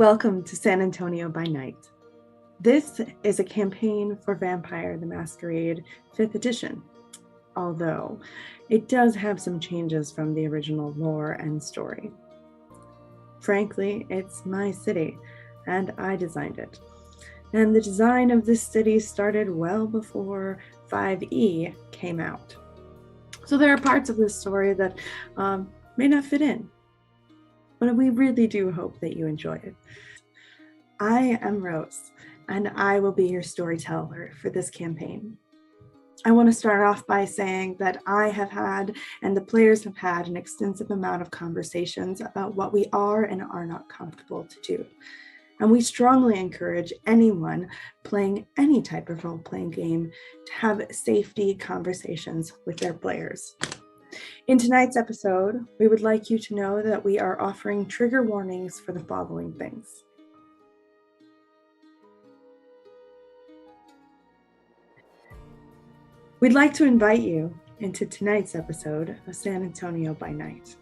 Welcome to San Antonio by Night. This is a campaign for Vampire the Masquerade 5th edition, although it does have some changes from the original lore and story. Frankly, it's my city, and I designed it. And the design of this city started well before 5e came out. So there are parts of this story that may not fit in, but we really do hope that you enjoy it. I am Rouse, and I will be your storyteller for this campaign. I want to start off by saying that I have had, and the players have had, an extensive amount of conversations about what we are and are not comfortable to do. And we strongly encourage anyone playing any type of role-playing game to have safety conversations with their players. In tonight's episode, we would like you to know that we are offering trigger warnings for the following things. We'd like to invite you into tonight's episode of San Antonio by Night.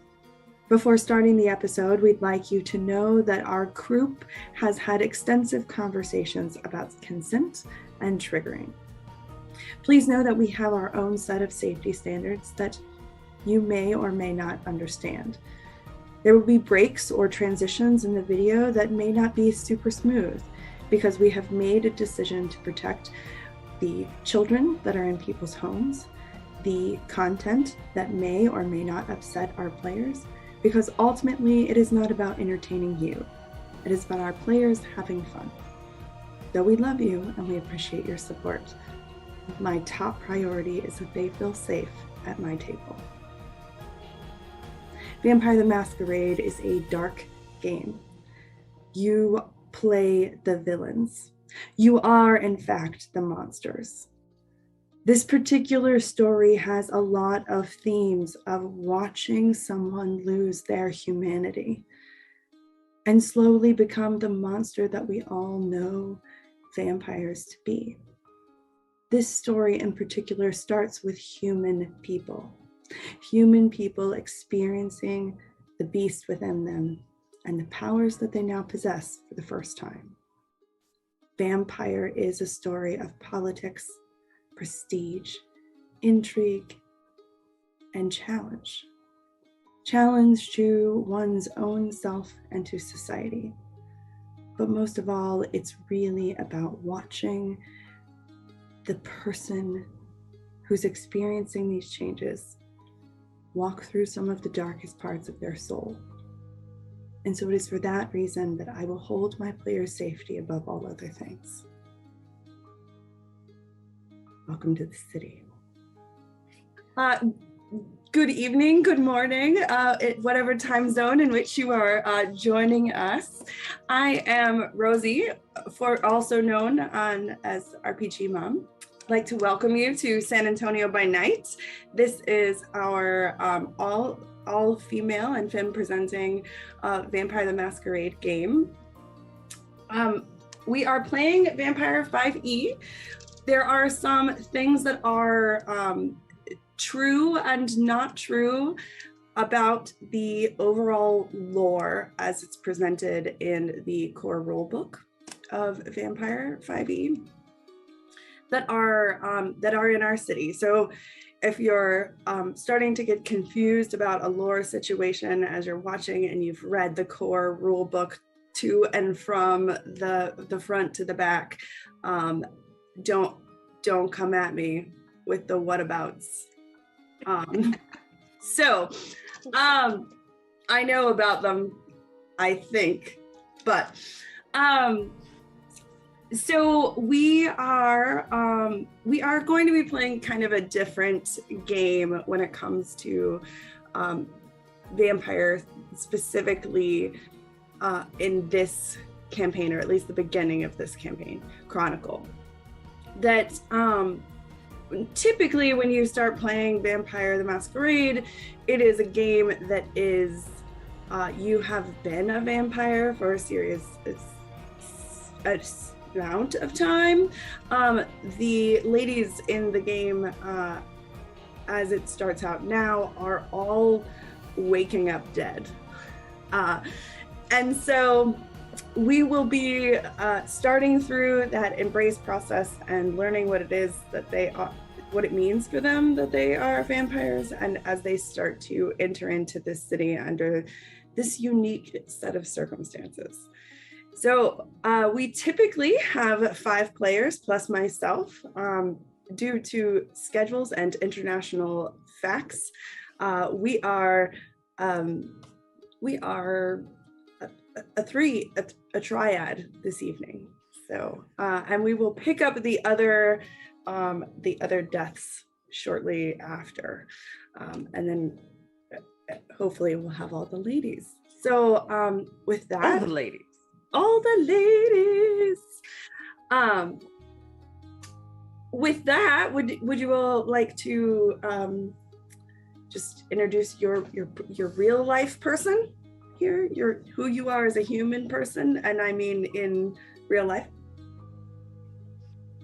Before starting the episode, we'd like you to know that our group has had extensive conversations about consent and triggering. Please know that we have our own set of safety standards that you may or may not understand. There will be breaks or transitions in the video that may not be super smooth because we have made a decision to protect the children that are in people's homes, the content that may or may not upset our players, because ultimately it is not about entertaining you. It is about our players having fun. Though we love you and we appreciate your support, my top priority is that they feel safe at my table. Vampire the Masquerade is a dark game. You play the villains. You are, in fact, the monsters. This particular story has a lot of themes of watching someone lose their humanity and slowly become the monster that we all know vampires to be. This story in particular starts with human people experiencing the beast within them and the powers that they now possess for the first time. Vampire is a story of politics, prestige, intrigue, and challenge. Challenge to one's own self and to society. But most of all, it's really about watching the person who's experiencing these changes walk through some of the darkest parts of their soul. And so it is for that reason that I will hold my players' safety above all other things. Welcome to the city. Good evening, good morning, whatever time zone in which you are joining us. I am Rosie, also known as RPG Mom. I'd like to welcome you to San Antonio by Night. This is our all female and femme presenting Vampire the Masquerade game. We are playing Vampire 5e. There are some things that are true and not true about the overall lore as it's presented in the core rulebook of Vampire 5e that are in our city. So if you're starting to get confused about a lore situation as you're watching and you've read the core rule book to and from the front to the back, don't come at me with the whatabouts. I know about them, I think, but so we are going to be playing kind of a different game when it comes to vampire, specifically in this campaign, or at least the beginning of this campaign, Chronicle. That typically when you start playing Vampire the Masquerade, it is a game that is you have been a vampire for a serious amount of time. The ladies in the game, as it starts out now, are all waking up dead. And so we will be starting through that embrace process and learning what it is that they are, what it means for them that they are vampires, and as they start to enter into this city under this unique set of circumstances. So we typically have 5 players plus myself. Due to schedules and international facts, we are a triad this evening. So and we will pick up the other deaths shortly after, and then hopefully we'll have all the ladies. So with that, all the ladies. With that, would you all like to just introduce your real life person here, who you are as a human person, and I mean in real life?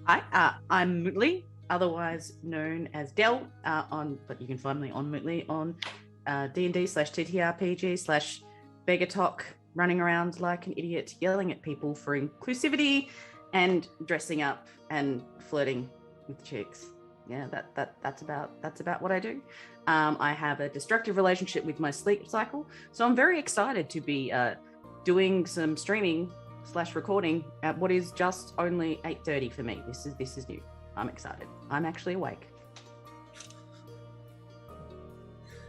Hi, I'm Mootley, otherwise known as Del, but you can find me on Mootley on D&D/TTRPG/beggar talk, running around like an idiot, yelling at people for inclusivity and dressing up and flirting with chicks. Yeah, that's about what I do. I have a destructive relationship with my sleep cycle, so I'm very excited to be doing some streaming/recording at what is just only 8:30 for me. This is new. I'm excited. I'm actually awake.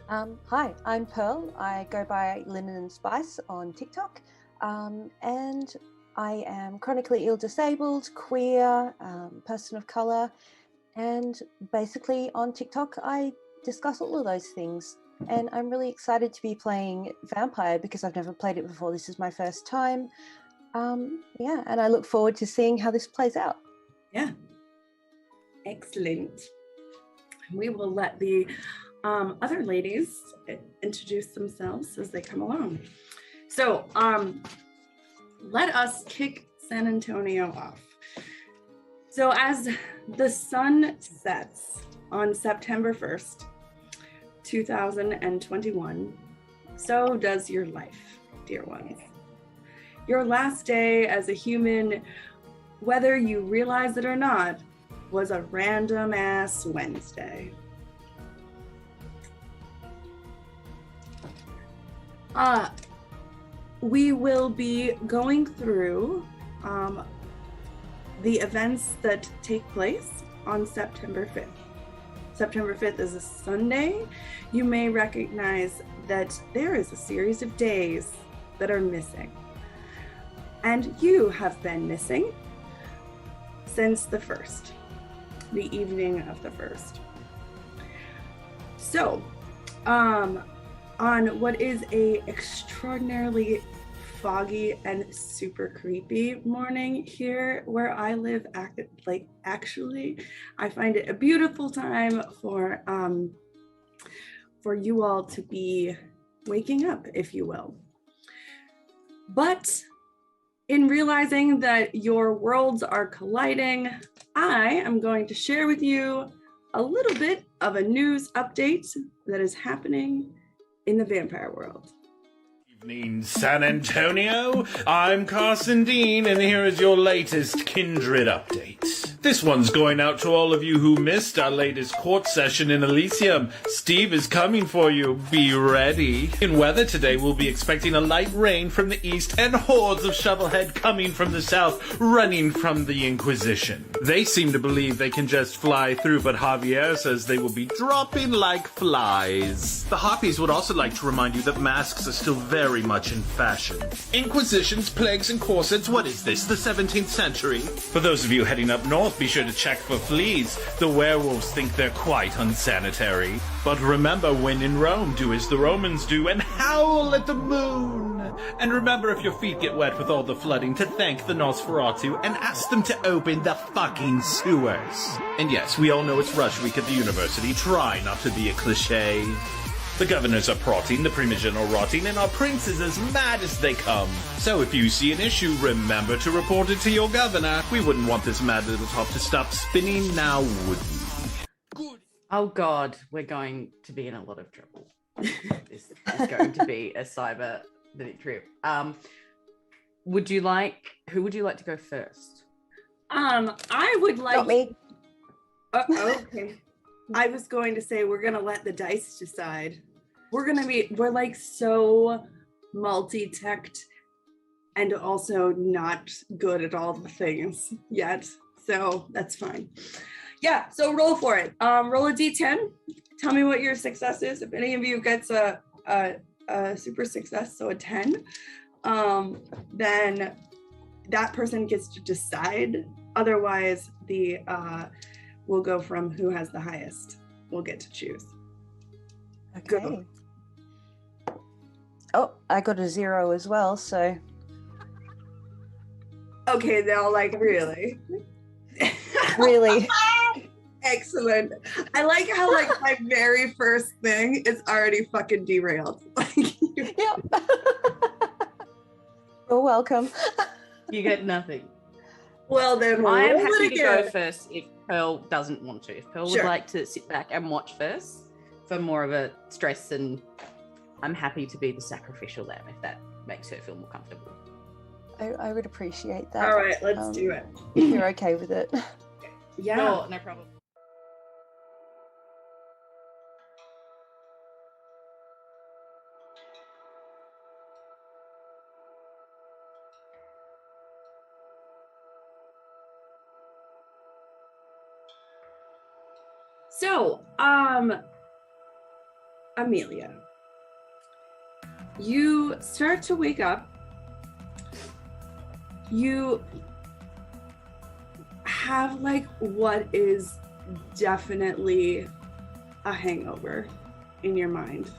Hi, I'm Pearl. I go by Linen and Spice on TikTok, and I am chronically ill disabled, queer, person of color, and basically on TikTok I discuss all of those things. And I'm really excited to be playing Vampire because I've never played it before. This is my first time. Yeah, and I look forward to seeing how this plays out. Yeah. Excellent. We will let the other ladies introduce themselves as they come along. So let us kick San Antonio off. So as the sun sets on September 1st, 2021, so does your life, dear ones. Your last day as a human, whether you realize it or not, was a random ass Wednesday. We will be going through the events that take place on September 5th. September 5th is a Sunday. You may recognize that there is a series of days that are missing. And you have been missing since the 1st, the evening of the 1st. So, on what is a extraordinarily foggy and super creepy morning here where I live, actually, I find it a beautiful time for you all to be waking up, if you will. But in realizing that your worlds are colliding, I am going to share with you a little bit of a news update that is happening in the vampire world. Evening, San Antonio. I'm Carson Dean, and here is your latest Kindred update. This one's going out to all of you who missed our latest court session in Elysium. Steve is coming for you. Be ready. In weather today, we'll be expecting a light rain from the east and hordes of shovelhead coming from the south, running from the Inquisition. They seem to believe they can just fly through, but Javier says they will be dropping like flies. The Harpies would also like to remind you that masks are still very much in fashion. Inquisitions, plagues, and corsets, what is this, the 17th century? For those of you heading up north, be sure to check for fleas. The werewolves think they're quite unsanitary. But remember, when in Rome, do as the Romans do and howl at the moon. And remember, if your feet get wet with all the flooding, to thank the Nosferatu and ask them to open the fucking sewers. And yes, we all know it's Rush Week at the university. Try not to be a cliche. The governors are protting, the Primogen are rotting, and our prince is as mad as they come. So if you see an issue, remember to report it to your governor. We wouldn't want this mad little top to stop spinning now, would we? Good. Oh God, we're going to be in a lot of trouble. This is going to be a cybernetic trip. who would you like to go first? I would like. Not me. Okay. I was going to say we're gonna let the dice decide. We're like so multi-teched and also not good at all the things yet. So that's fine. Yeah, so roll for it. Roll a d10. Tell me what your success is. If any of you gets a super success, so a 10, then that person gets to decide. Otherwise, we'll go from who has the highest. We'll get to choose. Okay. Go. Oh, I got a 0 as well, so. Okay, now like really. Really. Excellent. I like how like my very first thing is already fucking derailed. Yep. You're welcome. You get nothing. Well then, I am roll happy it to go again. first if Pearl doesn't want to. If Pearl Sure. would like to sit back and watch first for more of a stress, and I'm happy to be the sacrificial lamb if that makes her feel more comfortable. I would appreciate that. All right, let's do it. If you're okay with it. Yeah. Sure, no problem. So, Amelia, you start to wake up. You have like what is definitely a hangover in your mind.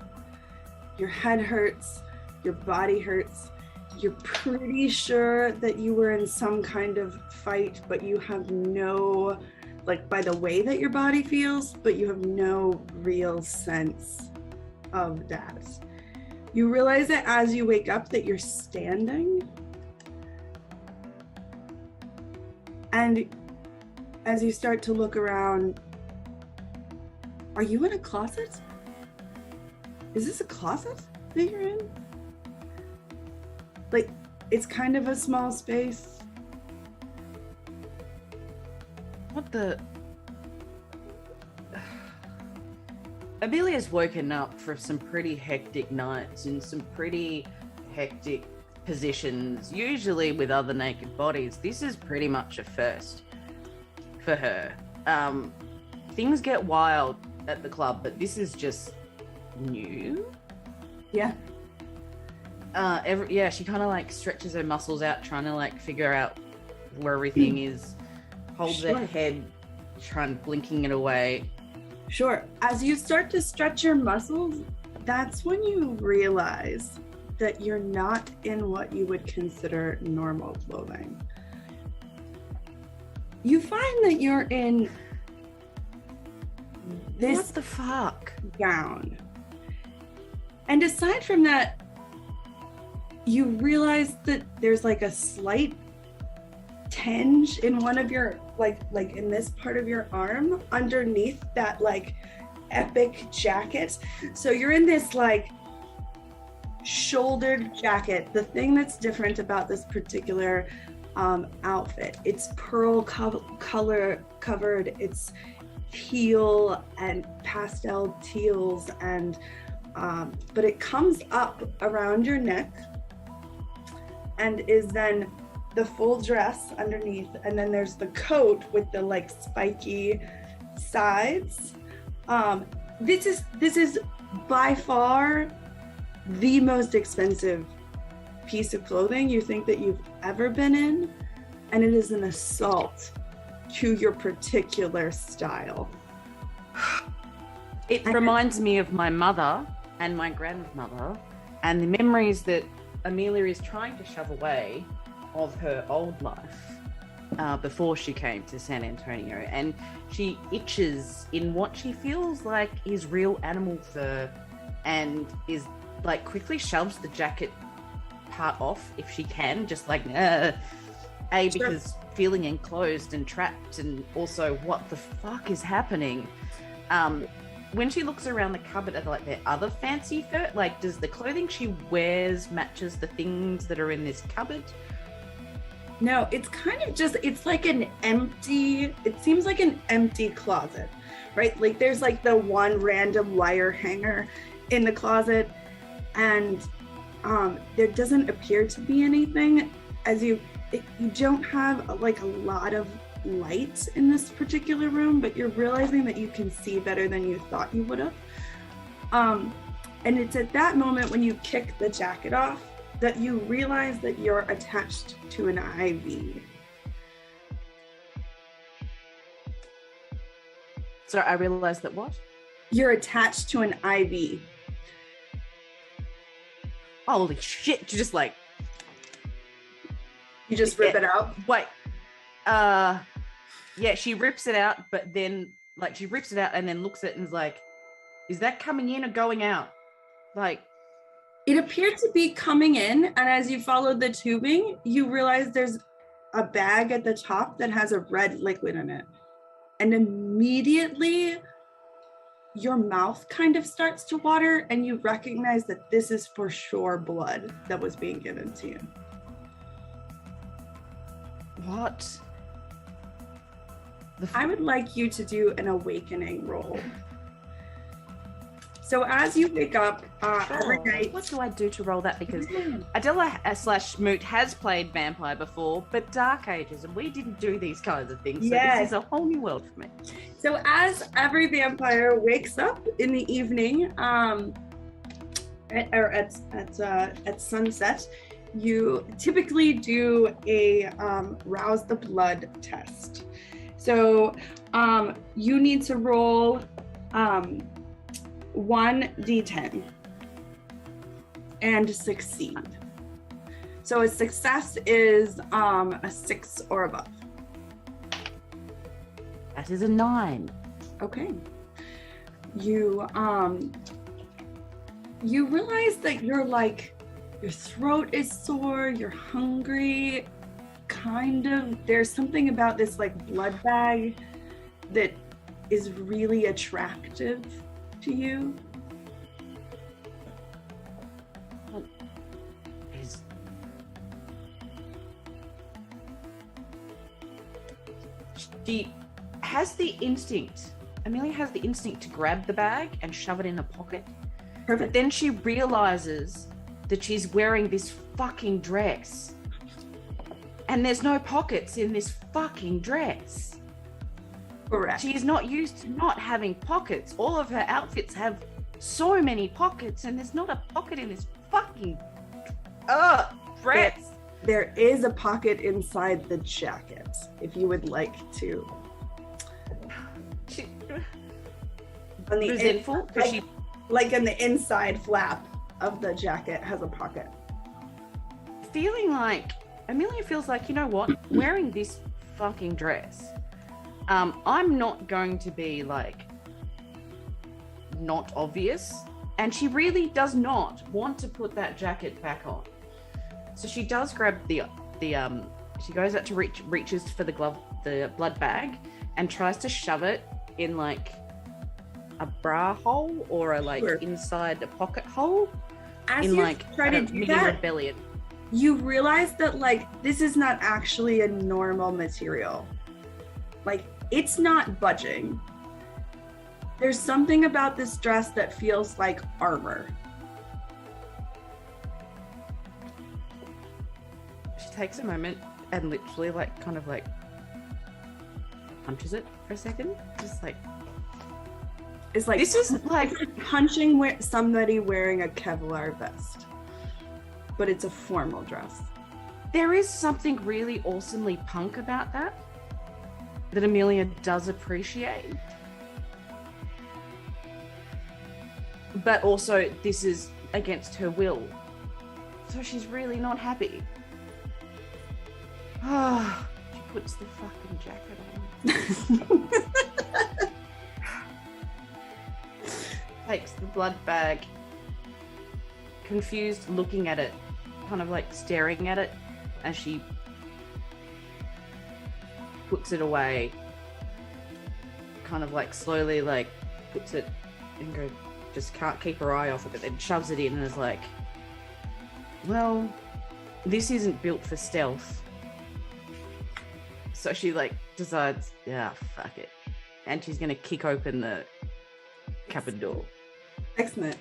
Your head hurts, your body hurts. You're pretty sure that you were in some kind of fight, but you have no, like by the way that your body feels, but you have no real sense of that. You realize that as you wake up that you're standing. And as you start to look around, are you in a closet? Is this a closet that you're in? Like, it's kind of a small space. What the? Amelia's woken up for some pretty hectic nights in some pretty hectic positions, usually with other naked bodies. This is pretty much a first for her. Things get wild at the club, but this is just new. Yeah. She kind of like stretches her muscles out, trying to like figure out where everything is. Holds her head, blinking it away. Sure. As you start to stretch your muscles, that's when you realize that you're not in what you would consider normal clothing. You find that you're in this What the fuck? gown. And aside from that, you realize that there's like a slight tinge in one of your like in this part of your arm underneath that like epic jacket. So you're in this like shouldered jacket. The thing that's different about this particular outfit, it's pearl color covered, it's teal and pastel teals, and but it comes up around your neck and is then the full dress underneath, and then there's the coat with the like spiky sides. This is by far the most expensive piece of clothing you think that you've ever been in, and it is an assault to your particular style. It reminds me of my mother and my grandmother and the memories that Amelia is trying to shove away of her old life before she came to San Antonio, and she itches in what she feels like is real animal fur, and is like quickly shoves the jacket part off if she can, just like because feeling enclosed and trapped, and also what the fuck is happening. When she looks around the cupboard at like their other fancy fur, like does the clothing she wears matches the things that are in this cupboard, No, it's kind of just, it's like it seems like an empty closet, right? Like there's like the one random wire hanger in the closet, and there doesn't appear to be anything. As you don't have like a lot of light in this particular room, but you're realizing that you can see better than you thought you would have. And it's at that moment when you kick the jacket off that you realize that you're attached to an IV. So I realized that what? You're attached to an IV. Holy shit, you just like... You just rip it out? Wait. Yeah, she rips it out, but then, like, she rips it out and then looks at it and is like, is that coming in or going out? Like... It appeared to be coming in, and as you followed the tubing, you realize there's a bag at the top that has a red liquid in it. And immediately, your mouth kind of starts to water, and you recognize that this is for sure blood that was being given to you. What? I would like you to do an awakening roll. So as you wake up every night... What do I do to roll that? Because Adela / Moot has played vampire before, but Dark Ages, and we didn't do these kinds of things. So this is a whole new world for me. So as every vampire wakes up in the evening, at sunset, you typically do a Rouse the Blood test. So you need to roll 1d10 and succeed. So a success is a 6 or above. That is a 9. Okay. You realize that you're like, your throat is sore, you're hungry, kind of. There's something about this like blood bag that is really attractive to you. What is... She has the instinct. Amelia has the instinct to grab the bag and shove it in a pocket. Perfect. But then she realizes that she's wearing this fucking dress. And there's no pockets in this fucking dress. Correct. She is not used to not having pockets. All of her outfits have so many pockets, and there's not a pocket in this fucking dress. There is a pocket inside the jacket, if you would like to. On the resentful? Like in the inside flap of the jacket has a pocket. Feeling like, Amelia feels like, you know what? Wearing this fucking dress, I'm not going to be like not obvious, and she really does not want to put that jacket back on. So she does grab the she goes out to reaches for the blood bag, and tries to shove it in like a bra hole or a like inside a pocket hole. As in you like try to do that, rebellion. You realize that like this is not actually a normal material. Like it's not budging. There's something about this dress that feels like armor. She takes a moment and literally like kind of like punches it for a second. Just like, it's like, this is like punching somebody wearing a Kevlar vest, but it's a formal dress. There is something really awesomely punk about that Amelia does appreciate. But also, this is against her will. So she's really not happy. She puts the fucking jacket on. Takes the blood bag. Confused, looking at it. Kind of like staring at it as she puts it away. Kind of like slowly like puts it and go, just can't keep her eye off of it, then shoves it in and is like, well, this isn't built for stealth. So she like decides, yeah, fuck it. And she's gonna kick open the cupboard door. Excellent.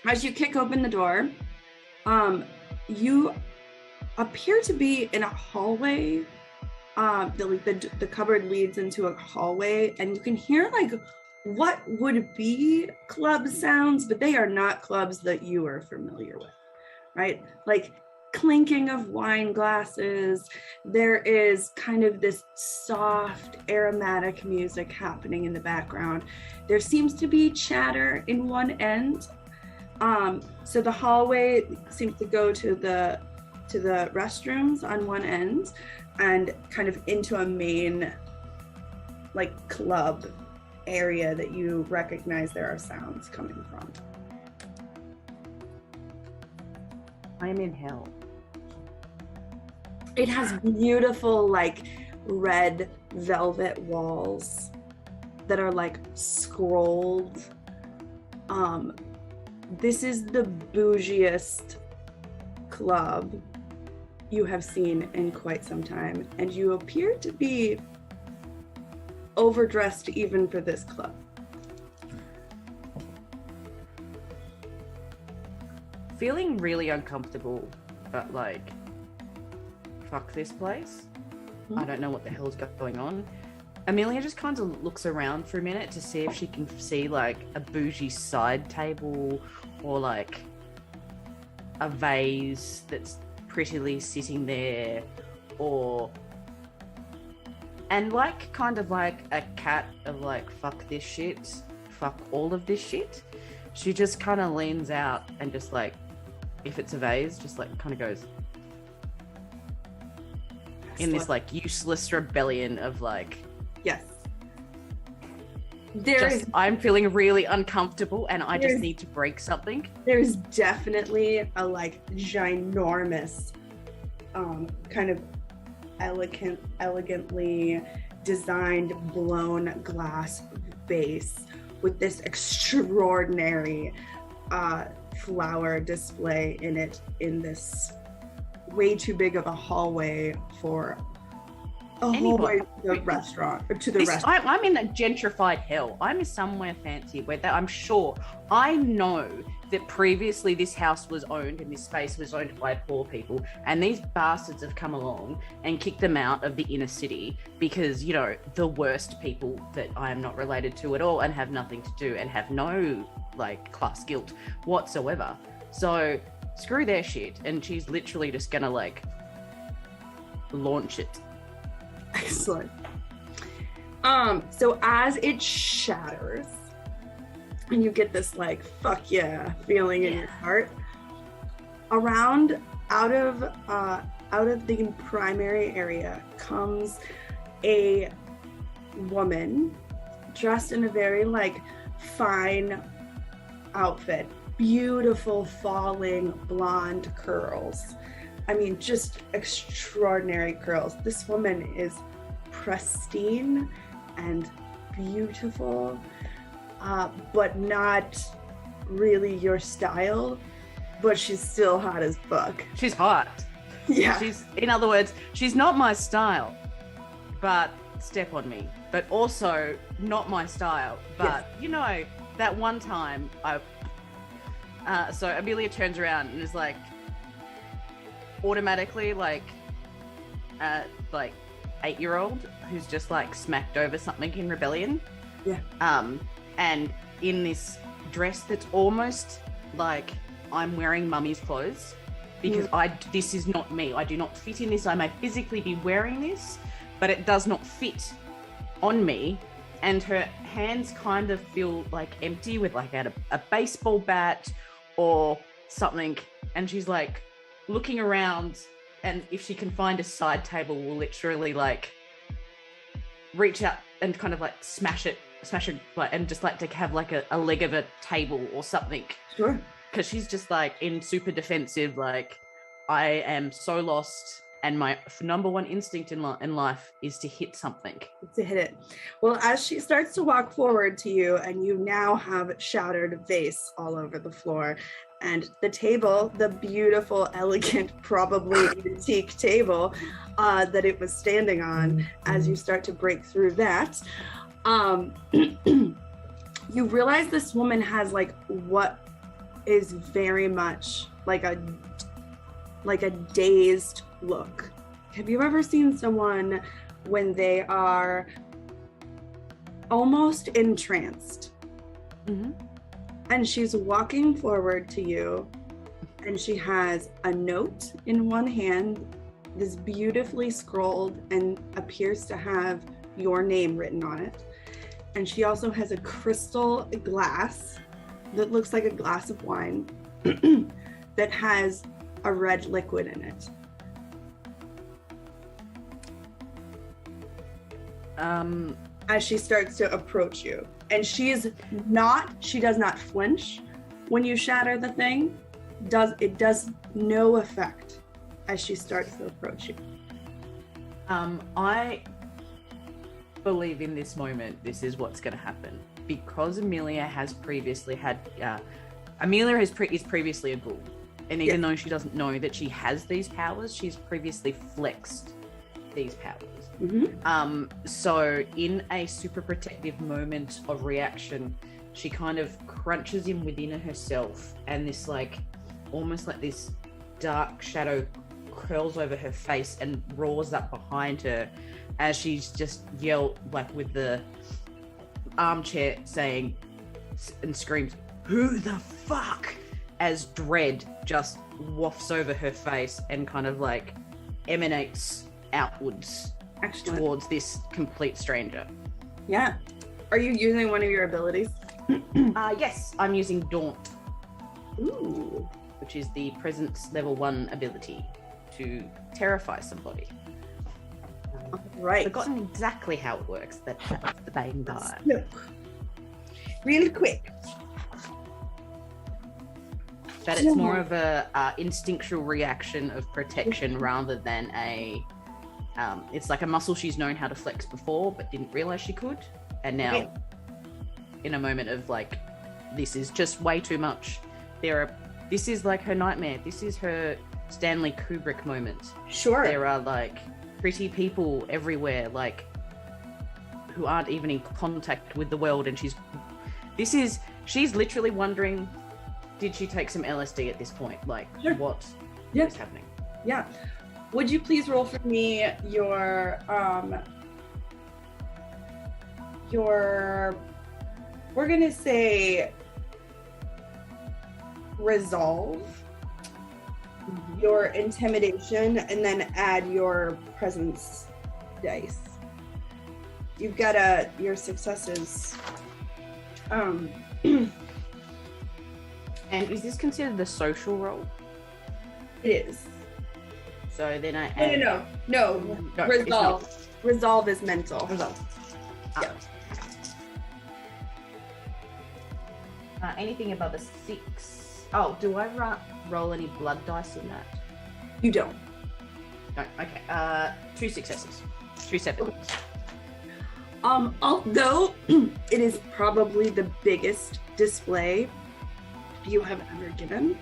As you kick open the door, you appear to be in a hallway. The cupboard leads into a hallway, and you can hear like what would be club sounds, but they are not clubs that you are familiar with, right? Like clinking of wine glasses. There is kind of this soft aromatic music happening in the background. There seems to be chatter in one end. So the hallway seems to go to the restrooms on one end and kind of into a main like club area that you recognize there are sounds coming from. I am in hell. It has beautiful like red velvet walls that are like scrolled. This is the bougiest club you have seen in quite some time, and you appear to be overdressed even for this club. Feeling really uncomfortable, but like, fuck this place. I don't know what the hell's going on. Amelia just kind of looks around for a minute to see if she can see like a bougie side table or like a vase that's prettily sitting there, and like kind of like a cat of like, fuck this shit, fuck all of this shit. She just kind of leans out and just like, if it's a vase, just like kind of goes in this like useless rebellion of like, yes, I'm feeling really uncomfortable and I just need to break something. There's definitely a like ginormous kind of elegantly designed blown glass vase with this extraordinary flower display in it, in this way too big of a hallway for a hallway to the restaurant, or to the restaurant. I'm in a gentrified hell. I'm somewhere fancy where I'm sure, I know that previously this house was owned and this space was owned by poor people, and these bastards have come along and kicked them out of the inner city because, you know, the worst people that I am not related to at all and have nothing to do and have no like class guilt whatsoever. So screw their shit, and she's literally just gonna like launch it. Excellent. So as it shatters and you get this like fuck yeah feeling in your heart, out of the primary area comes a woman dressed in a very like fine outfit, beautiful falling blonde curls. I mean, just extraordinary curls. This woman is pristine and beautiful, but not really your style, but she's still hot as fuck. She's hot. Yeah. In other words, she's not my style, but step on me. But also not my style, but you know, that one time so Amelia turns around and is like, automatically like 8-year-old who's just like smacked over something in rebellion, and in this dress that's almost like I'm wearing mummy's clothes because this is not me. I do not fit in this. I may physically be wearing this, but it does not fit on me. And her hands kind of feel like empty with like a baseball bat or something, and she's like looking around, and if she can find a side table, will literally like reach out and kind of like smash it like, and just like to have like a leg of a table or something. Sure. Because she's just like in super defensive, like, I am so lost and my number one instinct in life is to hit something. To hit it. Well, as she starts to walk forward to you, and you now have shattered vase all over the floor, and the table, the beautiful, elegant, probably antique table that it was standing on, as you start to break through that, you realize this woman has like what is very much like a dazed look. Have you ever seen someone when they are almost entranced? Mm-hmm. And she's walking forward to you, and she has a note in one hand, this beautifully scrolled and appears to have your name written on it. And she also has a crystal glass that looks like a glass of wine that has a red liquid in it. As she starts to approach you, and she does not flinch when you shatter the thing. It does no effect as she starts to approach you. I believe in this moment this is what's going to happen, because Amelia is previously a ghoul, and even though she doesn't know that she has these powers, she's previously flexed these powers. Mm-hmm. So in a super protective moment of reaction, she kind of crunches in within herself, and this like almost like this dark shadow curls over her face and roars up behind her as she's just yelled like with the armchair saying and screams, "Who the fuck?" as dread just wafts over her face and kind of like emanates outwards. Excellent. Towards this complete stranger. Yeah. Are you using one of your abilities? Yes, I'm using Daunt. Ooh. Which is the presence level 1 ability to terrify somebody. Right. I've forgotten exactly how it works. That's the bane by. Look. Really quick. But it's more of a instinctual reaction of protection rather than a... it's like a muscle she's known how to flex before but didn't realize she could, and now in a moment of like, this is just way too much. This is like her nightmare. This is her Stanley Kubrick moment. Sure. There are like pretty people everywhere, like who aren't even in contact with the world, and she's literally wondering, did she take some LSD at this point? Like, what is happening? Yeah. Would you please roll for me your we're gonna say resolve, your intimidation, and then add your presence dice. You've got your successes. And is this considered the social role? It is. So then I add... No, resolve. Resolve is mental. Resolve. Yeah. Anything above a 6. Oh, do I roll any blood dice in that? You don't. No. Okay. 2 successes. 2 7s. Although it is probably the biggest display you have ever given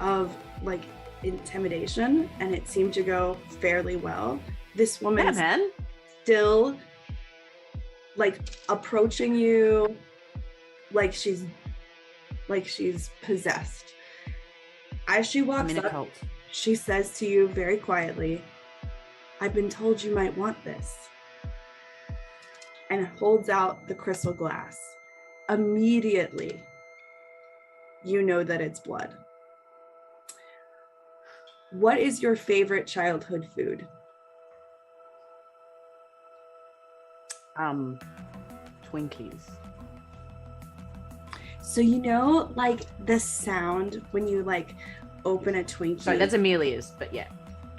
of like intimidation, and it seemed to go fairly well. This woman is still like approaching you like she's possessed. As she walks up, she says to you very quietly, "I've been told you might want this," and holds out the crystal glass. Immediately, you know that it's blood. What is your favorite childhood food? Twinkies. So you know, like the sound when you like open a Twinkie. Sorry, that's Amelia's, but yeah.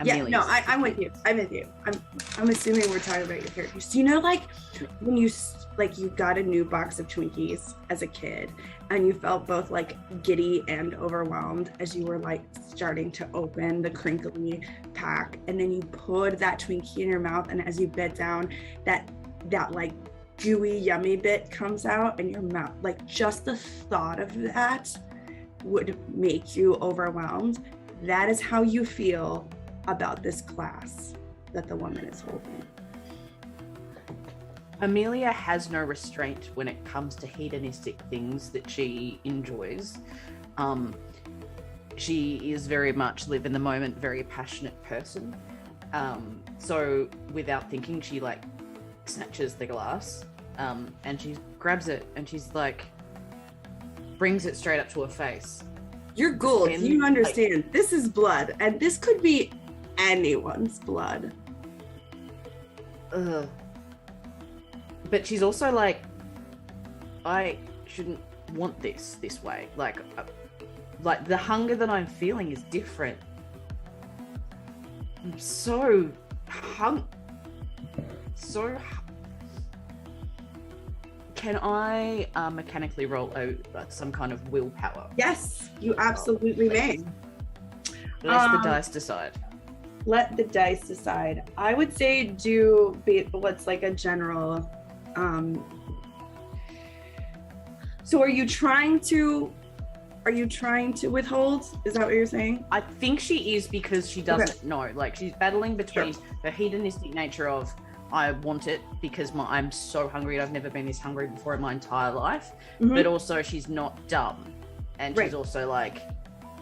Yeah, no, Amelia's I'm with you. I'm assuming we're talking about your characters. So, you know, like when you got a new box of Twinkies as a kid, and you felt both like giddy and overwhelmed as you were like starting to open the crinkly pack, and then you put that Twinkie in your mouth, and as you bit down, that like gooey, yummy bit comes out in your mouth. Like just the thought of that would make you overwhelmed. That is how you feel about this class that the woman is holding. Amelia has no restraint when it comes to hedonistic things that she enjoys. She is very much live in the moment, very passionate person. So without thinking, she like snatches the glass and she grabs it and she's like, brings it straight up to her face. You're Gould, you understand, this is blood, and this could be anyone's blood. Ugh. But she's also like, I shouldn't want this way. Like the hunger that I'm feeling is different. I'm so Can I mechanically roll some kind of willpower? Yes, you absolutely may. Let the dice decide. Let the dice decide. I would say what's like a general. So are you trying to withhold? Is that what you're saying? I think she is, because she doesn't know. Like, she's battling between the hedonistic nature of, I want it because I'm so hungry. I've never been this hungry before in my entire life. Mm-hmm. But also she's not dumb. And she's also like,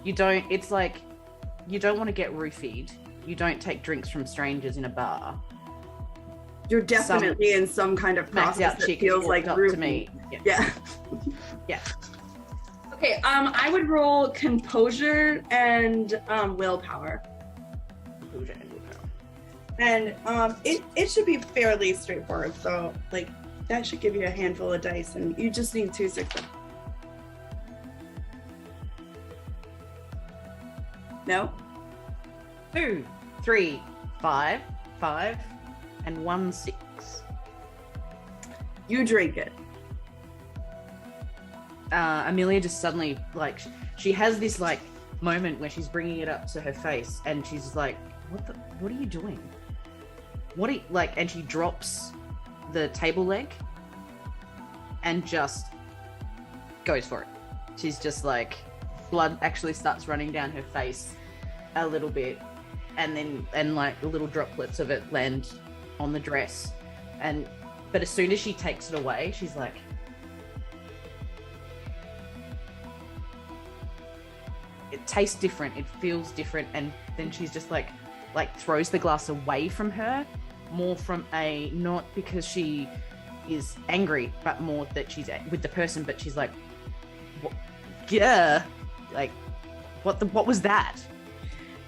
you don't want to get roofied. You don't take drinks from strangers in a bar. You're definitely in some kind of process that feels like roofie to me. Yeah. Yeah. Okay, I would roll composure and willpower. Composure and willpower. And it should be fairly straightforward. So like that should give you a handful of dice, and you just need 2 6. No? 2, 3, 5, 5, and 1 6. You drink it. Amelia just suddenly, like, she has this like moment where she's bringing it up to her face, and she's like, what are you doing? And she drops the table leg and just goes for it. She's just like, blood actually starts running down her face a little bit, and like little droplets of it land on the dress. But as soon as she takes it away, she's like, it tastes different, it feels different, and then she's just like throws the glass away from her, more from not because she is angry, but more that she's with the person, but she's like, what was that?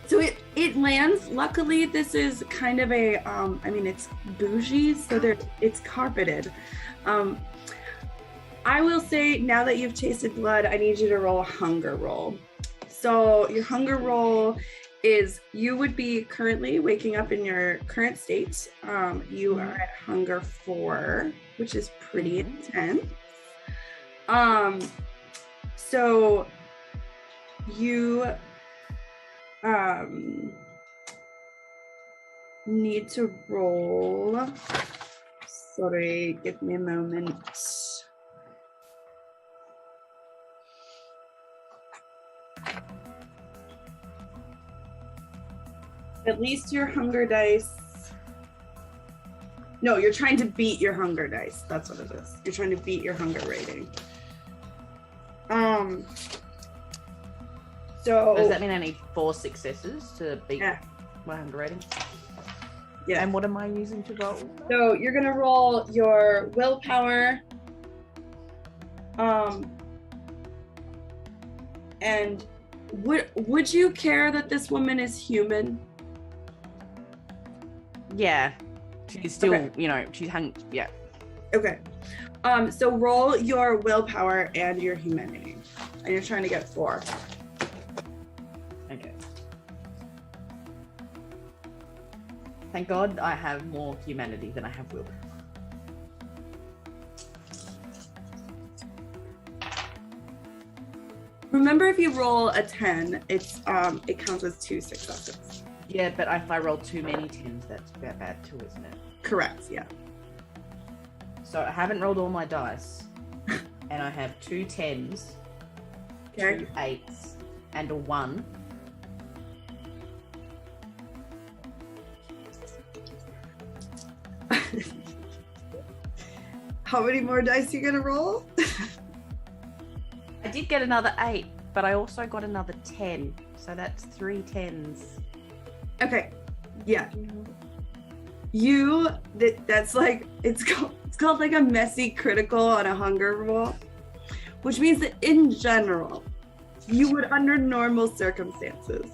So it lands. Luckily, this is kind of a it's bougie, so it's carpeted. I will say, now that you've tasted blood, I need you to roll a hunger roll. So your hunger roll is, you would be currently waking up in your current state. You are at hunger 4, which is pretty intense. So you need to roll. Sorry, give me a moment. At least your hunger dice. No, you're trying to beat your hunger dice. That's what it is. You're trying to beat your hunger rating. So does that mean I need 4 successes to beat my hunger rating? Yeah. And what am I using to roll? So you're gonna roll your willpower. And would you care that this woman is human? Yeah, she's still, she's yeah. Okay. So roll your willpower and your humanity, and you're trying to get 4. Okay. Thank God I have more humanity than I have will. Remember, if you roll a 10, it counts as 2 successes. Yeah, but if I roll too many 10s, that's bad too, isn't it? Correct, yeah. So I haven't rolled all my dice, and I have 2 10s, Okay. 2 8s, and a 1. How many more dice are you gonna roll? I did get another 8, but I also got another 10, so that's 3 10s. Okay, yeah. That's like, it's called like a messy critical on a hunger roll, which means that in general, you would, under normal circumstances,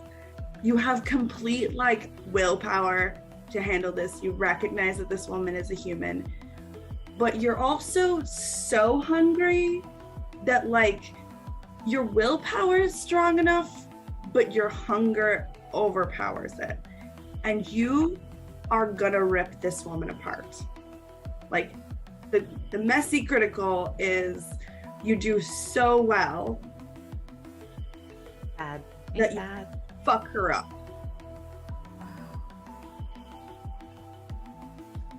you have complete like willpower to handle this. You recognize that this woman is a human, but you're also so hungry that like your willpower is strong enough, but your hunger overpowers it. And you are gonna rip this woman apart. Like the messy critical is you do so well Bad. that It's you bad. fuck her up.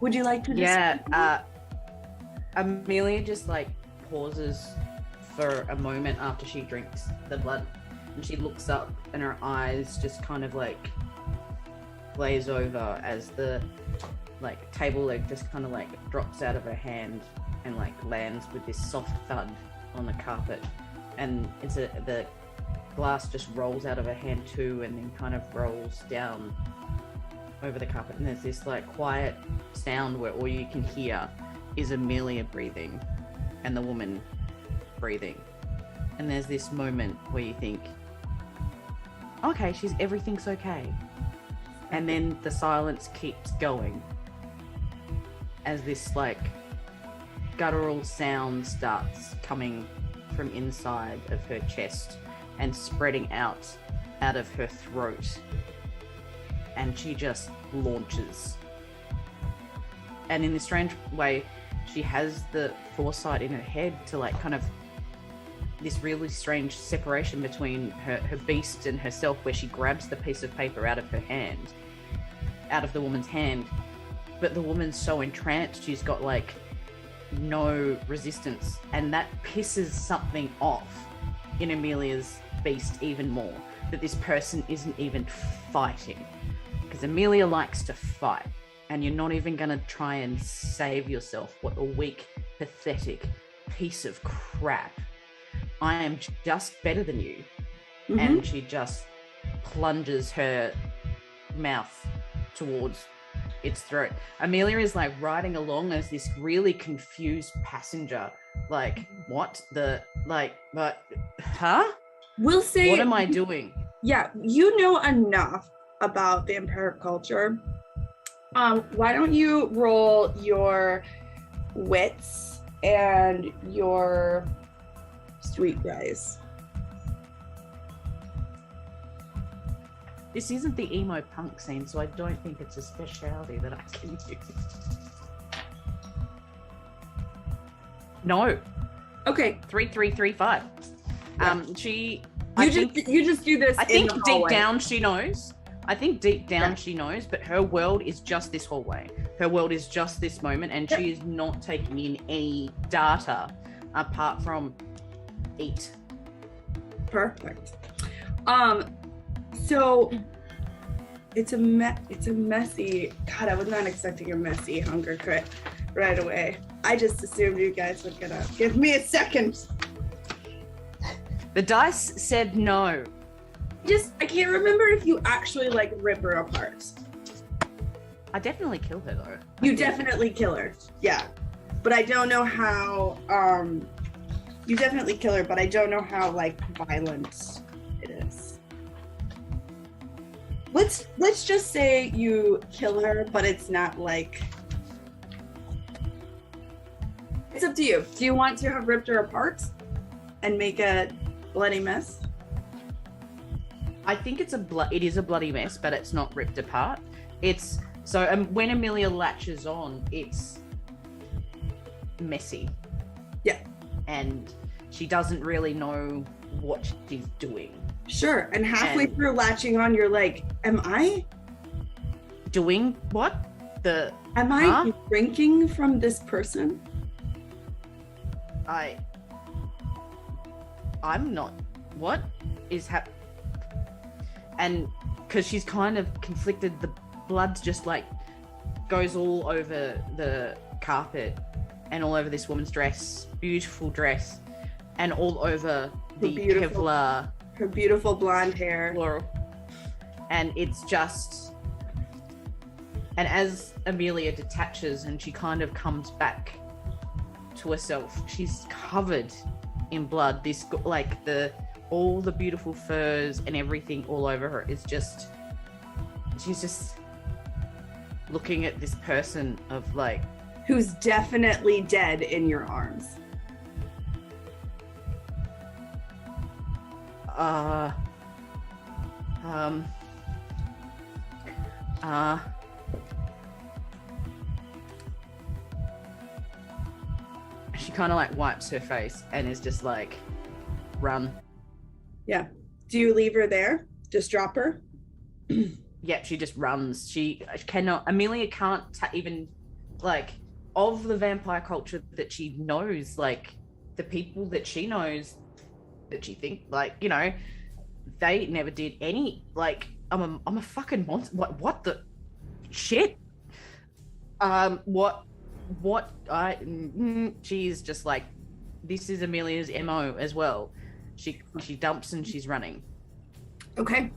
Would you like to Yeah, Amelia just like pauses for a moment after she drinks the blood, and she looks up and her eyes just kind of like glaze over as the like table leg just kind of like drops out of her hand and like lands with this soft thud on the carpet, and the glass just rolls out of her hand too, and then kind of rolls down over the carpet, and there's this like quiet sound where all you can hear is Amelia breathing and the woman breathing. And there's this moment where you think, okay, everything's okay. And then the silence keeps going as this like guttural sound starts coming from inside of her chest and spreading out of her throat. And she just launches. And in this strange way, she has the foresight in her head to like kind of this really strange separation between her beast and herself, where she grabs the piece of paper out of the woman's hand, but the woman's so entranced she's got like no resistance, and that pisses something off in Amelia's beast even more, that this person isn't even fighting, because Amelia likes to fight, and you're not even going to try and save yourself. What a weak, pathetic piece of crap. I am just better than you. Mm-hmm. And she just plunges her mouth towards its throat. Amelia is like riding along as this really confused passenger. Like, what the, like, but, huh? We'll say, what am I doing? Yeah, you know enough about vampire culture. Why don't you roll your wits and your street guys? This isn't the emo punk scene, so I don't think it's a speciality that I can use. No. Okay. 3-3-3-5. Yeah. You just do this. I think deep down she knows. She knows, but her world is just this hallway. Her world is just this moment, and she is not taking in any data apart from eat. Perfect. So it's a messy. God, I was not expecting a messy hunger crit right away. I just assumed you guys were gonna give me a second. The dice said no. I can't remember if you actually like rip her apart. I definitely kill her though. You definitely kill her. Yeah. But I don't know how you definitely kill her, but I don't know how like violent it is. Let's just say you kill her, but it's not like, it's up to you. Do you want to have ripped her apart and make a bloody mess? I think it is a bloody mess, but it's not ripped apart. It's So when Amelia latches on, it's messy. Yeah. And she doesn't really know what she's doing. Sure. And halfway through latching on, you're like, am I doing what? Am I drinking from this person? I'm not. What is and because she's kind of conflicted, the blood's just like goes all over the carpet and all over this woman's dress, beautiful dress, and all over the Kevlar, her beautiful blonde hair, floral. And it's just, and as Amelia detaches and she kind of comes back to herself, she's covered in blood. This, like, all the beautiful furs and everything all over her is just, she's just looking at this person of like, who's definitely dead in your arms. She kind of like wipes her face and is just like, run. Yeah. Do you leave her there? Just drop her? Yep, she just runs. She cannot, Amelia can't even, like, of the vampire culture that she knows, like, the people that she knows that she thinks, like, you know, they never did any, like, I'm a fucking monster. What the shit? She's just like, this is Amelia's MO as well. She dumps and she's running. Okay.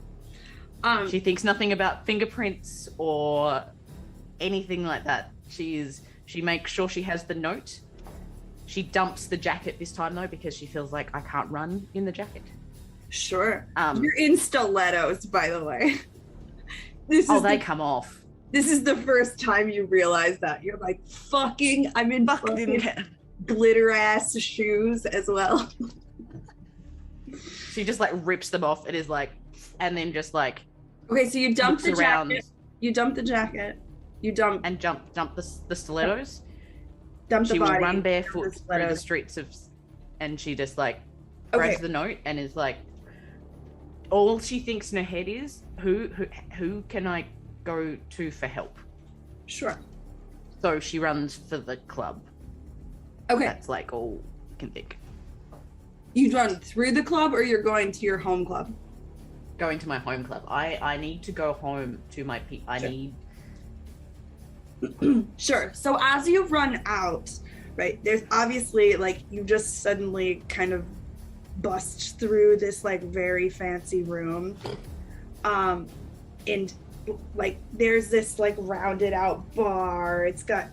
She thinks nothing about fingerprints or anything like that. She makes sure she has the note. She dumps the jacket this time though, because she feels like, I can't run in the jacket. Sure. You're in stilettos, by the way. They come off. This is the first time you realize that. You're like, I'm in fucking glitter ass shoes as well. She just like rips them off. It is like, and then just like, okay, so you dump the around, jacket. You dump the jacket. You dump and jump the stilettos. Dump the she body. Will run barefoot through the streets and she just like grabs the note and is like, all she thinks in her head is, who can I go to for help? Sure. So she runs for the club. Okay. That's like all I can think. You run through the club or you're going to your home club? Going to my home club. I need to go home to my people. Sure. So as you run out, right, there's obviously like you just suddenly kind of bust through this like very fancy room. And like there's this like rounded out bar. It's got,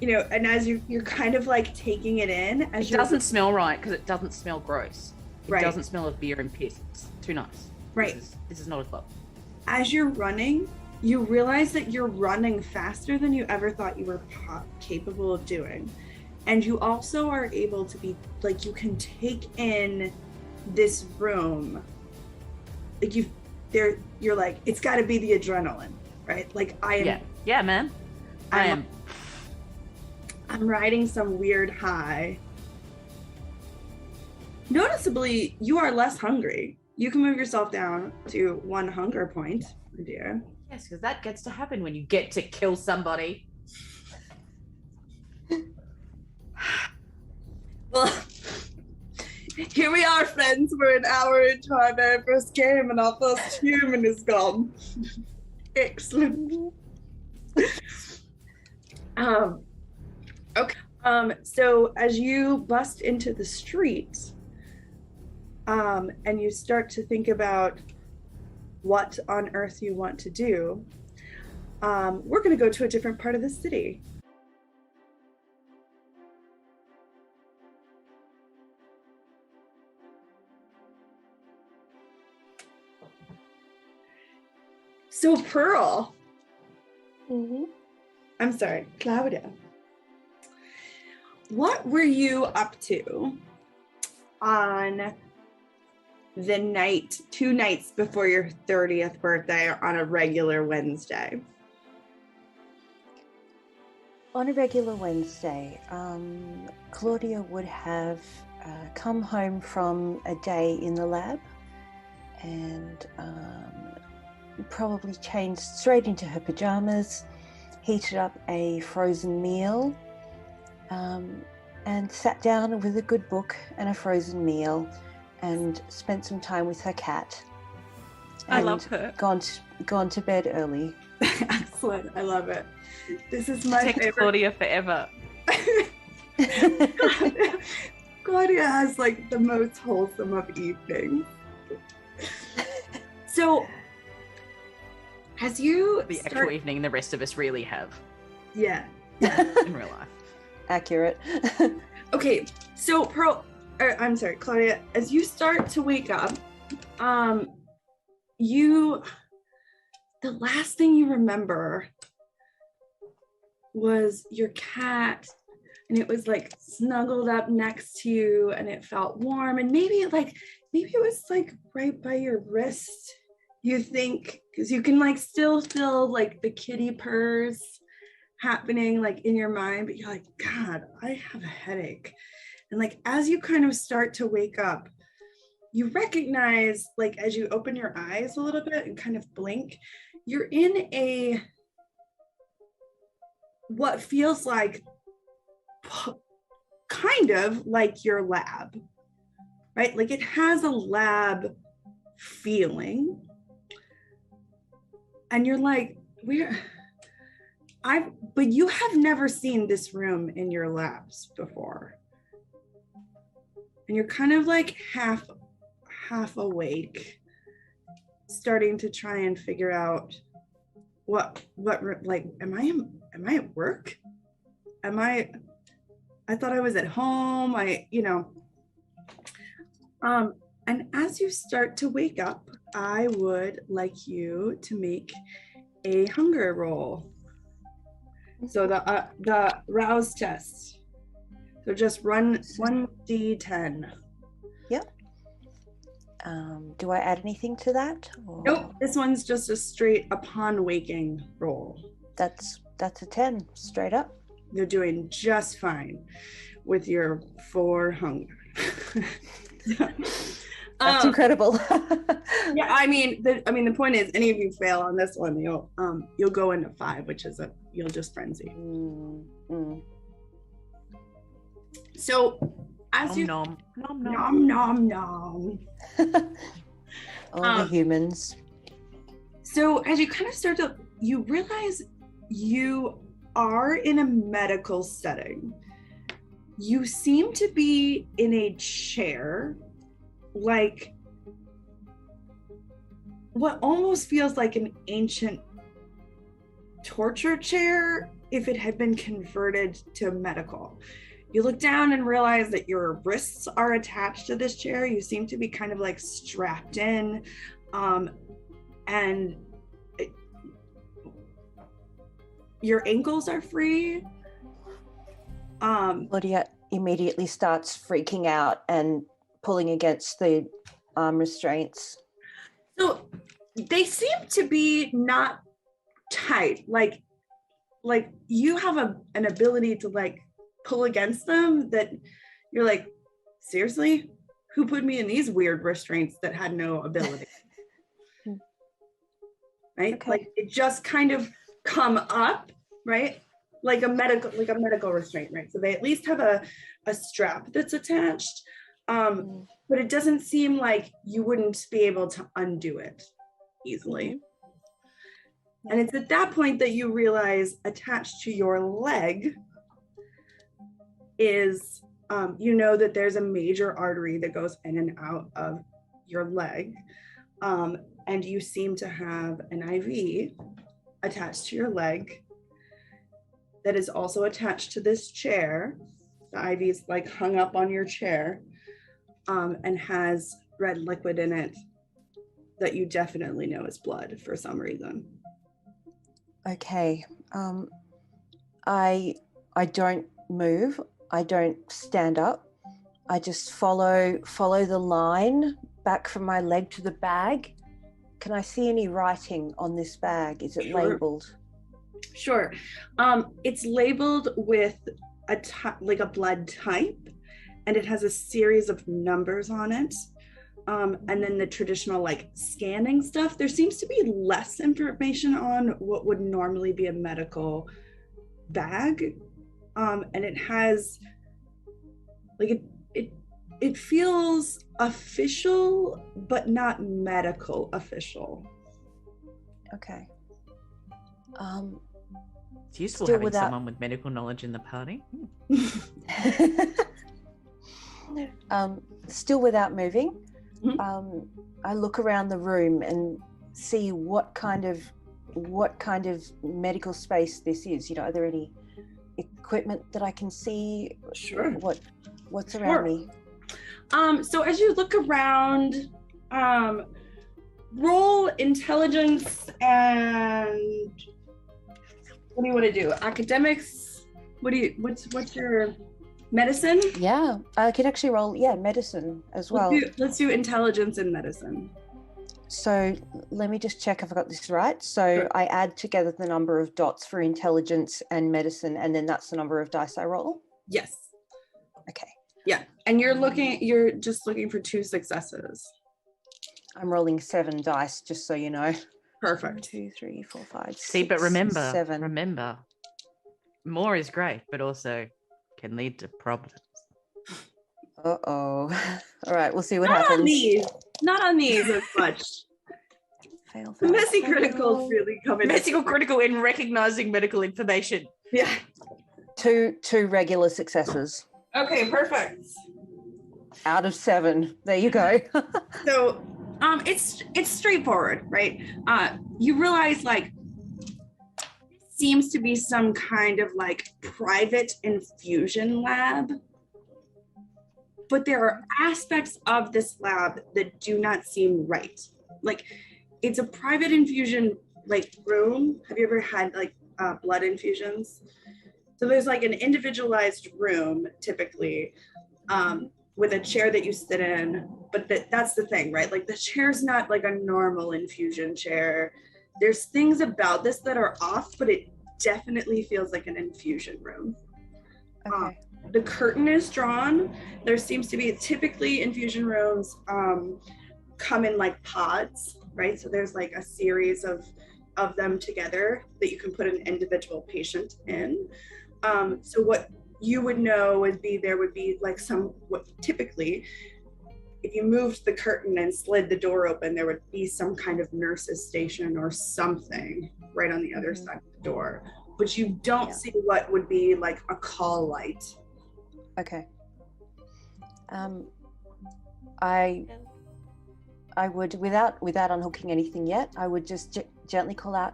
you know, and as you're kind of like taking it in, as it doesn't smell right because it doesn't smell gross. It right. doesn't smell of beer and piss. It's too nice. Right. This is not a club. As you're running, you realize that you're running faster than you ever thought you were capable of doing. And you also are able to be like, you can take in this room. Like you're like, it's got to be the adrenaline, right? Like I am. Yeah, man. I'm riding some weird high. Noticeably, you are less hungry. You can move yourself down to 1 hunger point, my dear. Yes, because that gets to happen when you get to kill somebody. Well, here we are, friends. We're an hour into our very first game, and our first human is gone. Excellent. Okay. So as you bust into the street, and you start to think about what on earth you want to do, we're going to go to a different part of the city. So Pearl, I'm sorry, Claudia, what were you up to on the 2 nights before your 30th birthday on a regular Wednesday? On a regular Wednesday, Claudia would have come home from a day in the lab and probably changed straight into her pajamas, heated up a frozen meal, and sat down with a good book and a frozen meal and spent some time with her cat. I love her. Gone to bed early. Excellent. I love it. This is my Protect favorite. Claudia forever. Claudia has like the most wholesome of evenings. So, as you The actual evening the rest of us really have yeah, in real life. Accurate. okay. So, I'm sorry, Claudia. As you start to wake up, the last thing you remember was your cat, and it was like snuggled up next to you and it felt warm, and maybe it was like right by your wrist, you think, because you can like still feel like the kitty purrs happening like in your mind, but you're like, God, I have a headache. And like as you kind of start to wake up, you recognize, like as you open your eyes a little bit and kind of blink, you're in what feels like kind of like your lab, right? Like it has a lab feeling. And you're like, but you have never seen this room in your labs before. And you're kind of like half awake, starting to try and figure out what like, am I at work? I thought I was at home. And as you start to wake up, I would like you to make a hunger roll. So the Rouse test. So just run 1d10. Yep. Do I add anything to that? Or... Nope. This one's just a straight upon waking roll. That's a 10 straight up. You're doing just fine with your 4 hunger. That's incredible. Yeah, I mean the point is, any of you fail on this one, you'll go into 5, which is you'll just frenzy. So as you nom. All the humans. So as you kind of start to, you realize you are in a medical setting. You seem to be in a chair, like what almost feels like an ancient torture chair if it had been converted to medical. You look down and realize that your wrists are attached to this chair. You seem to be kind of like strapped in, and your ankles are free. Claudia immediately starts freaking out and pulling against the arm restraints. So they seem to be not tight. Like you have an ability to like pull against them that you're like, seriously? Who put me in these weird restraints that had no ability? Right? Okay. Like it just kind of come up, right? Like a medical restraint, right? So they at least have a strap that's attached. But it doesn't seem like you wouldn't be able to undo it easily. And it's at that point that you realize attached to your leg is, that there's a major artery that goes in and out of your leg. And you seem to have an IV attached to your leg that is also attached to this chair. The IV is like hung up on your chair, and has red liquid in it that you definitely know is blood for some reason. Okay. I don't move. I don't stand up. I just follow the line back from my leg to the bag. Can I see any writing on this bag? Is it Sure. labeled? Sure. It's labeled with like a blood type, and it has a series of numbers on it. And then the traditional like scanning stuff, there seems to be less information on what would normally be a medical bag. And it has like it feels official, but not medical official. Okay. It's useful Still having without- someone with medical knowledge in the party. Still without moving, Mhm. I look around the room and see what kind of medical space this is. You know, are there any equipment that I can see? Sure. What's Sure. around me? So as you look around, roll intelligence and what do you want to do? Academics? What's your medicine? Yeah, I can actually roll. Yeah, medicine as well. Let's do intelligence and medicine. So let me just check if I got this right. So Sure. I add together the number of dots for intelligence and medicine, and then that's the number of dice I roll. Yes. Okay. Yeah. And you're just looking for 2 successes. I'm rolling 7 dice, just so you know. 1, Perfect. 2, 3, 4, 5, 6, See, but remember, 7. more is great, but also can lead to problems. Uh-oh. All right, we'll see what Not happens. Not on these as much. Fail, The fail, messy fail. criticals really come in. Medical critical in recognizing medical information. Yeah. Two regular successes Okay, perfect. out of 7. There you go. So it's straightforward, right? You realize like seems to be some kind of like private infusion lab, but there are aspects of this lab that do not seem right. Like it's a private infusion like room. Have you ever had like blood infusions? So there's like an individualized room typically with a chair that you sit in, but that's the thing, right? Like the chair's not like a normal infusion chair. There's things about this that are off, but it definitely feels like an infusion room. Okay. The curtain is drawn. There seems to be typically infusion rooms come in like pods, right? So there's like a series of them together that you can put an individual patient in. So what you would know would be there would be like what typically if you moved the curtain and slid the door open, there would be some kind of nurse's station or something right on the other side of the door. But you don't see what would be like a call light. Okay. I would, without unhooking anything yet, I would just gently call out,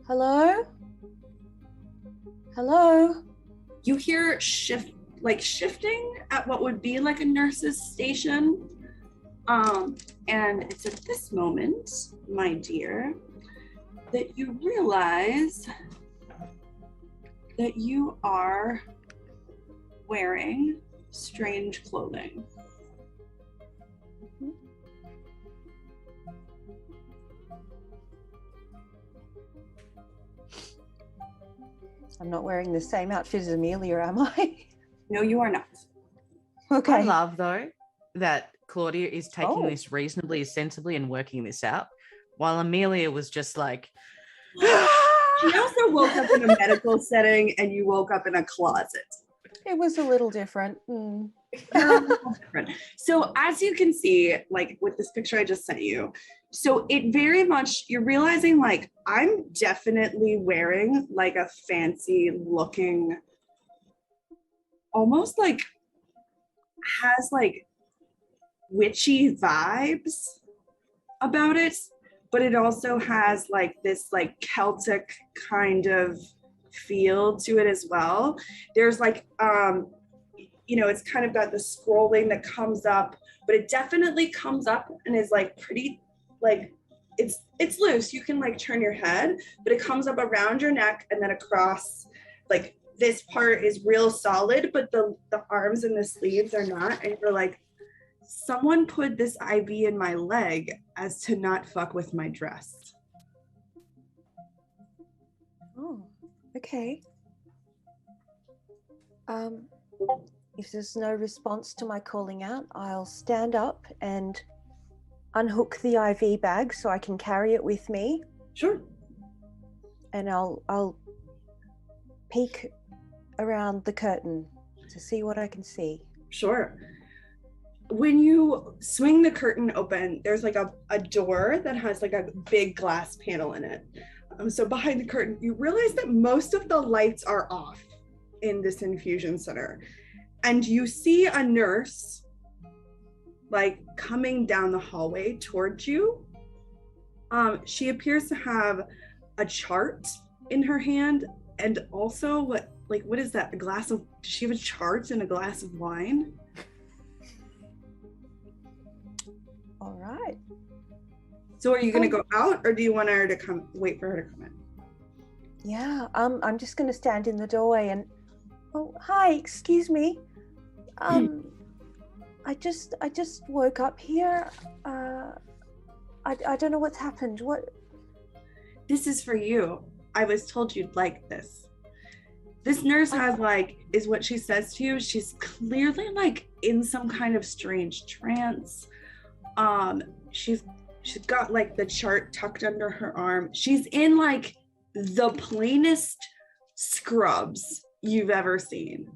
"Hello? Hello?" You hear shifting at what would be like a nurse's station. And it's at this moment, my dear, that you realize that you are wearing strange clothing. I'm not wearing the same outfit as Amelia, am I? No, you are not. Okay. I love though that Claudia is taking Oh. this reasonably sensibly and working this out, while Amelia was just like, She also woke up in a medical setting and you woke up in a closet. It was a little different. Different. So as you can see, like with this picture I just sent you, so it very much, you're realizing like I'm definitely wearing like a fancy looking, almost like has like witchy vibes about it, but it also has like this like Celtic kind of feel to it as well. There's like it's kind of got the scrolling that comes up, but it definitely comes up and is like pretty like it's loose. You can like turn your head, but it comes up around your neck and then across. Like this part is real solid, but the arms and the sleeves are not. And you're like, someone put this IV in my leg as to not fuck with my dress. Oh, okay. If there's no response to my calling out, I'll stand up and unhook the IV bag so I can carry it with me, Sure. and I'll peek around the curtain to see what I can see. Sure. When you swing the curtain open, there's like a door that has like a big glass panel in it. So behind the curtain, you realize that most of the lights are off in this infusion center. And you see a nurse like coming down the hallway towards you. She appears to have a chart in her hand, and also what is that? Does she have a chart and a glass of wine? All right. So are you going to go out, or do you want her to wait for her to come in? Yeah, I'm just going to stand in the doorway and, oh, hi, excuse me. I just woke up here. I don't know what's happened. What? This is for you. I was told you'd like this. This nurse is what she says to you. She's clearly like in some kind of strange trance. She's got like the chart tucked under her arm. She's in like the plainest scrubs you've ever seen.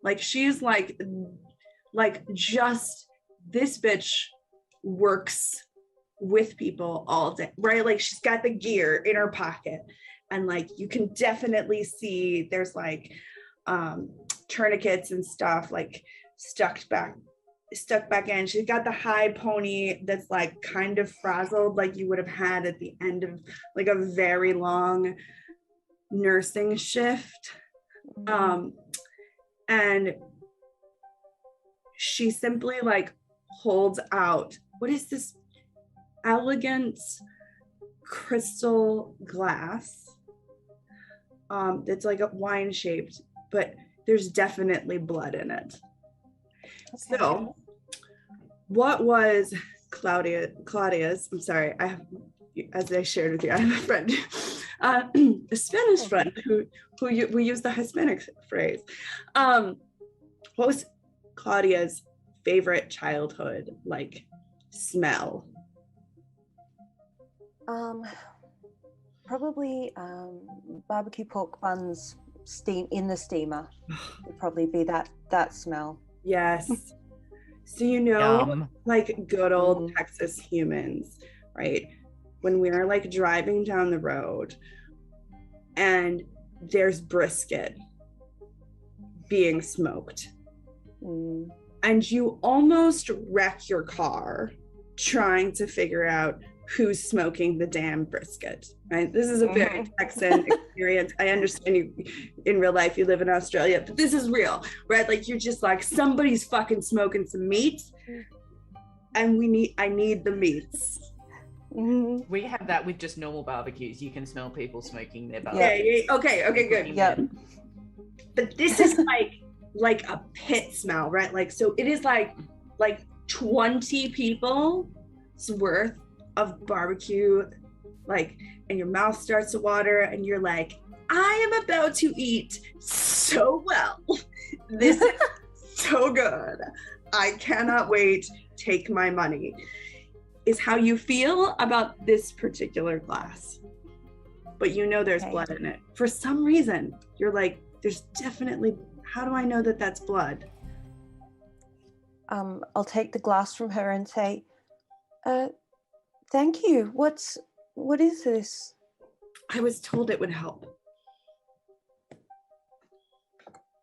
Like she's like just this bitch works with people all day, right? Like she's got the gear in her pocket, and like you can definitely see there's like tourniquets and stuff like stuck back in. She's got the high pony that's like kind of frazzled, like you would have had at the end of like a very long nursing shift. And she simply like holds out, what is this elegant crystal glass that's like a wine shaped, but there's definitely blood in it. Okay. So what was Claudia's, I'm sorry, I have, as I shared with you, I have a friend, a Spanish friend who we use the Hispanic phrase. What was Claudia's favorite childhood like smell? Probably barbecue pork buns in the steamer would probably be that smell. Yes. So like good old Texas humans, right? When we're like driving down the road and there's brisket being smoked, and you almost wreck your car trying to figure out who's smoking the damn brisket, right? This is a very Texan experience. I understand you in real life, you live in Australia, but this is real, right? Like you're just like, somebody's fucking smoking some meat, and I need the meats. We have that with just normal barbecues. You can smell people smoking their barbecue. Yeah. Okay, good. Yep. But this is like a pit smell, right? Like, so it is like 20 people's worth of barbecue, like, and your mouth starts to water and you're like, I am about to eat so well. This is so good. I cannot wait. Take my money. Is how you feel about this particular glass. But you know there's blood in it. For some reason, you're like, there's definitely, how do I know that that's blood? I'll take the glass from her and say, thank you. What is this? I was told it would help.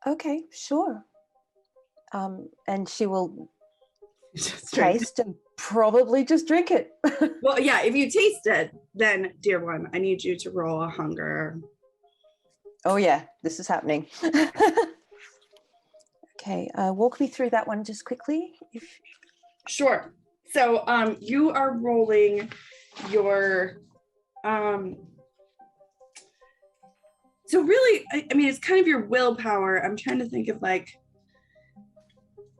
Okay, sure. And she will taste and probably just drink it. Well, yeah, if you taste it, then, dear one, I need you to roll a hunger. Oh yeah, this is happening. Okay, walk me through that one just quickly. Sure. So you are rolling your so really, I mean, it's kind of your willpower. I'm trying to think of like,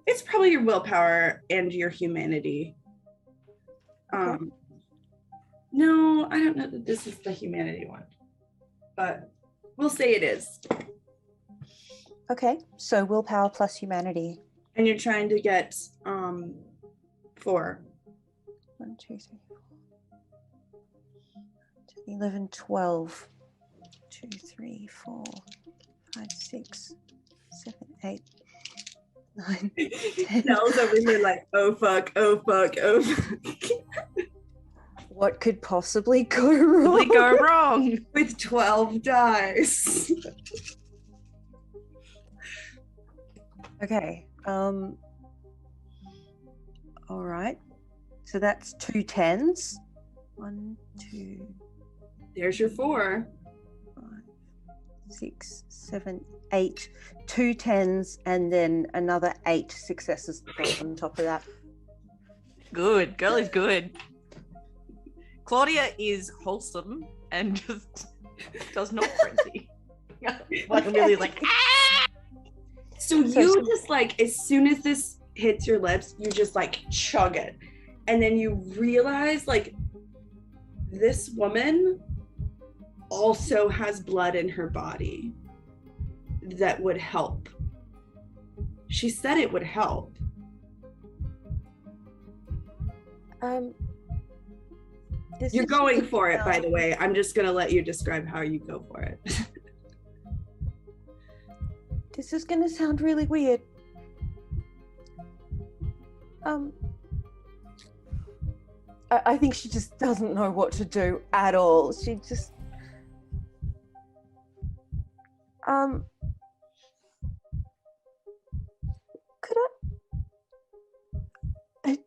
it's probably your willpower and your humanity. No, I don't know that this is the humanity one, but We'll say it is. Okay, so willpower plus humanity. And you're trying to get 4. 1, 2, 3, 4. 11, 12. 2, 3, 4, 5, 6, 7, 8, 9, 10. Nell's over here like, oh fuck, oh fuck, oh fuck. What could possibly go wrong? Really go wrong. With 12 dice. Okay. All right. So that's 2 10s. 1, 2, There's your 4. 5, 6, 7, 8. 2 10s and then another 8 successes on top of that. Good. Girl is good. Claudia is wholesome and just does not frenzy. Like really like, ah! So you just like, as soon as this hits your lips, you just like chug it. And then you realize like this woman also has blood in her body that would help. She said it would help. You're going for it, by the way. I'm just going to let you describe how you go for it. This is going to sound really weird. I think she just doesn't know what to do at all. She just... Could I...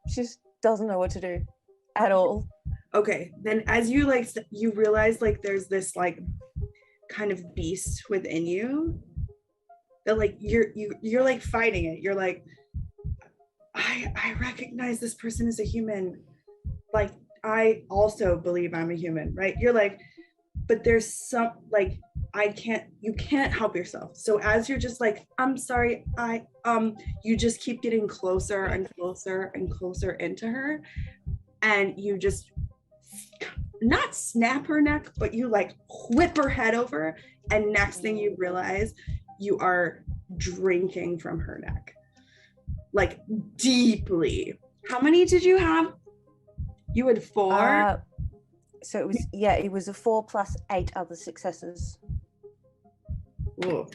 She just doesn't know what to do at all. Okay, then as you like, you realize like there's this like kind of beast within you that like you're like fighting it. You're like, I recognize this person as a human. Like I also believe I'm a human, right? You're like, but there's some like you can't help yourself. So as you're just like, I'm sorry, you just keep getting closer and closer and closer into her, and you just not snap her neck, but you like whip her head over, and next thing you realize, you are drinking from her neck, like deeply. How many did you have? You had 4. So it was a 4 plus 8 other successes. Ooh.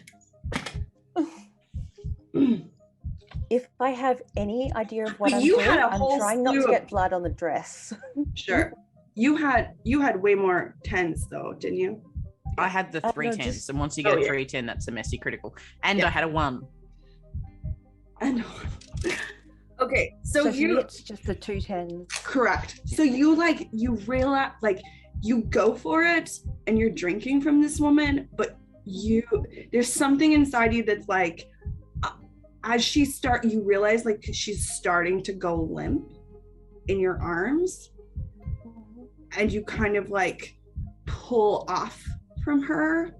If I have any idea of what But I'm you doing, had a I'm whole trying not slew to of- get blood on the dress. Sure. You had way more 10s though, didn't you? I had the 3 no, 10s, just- and once you get Oh, a yeah. 3 10, that's a messy critical. And Yeah. I had a 1. And okay, so for you me, it's just the 2 10s. correct. So you realize like you go for it and you're drinking from this woman, but there's something inside you that's like, as you realize like she's starting to go limp in your arms, and you kind of like pull off from her,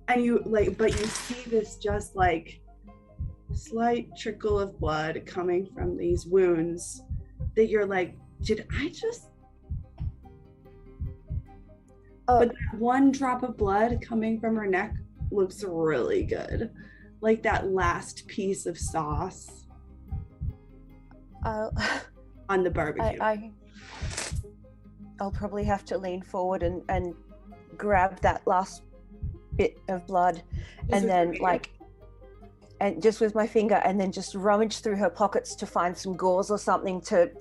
and you like, but you see this just like slight trickle of blood coming from these wounds that you're like, did I just... But that one drop of blood coming from her neck looks really good. Like that last piece of sauce on the barbecue. I'll probably have to lean forward and grab that last bit of blood, and then and just with my finger, and then just rummage through her pockets to find some gauze or something to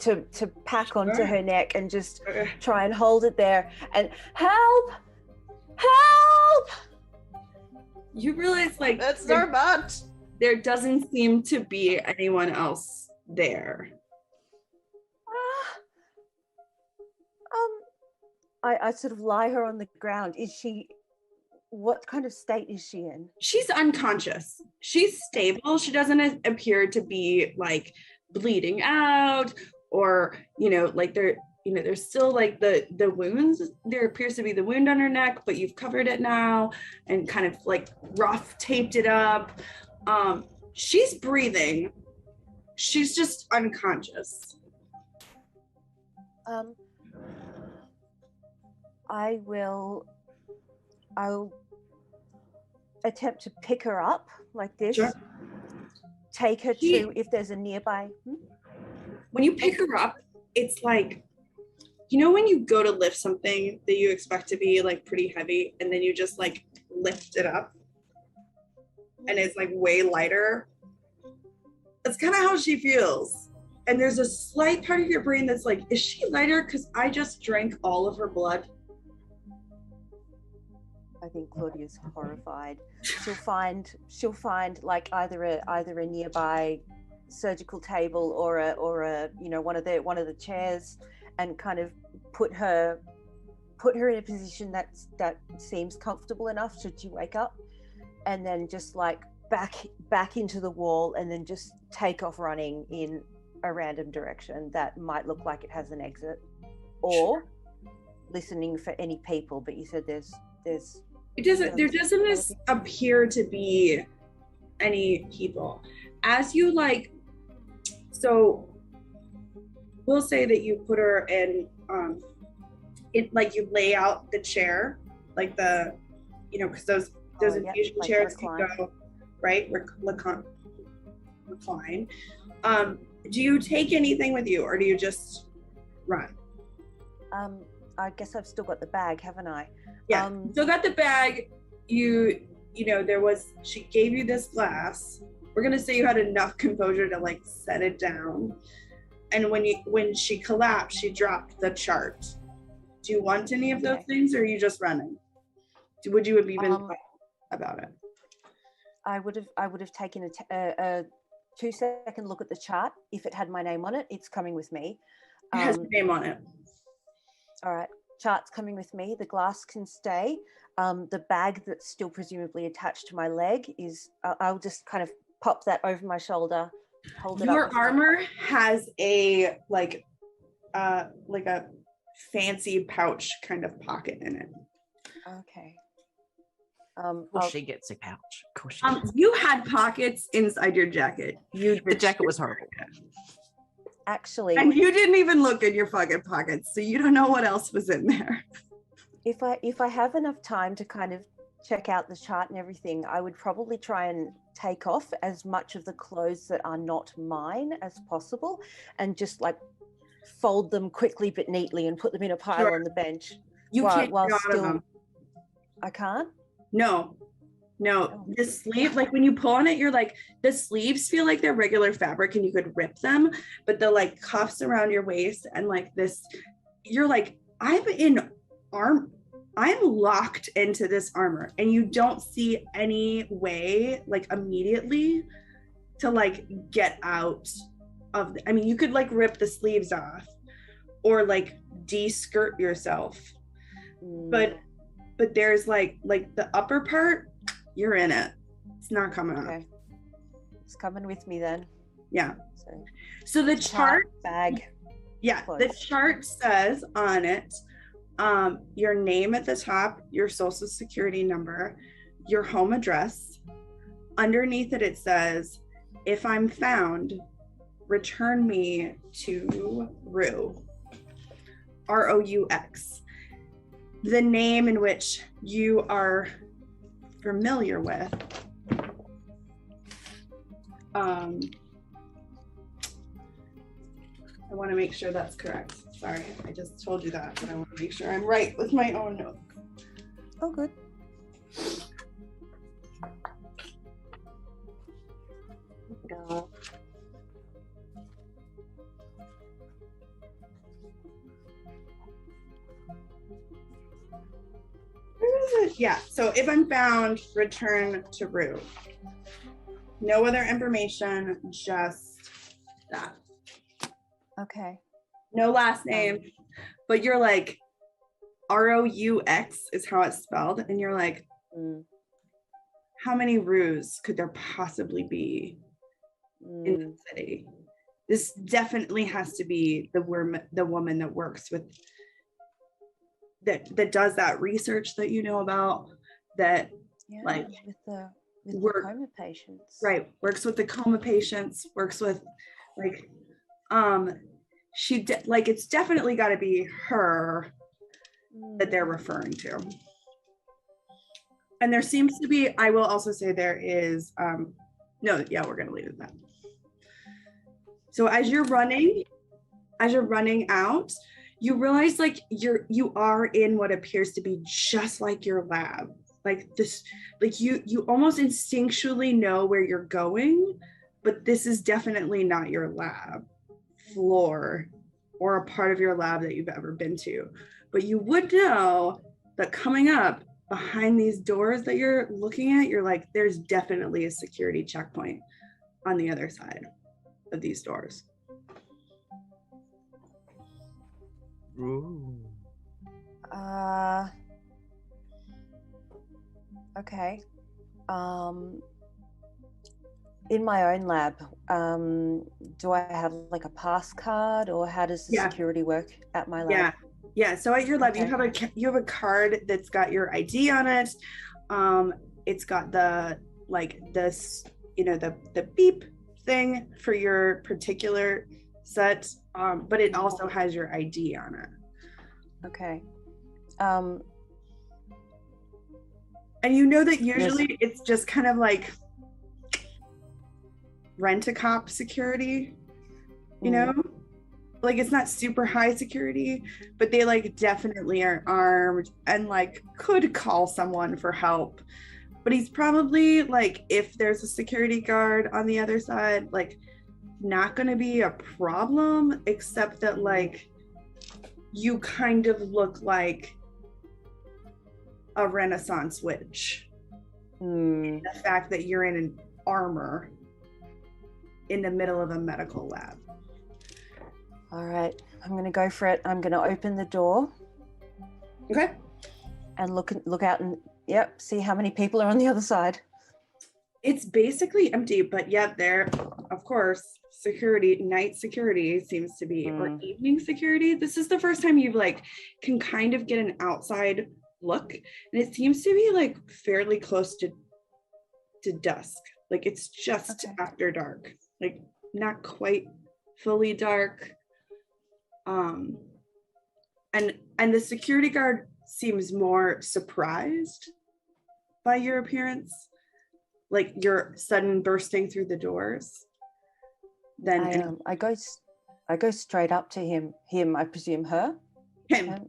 pack onto her neck, and just try and hold it there and help. You realize like That's so much. there doesn't seem to be anyone else there. I sort of lie her on the ground. What kind of state is she in? She's unconscious. She's stable. She doesn't appear to be like bleeding out, or like there's still like the wounds. There appears to be the wound on her neck, but you've covered it now and kind of like rough taped it up. She's breathing. She's just unconscious. I'll attempt to pick her up like this. Sure. Take her to, if there's a nearby. When you pick her up, it's like, you know when you go to lift something that you expect to be like pretty heavy, and then you just like lift it up and it's like way lighter? That's kind of how she feels. And there's a slight part of your brain that's like, is she lighter because I just drank all of her blood? I think Claudia's horrified. She'll find like either a nearby surgical table or a one of the chairs, and kind of put her in a position that seems comfortable enough should she wake up, and then just like back into the wall, and then just take off running in a random direction that might look like it has an exit, or listening for any people. But you said there doesn't appear to be any people. As you like, so we'll say that you put her in like you lay out the chair, like the, because those infusion chairs can go right, recline. Do you take anything with you, or do you just run? I guess I've still got the bag, haven't I? Yeah, still got the bag. She gave you this glass. We're gonna say you had enough composure to like set it down. And when she collapsed, she dropped the chart. Do you want any of those things, or are you just running? Would you have even thought about it? I would have taken a 2-second look at the chart. If it had my name on it, it's coming with me. It has your name on it. All right, chart's coming with me. The glass can stay. The bag that's still presumably attached to my leg is, I'll just kind of pop that over my shoulder, hold it up. Your armor has a like a fancy pouch kind of pocket in it. Okay. She gets a pouch. Of course she does. You had pockets inside your jacket. The jacket was horrible. Actually, and you didn't even look in your fucking pockets, so you don't know what else was in there. If I have enough time to kind of check out the chart and everything, I would probably try and take off as much of the clothes that are not mine as possible, and just like fold them quickly but neatly and put them in a pile on the bench. You can't while get out still, of them. I can't? No. The sleeve, like when you pull on it, you're like, the sleeves feel like they're regular fabric and you could rip them, but the like cuffs around your waist and like this, you're like, I'm locked into this armor, and you don't see any way like immediately to like get out of you could like rip the sleeves off or like de-skirt yourself, but there's like the upper part, you're in it. It's not coming off. Okay. It's coming with me then. Yeah. So the chart bag. Yeah, the chart says on it, your name at the top, your social security number, your home address. Underneath it says, if I'm found, return me to Roux. Roux. The name in which you are familiar with. I want to make sure that's correct. Sorry, I just told you that, but I want to make sure I'm right with my own notes. Oh, good. No. Where is it? Yeah, so if I'm found, return to Roux. No other information, just that. Okay. No last name, but you're like, Roux is how it's spelled, and you're like, how many Roux could there possibly be in the city? This definitely has to be the woman that works with, that does that research that you know about, that like with the coma patients, right? Works with the coma patients, works with like, it's definitely got to be her. that they're referring to. And there seems to be, I will also say there is, no, yeah, we're going to leave it at that. So as you're running out, you realize like you are in what appears to be just like your lab. Like this, like you almost instinctually know where you're going, but this is definitely not your lab floor or a part of your lab that you've ever been to. But you would know that coming up behind these doors that you're looking at, you're like, there's definitely a security checkpoint on the other side of these doors. Ooh. Okay. In my own lab, do I have like a pass card, or how does the security work at my lab? Yeah. So at your lab, Okay. you have a card that's got your ID on it. It's got the the beep thing for your particular set, but it also has your ID on it. Okay. And you know that usually it's just kind of like rent-a-cop security, you know? Like it's not super high security, but they like definitely are armed and like could call someone for help. But he's probably like, if there's a security guard on the other side, like not going to be a problem, except that like you kind of look like a Renaissance witch. The fact that you're in an armor in the middle of a medical lab. All right, I'm going to go for it. I'm going to open the door. Okay. And look out and see how many people are on the other side. It's basically empty, but yet there, of course, night security seems to be, or evening security. This is the first time you like can kind of get an outside look, and it seems to be like fairly close to dusk. Like it's just after dark, like not quite fully dark. And the security guard seems more surprised by your appearance, like your sudden bursting through the doors. Then I go straight up to him. I presume her. Him.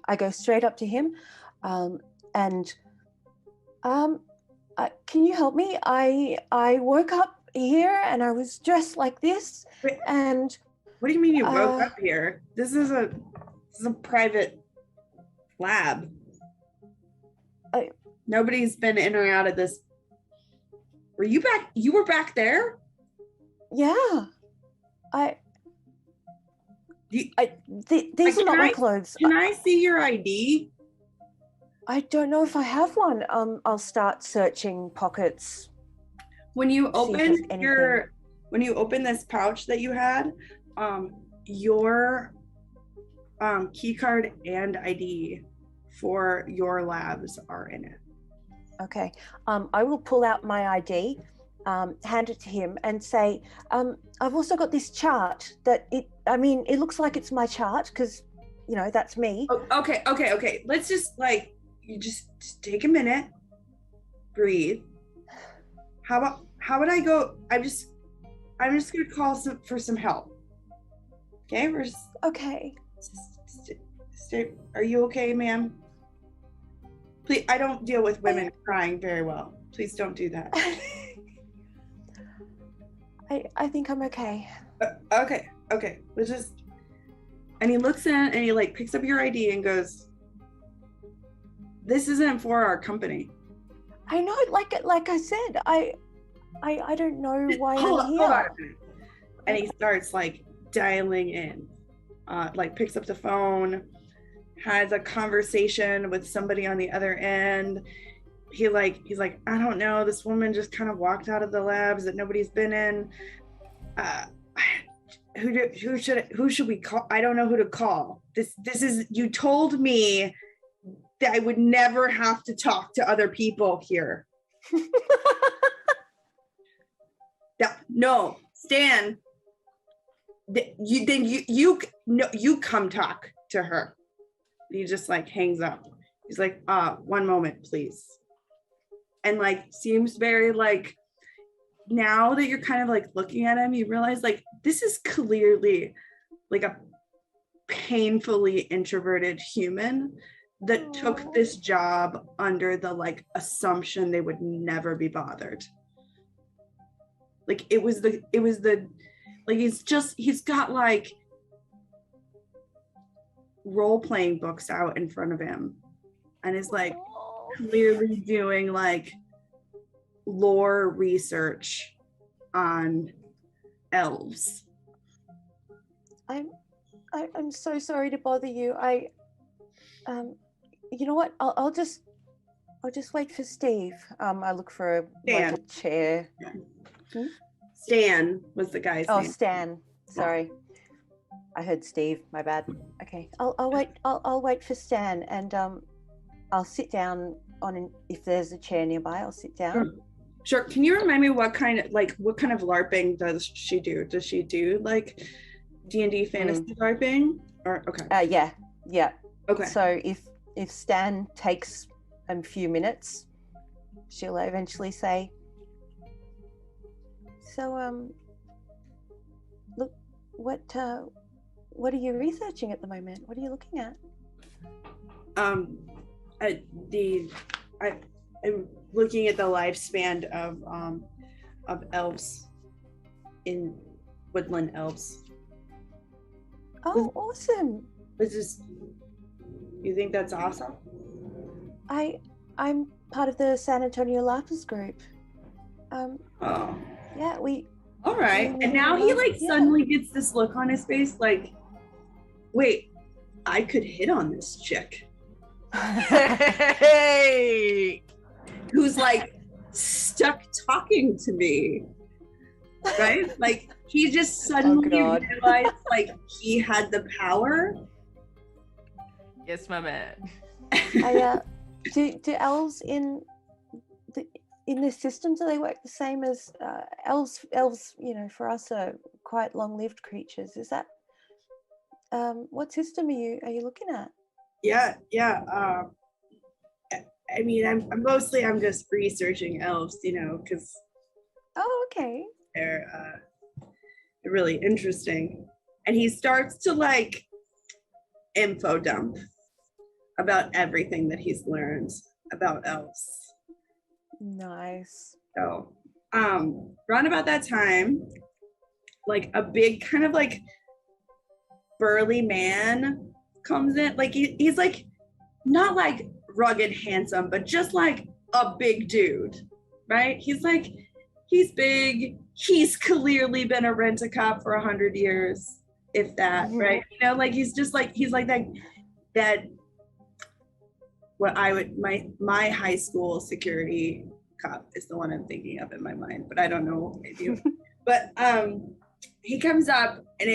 I go straight up to him, can you help me? I woke up here and I was dressed like this. Wait, and what do you mean you woke up here? This is a private lab. Nobody's been in or out of this. Were you back? You were back there? Yeah. These are not my clothes. Can I see your ID? I don't know if I have one. I'll start searching pockets. When you open this pouch that you had, your key card and ID for your labs are in it. Okay. I will pull out my ID, hand it to him and say, I've also got this chart that it looks like it's my chart because, that's me. Oh, okay. Let's just you just take a minute, breathe. How about I go? I'm just gonna call for some help. Okay, we're just okay. Stay. Are you okay, ma'am? Please, I don't deal with women crying very well. Please don't do that. I think I'm okay. Okay. Let's just. And he looks in and he picks up your ID and goes, "This isn't for our company." I know, like I said, I don't know why I'm here. Hold on a minute. And he starts dialing in, picks up the phone, has a conversation with somebody on the other end. He's like, I don't know, this woman just kind of walked out of the labs that nobody's been in. Who should we call? I don't know who to call. This is, you told me that I would never have to talk to other people here. No, Stan. You come talk to her. He just like hangs up. He's like, one moment, please. And like seems very like, now that you're kind of like looking at him, you realize like this is clearly like a painfully introverted human that took this job under the like assumption they would never be bothered. Like it was the like he's got like role-playing books out in front of him and is like clearly doing like lore research on elves. I'm so sorry to bother you. You know what? I'll just wait for Steve. I look for like a chair. Stan was the guy's name. Stan. Sorry, I heard Steve. My bad. Okay, I'll wait. I'll wait for Stan, and I'll sit down if there's a chair nearby. I'll sit down. Sure. Can you remind me what kind of LARPing does she do? Does she do like D&D fantasy LARPing? Or okay. Yeah. Okay. So if Stan takes a few minutes, she'll eventually say, "So look, what are you researching at the moment? What are you looking at?" I'm looking at the lifespan of elves in woodland elves. Oh, awesome! You think that's awesome? I'm part of the San Antonio LARPers group. Yeah, we. All right, and now he like suddenly gets this look on his face, like, wait, I could hit on this chick. Hey, who's like stuck talking to me, right? Like he just suddenly realized like he had the power. Yes, my man. Do elves in this system, do they work the same as elves? Elves, for us are quite long-lived creatures. Is that what system are you looking at? Yeah. I mean, I'm just researching elves, because okay, they're really interesting. And he starts to like info dump about everything that he's learned about elves. Nice. So, around about that time, like a big kind of like burly man comes in. Like he's like not like rugged handsome, but just like a big dude, right? He's big. He's clearly been a rent-a-cop for 100 years, if that, right? Like he's like that what I would my high school security cop is the one I'm thinking of in my mind, but I don't know if you. But he comes up and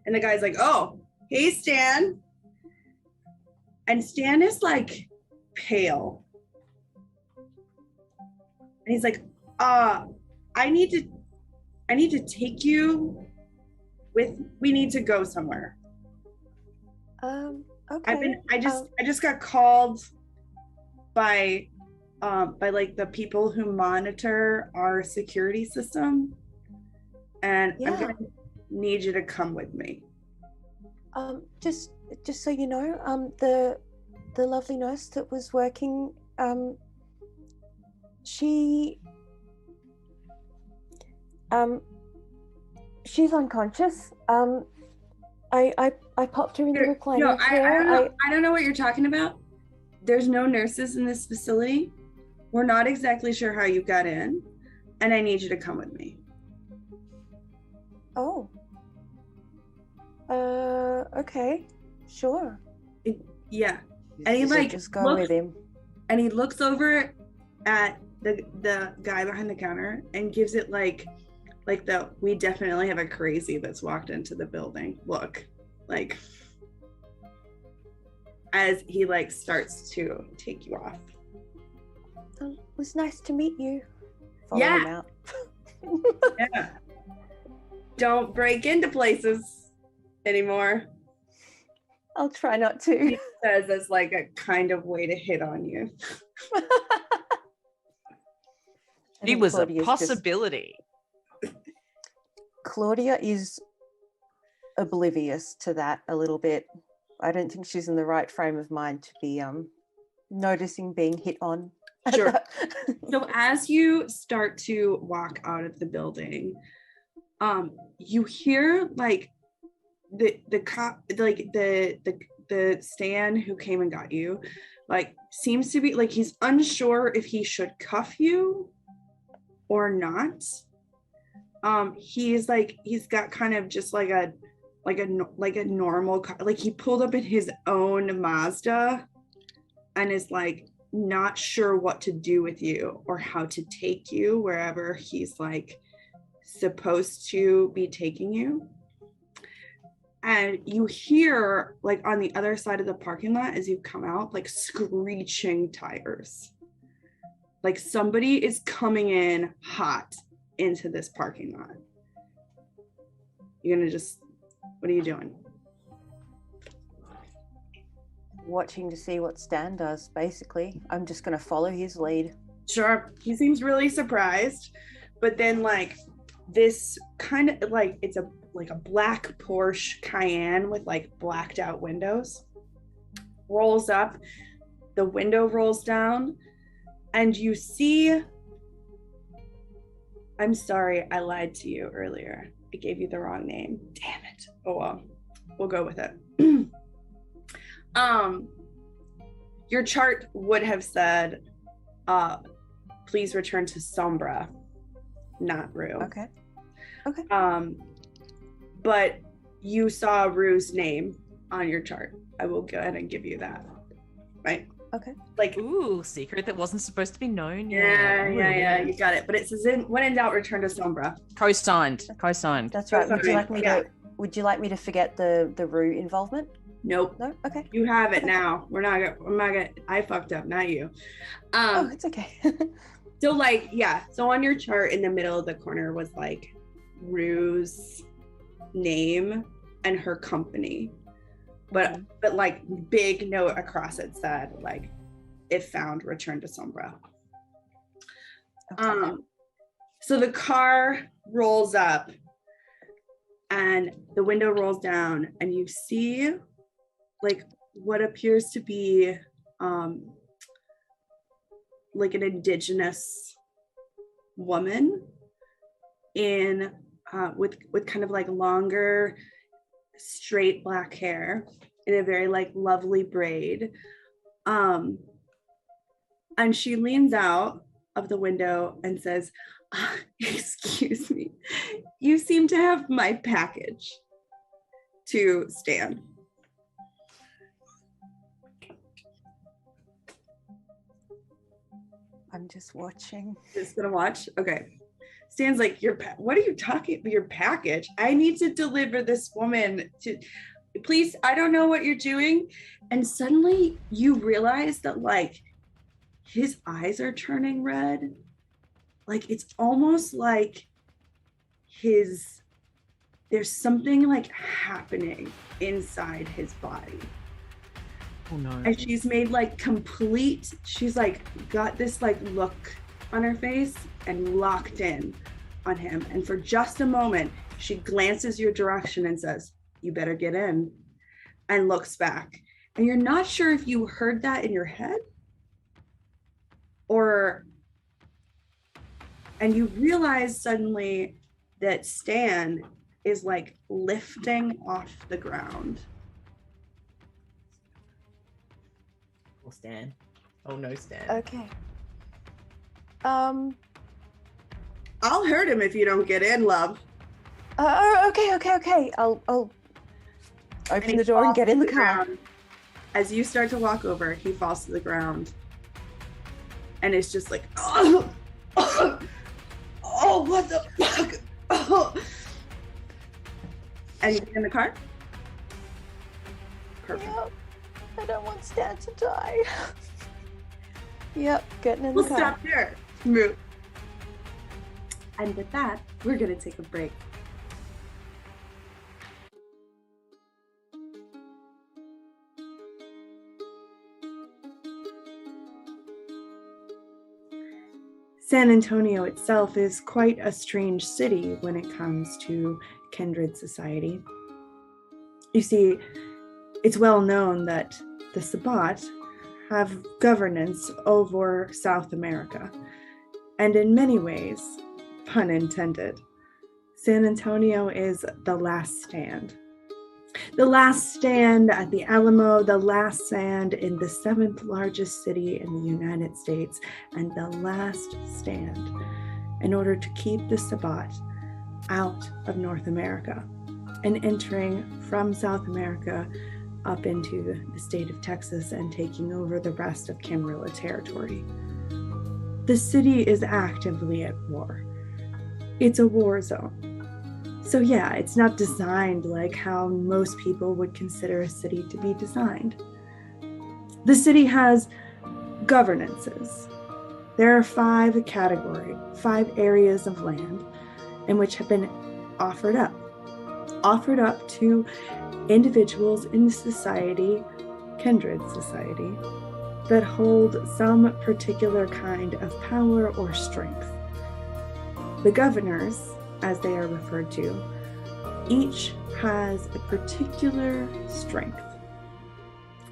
and the guy's like, "Oh, hey Stan." And Stan is like pale. And he's like, I need to take you we need to go somewhere. Okay. I just got called by like the people who monitor our security system. And I'm gonna need you to come with me. Just so you know, the lovely nurse that was working, she's unconscious. I popped her in the recliner chair. I don't know what you're talking about. There's no nurses in this facility. We're not exactly sure how you got in, and I need you to come with me. Oh. Okay. Sure. Yeah. And he like just go with him. And he looks over at the guy behind the counter and gives it like the we definitely have a crazy that's walked into the building look, like as he like starts to take you off. It was nice to meet you. Follow him out. Yeah. Don't break into places anymore. I'll try not to. He says as like a kind of way to hit on you. He was a Claudia's possibility. Claudia is oblivious to that a little bit. I don't think she's in the right frame of mind to be noticing being hit on. Sure. So as you start to walk out of the building, you hear like the cop, like the Stan who came and got you, like seems to be like he's unsure if he should cuff you or not. He's got kind of just like a normal, like he pulled up in his own Mazda and is like not sure what to do with you or how to take you wherever he's like supposed to be taking you. And you hear like on the other side of the parking lot as you come out, like screeching tires. Like somebody is coming in hot into this parking lot. You're gonna just, what are you doing? Watching to see what Stan does, basically. I'm just going to follow his lead. Sure. He seems really surprised, but then like this kind of like, it's a black Porsche Cayenne with like blacked out windows rolls up, the window rolls down, and you see, I'm sorry, I lied to you earlier. I gave you the wrong name. Damn it. Oh well, we'll go with it. Your chart would have said, please return to Sombra, not Rue. Okay. But you saw Rue's name on your chart. I will go ahead and give you that. Right? Okay. Like, Ooh, secret that wasn't supposed to be known. yeah, you got it. But it says, when in doubt, return to Sombra. Co-signed. That's right. Would you like me Yeah. to? Would you like me to forget the Rue involvement? Nope. No. Okay. You have it now. I'm not gonna. I fucked up, not you. Oh, it's okay. So like, yeah. So on your chart, in the middle of the corner was like Rue's name and her company, but like big note across it said like, if found, return to Sombra. Okay. So the car rolls up, and the window rolls down, and you see like what appears to be like an indigenous woman in with kind of like longer straight black hair in a very like lovely braid, and she leans out of the window and says, excuse me, you seem to have my package to Stan. I'm just watching. Just gonna watch? Okay. Stan's like, what are you talking about? Your package? I need to deliver this woman to, please, I don't know what you're doing. And suddenly you realize that like his eyes are turning red. Like it's almost like there's something like happening inside his body. Oh no. And she's made like she's like got this like look on her face and locked in on him. And for just a moment, she glances your direction and says, you better get in, and looks back. And you're not sure if you heard that in your head and you realize suddenly that Stan is like lifting off the ground. Oh, Stan. Oh no, Stan. Okay. I'll hurt him if you don't get in, love. Okay. I'll open the door and get in the car. As you start to walk over, he falls to the ground. And it's just like, oh, what the fuck? Oh. And you get in the car? Perfect. Yep. I don't want Stan to die. Yep, getting in We'll the car. stop there. Move. And with that, we're going to take a break. San Antonio itself is quite a strange city when it comes to kindred society. You see, it's well known that the Sabbat have governance over South America. And in many ways, pun intended, San Antonio is the last stand. The last stand at the Alamo, the last stand in the 7th largest city in the United States, and the last stand in order to keep the Sabbat out of North America and entering from South America up into the state of Texas and taking over the rest of Camarilla territory. The city is actively at war. It's a war zone. So yeah, it's not designed like how most people would consider a city to be designed. The city has governances. There are 5 categories, 5 areas of land in which have been offered up to individuals in society, kindred society, that hold some particular kind of power or strength. The governors, as they are referred to, each has a particular strength.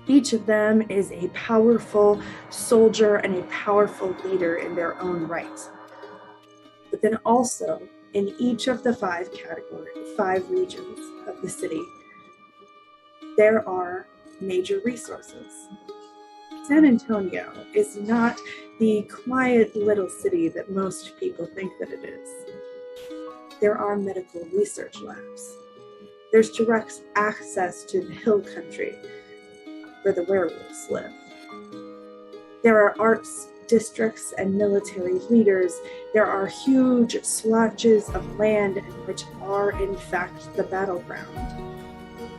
Each of them is a powerful soldier and a powerful leader in their own right. But then also, in each of the 5 categories, 5 regions of the city, there are major resources. San Antonio is not the quiet little city that most people think that it is. There are medical research labs. There's direct access to the hill country where the werewolves live. There are arts districts and military leaders. There are huge swatches of land which are in fact the battleground.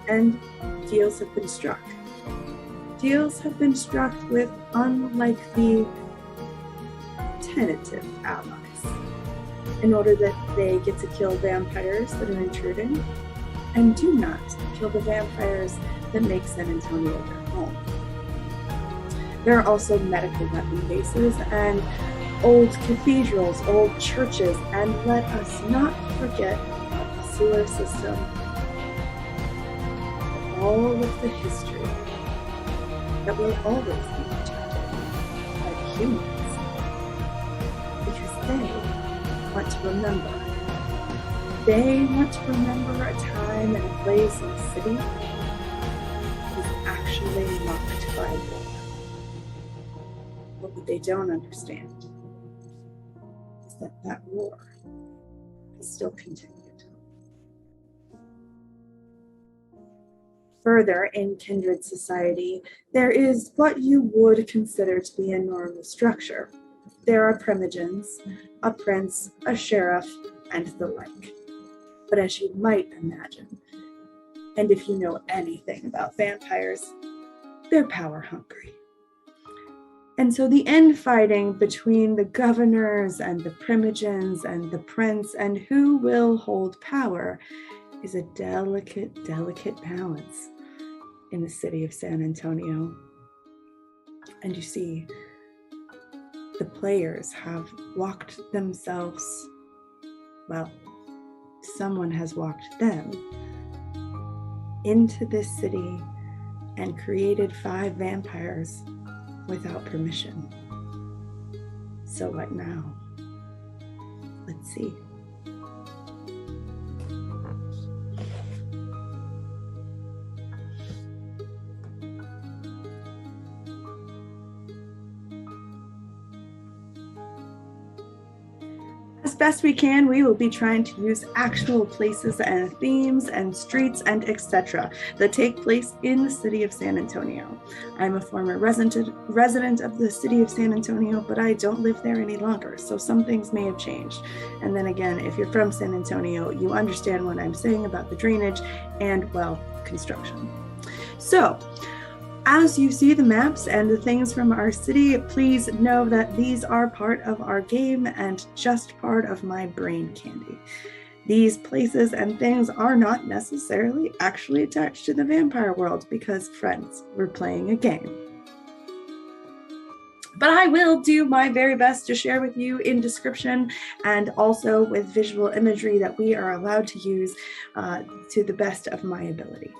And deals have been struck. Deals have been struck with unlikely tentative allies in order that they get to kill vampires that are intruding and do not kill the vampires that make San Antonio their home. There are also medical weapon bases and old cathedrals, old churches, and let us not forget the sewer system, all of the history that will always be protected by humans, because they want to remember. They want to remember a time and a place in the city that was actually marked by war. But what they don't understand is that that war has still continued. Further, in kindred society, there is what you would consider to be a normal structure. There are primogens, a prince, a sheriff, and the like. But as you might imagine, and if you know anything about vampires, they're power hungry. And so the infighting between the governors and the primogens and the prince and who will hold power is a delicate balance in the city of San Antonio. And you see, the players have walked themselves, well, someone has walked them into this city and created 5 vampires without permission. So what now? Let's see. As best we can, we will be trying to use actual places and themes and streets and etc. that take place in the city of San Antonio. I'm a former resident of the city of San Antonio, but I don't live there any longer, so some things may have changed. And then again, if you're from San Antonio, you understand what I'm saying about the drainage and, well, construction. So, as you see the maps and the things from our city, please know that these are part of our game and just part of my brain candy. These places and things are not necessarily actually attached to the vampire world because, friends, we're playing a game. But I will do my very best to share with you in description and also with visual imagery that we are allowed to use to the best of my ability.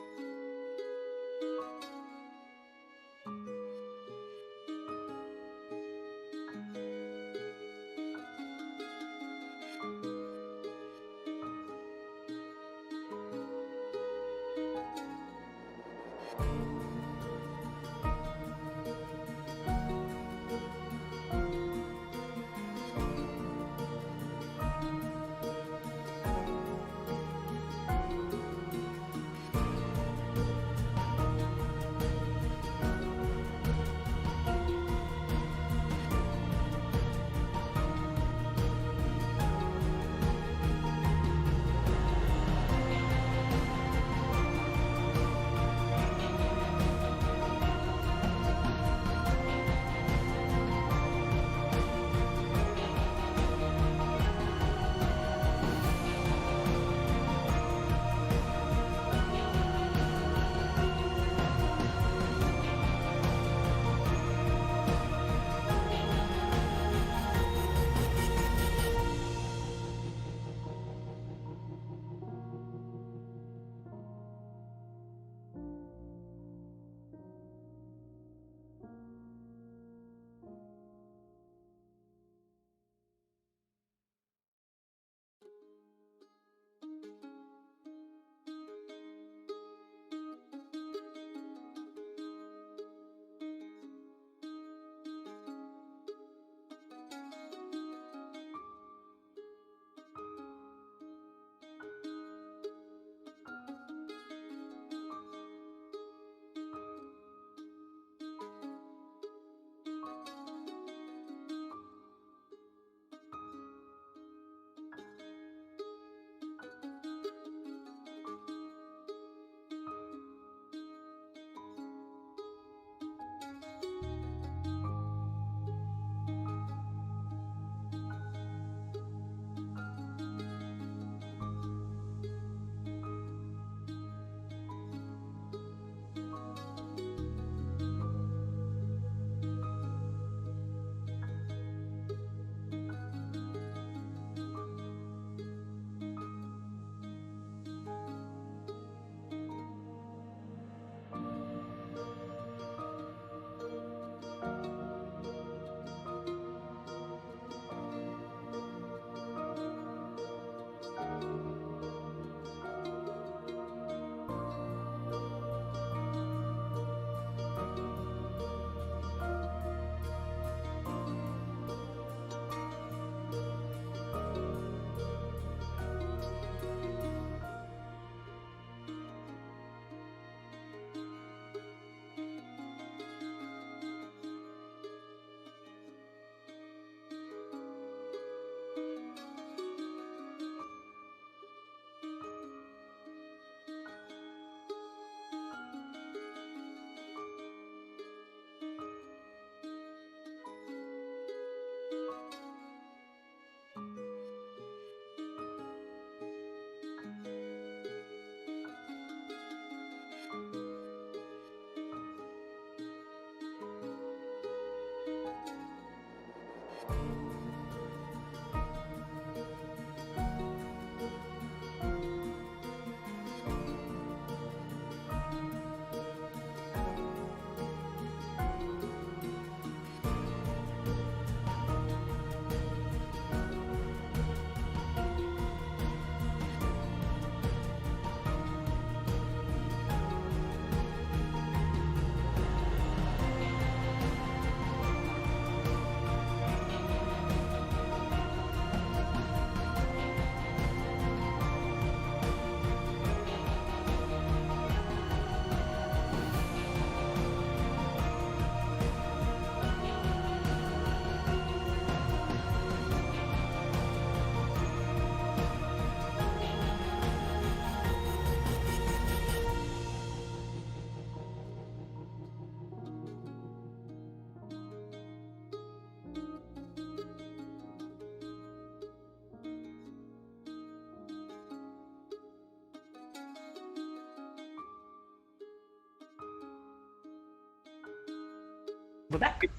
We're back.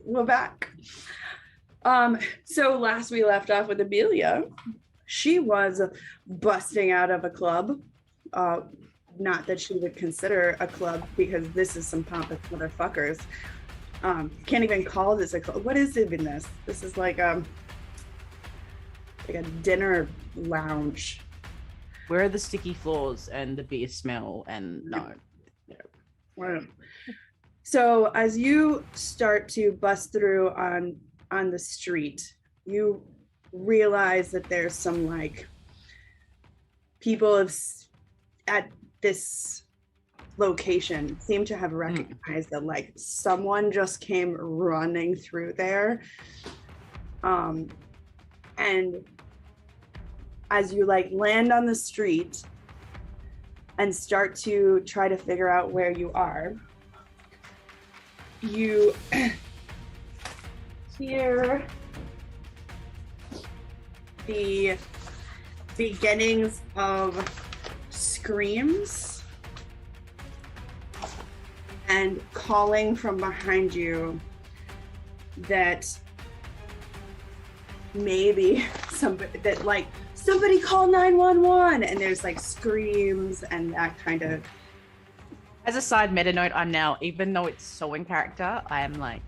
We're back. So last we left off with Amelia. She was busting out of a club. Not that she would consider a club, because this is some pompous motherfuckers. Can't even call this a club. What is even this? This is like a dinner lounge. Where are the sticky floors and the beer smell? And no. So as you start to bust through on the street, you realize that there's some like people at this location seem to have recognized that like someone just came running through there. And as you like land on the street and start to try to figure out where you are, you hear the beginnings of screams and calling from behind you that maybe somebody call 911, and there's like screams and that kind of. As a side meta note, I'm now, even though it's so in character, I am like,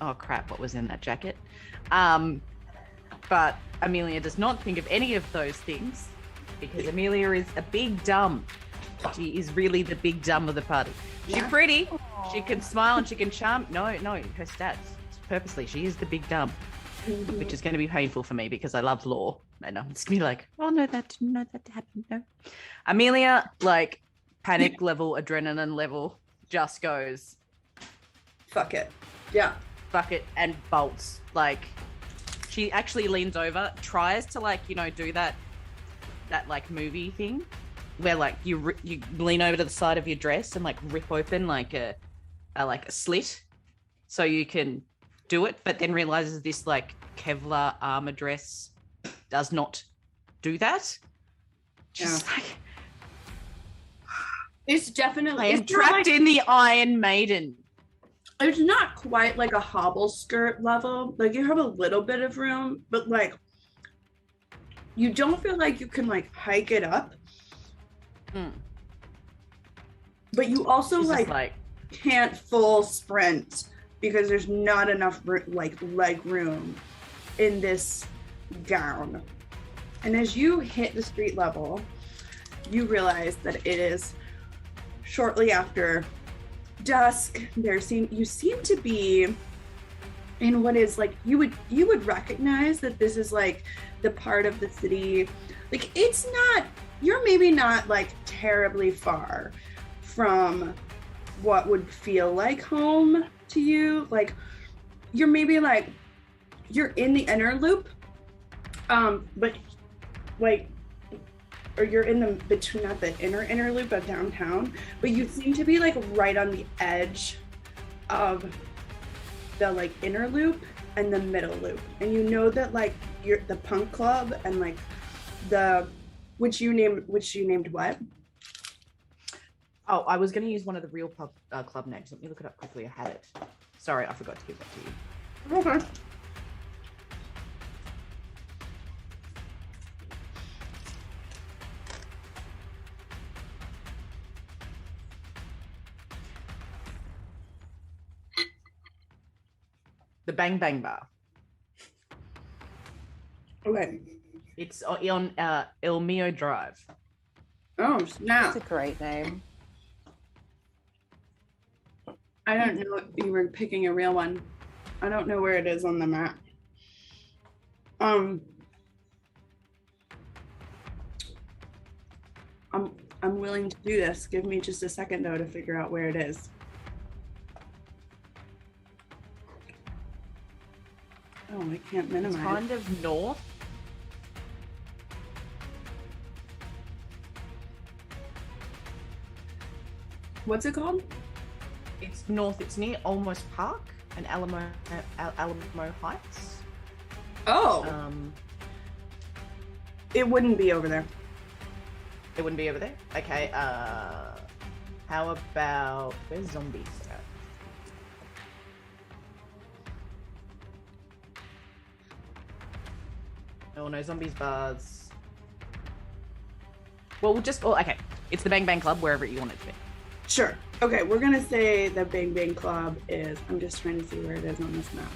oh crap, what was in that jacket? But Amelia does not think of any of those things, because Amelia is a big dumb. She is really the big dumb of the party. She's pretty. Aww. She can smile and she can charm. No, her stats. Purposely, she is the big dumb, which is going to be painful for me because I love lore. And I'm just going to be like, oh no, that happened. No. Amelia, like, panic level, adrenaline level, just goes, fuck it. Yeah. Fuck it, and bolts. Like, she actually leans over, tries to like, do that like movie thing where like you lean over to the side of your dress and like rip open like a slit so you can do it, but then realizes this like Kevlar armor dress does not do that. Just like, it's definitely, I am trapped in the Iron Maiden. It's not quite like a hobble skirt level. Like you have a little bit of room, but like you don't feel like you can like hike it up. But you also like can't full sprint because there's not enough like leg room in this gown. And as you hit the street level, you realize that it is shortly after dusk. You seem to be in what is like you would recognize that this is like the part of the city, like it's not, you're maybe not like terribly far from what would feel like home to you. Like you're maybe like you're in the inner loop, but like, or you're in the between, not the inner loop of downtown, but you seem to be like right on the edge of the like inner loop and the middle loop. And you know that like you're the punk club and like the which you named what? Oh, I was going to use one of the real club names. Let me look it up quickly. I had it. Sorry, I forgot to give that to you. Okay. The Bang Bang Bar. Okay. It's on El Mio Drive. Oh, snap. That's a great name. I don't know if you were picking a real one. I don't know where it is on the map. I'm willing to do this. Give me just a second though to figure out where it is. Oh, I can't minimize. It's kind of north. What's it called? It's north. It's near Almost Park and Alamo Heights. Oh. It wouldn't be over there. It wouldn't be over there? Okay. How about, where's Zombies at? Oh, no zombies, bars. Well, okay. It's the Bang Bang Club, wherever you want it to be. Sure. Okay, we're gonna say the Bang Bang Club is. I'm just trying to see where it is on this map.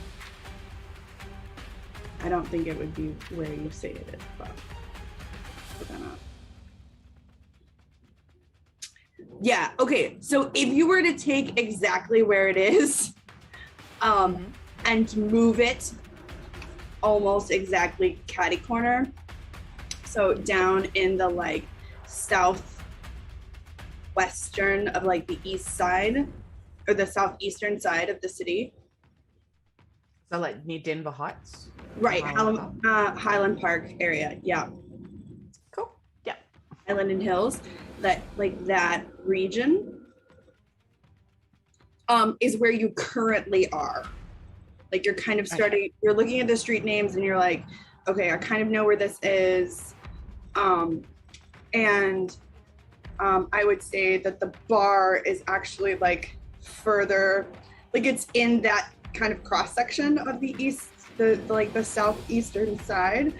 I don't think it would be where you say it is, but we're gonna. Yeah. Okay. So if you were to take exactly where it is, and move it almost exactly catty corner, so down in the like southwestern of like the east side or the southeastern side of the city. So like near Denver Heights? Right, Highland Park area, yeah. Cool, yeah. Highland and Hills, that region is where you currently are. Like you're kind of starting, you're looking at the street names and you're like, okay, I kind of know where this is. I would say that the bar is actually like further, like it's in that kind of cross section of the east, the southeastern side,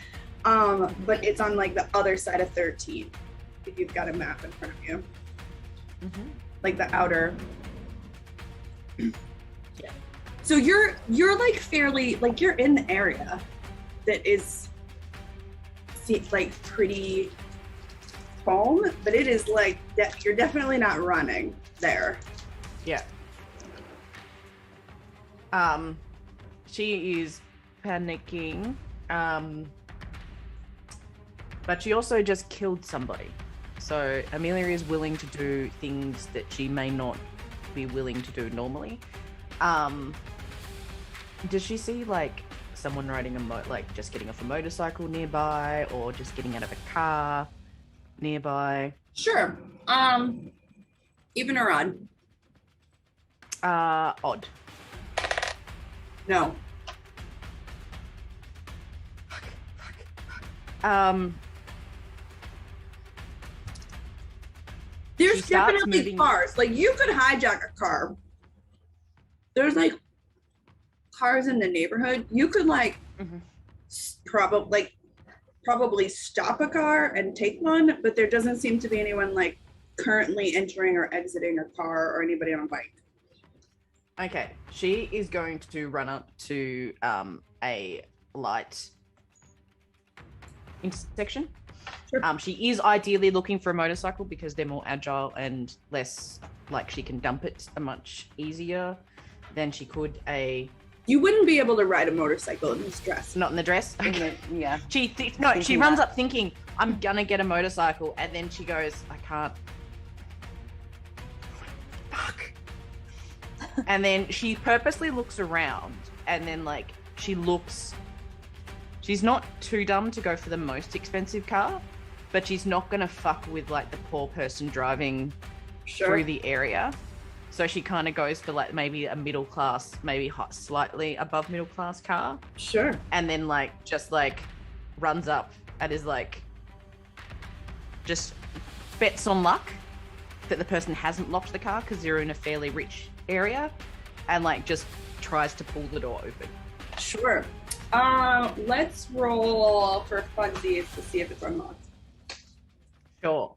but it's on like the other side of 13. If you've got a map in front of you, like the outer. Yeah. So you're like fairly like you're in the area that is like pretty foam, but it is like that you're definitely not running there. Yeah. She is panicking, but she also just killed somebody. So Amelia is willing to do things that she may not be willing to do normally. Does she see like someone riding like just getting off a motorcycle nearby, or just getting out of a car nearby? Sure. Even or odd? Odd. No. There's definitely cars. Like you could hijack a car. There's like cars in the neighborhood. You could like probably stop a car and take one, but there doesn't seem to be anyone like currently entering or exiting a car or anybody on a bike. Okay, she is going to run up to a light intersection. Sure. She is ideally looking for a motorcycle because they're more agile and less, like she can dump it much easier than she could a... You wouldn't be able to ride a motorcycle in this dress. Not in the dress? Okay. Yeah. She runs up thinking, I'm gonna get a motorcycle, and then she goes, I can't. Fuck. And then she purposely looks around, and then like she's not too dumb to go for the most expensive car, but she's not gonna fuck with like the poor person driving through the area. So she kind of goes for like maybe a middle class, maybe slightly above middle class car. Sure. And then like just like runs up and is like just bets on luck that the person hasn't locked the car because they're in a fairly rich area, and like just tries to pull the door open. Sure. Let's roll for funsies to see if it's unlocked. Sure.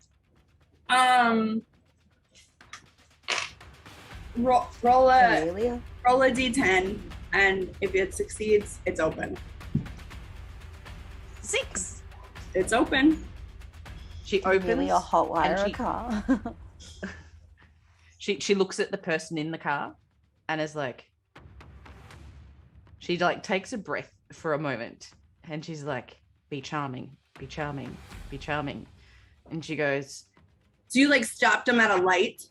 Roll a d10, and if it succeeds, it's open. 6. It's open. She opens. Really a hot wire car. She looks at the person in the car and is like, she like takes a breath for a moment, and she's like, be charming, be charming, be charming. And she goes, so you like stopped him at a light?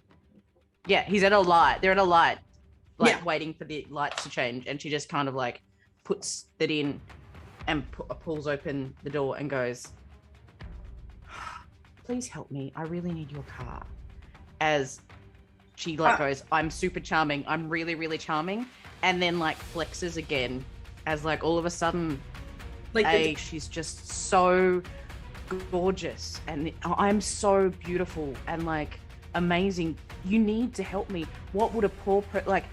Yeah, he's at a light. They're at a light, like waiting for the lights to change. And she just kind of like puts it in and pulls open the door and goes, please help me. I really need your car. As she like goes, I'm super charming. I'm really, really charming. And then like flexes again as like all of a sudden, like she's just so gorgeous. And I'm so beautiful and like amazing. You need to help me. What would a poor like,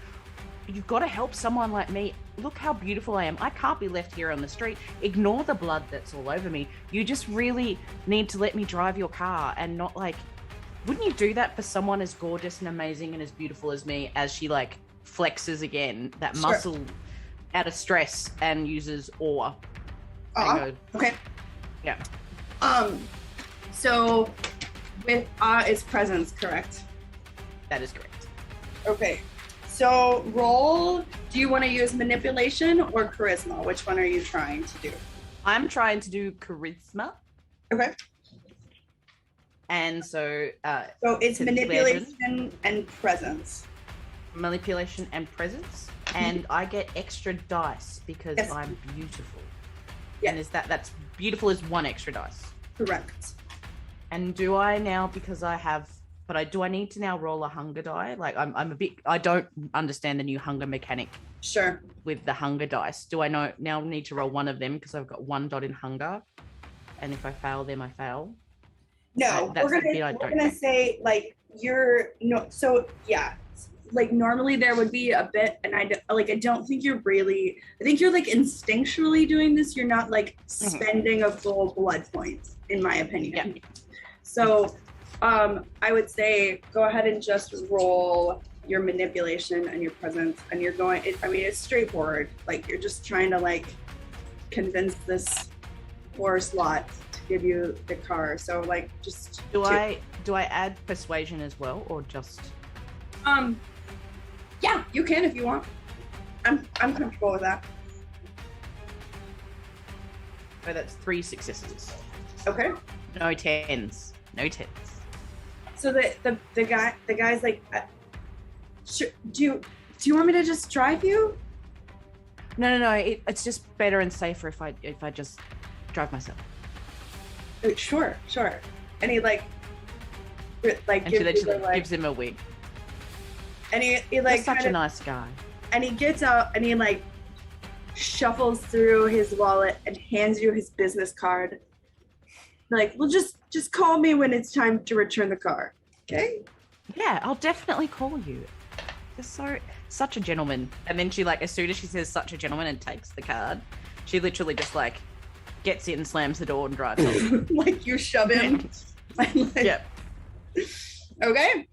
you've got to help someone like me. look how beautiful I am. I can't be left here on the street. Ignore the blood that's all over me. You just really need to let me drive your car and not like, wouldn't you do that for someone as gorgeous and amazing and as beautiful as me, as she like flexes again, that muscle out of stress and uses awe. Okay. Yeah. So with is presence, correct? That is correct. Okay. So roll, do you want to use manipulation or charisma? Which one are you trying to do? I'm trying to do charisma. Okay. And so it's manipulation and presence. Manipulation and presence. And I get extra dice because I'm beautiful. Yes. And is that's beautiful is 1 extra dice. Correct. And do I now, because I have, do I need to now roll a hunger die? Like I'm a bit, I don't understand the new hunger mechanic. Sure. With the hunger dice. Do I now need to roll 1 of them because I've got 1 dot in hunger? And if I fail them, I fail? No, we're gonna say like like normally there would be a bit, and I don't think you're really, I think you're like instinctually doing this. You're not like spending a full blood point, in my opinion. Yeah. So I would say go ahead and just roll your manipulation and your presence, and you're going, it's straightforward. Like you're just trying to like convince this poor slot to give you the car. So like just do I add persuasion as well, or just yeah, you can if you want. I'm comfortable with that. So that's 3 successes. Okay. No tens. So the guy's like, sure, do you want me to just drive you? No. It's just better and safer if I just drive myself. Sure. And he gives him a wink. And he like, he's such a nice guy. And he gets out and he like shuffles through his wallet and hands you his business card. Like, well, just call me when it's time to return the car. Okay? Yeah, I'll definitely call you. Just such a gentleman. And then she like, as soon as she says such a gentleman and takes the card, she literally just like gets in, slams the door, and drives off. Like you shove him. Yep. Okay.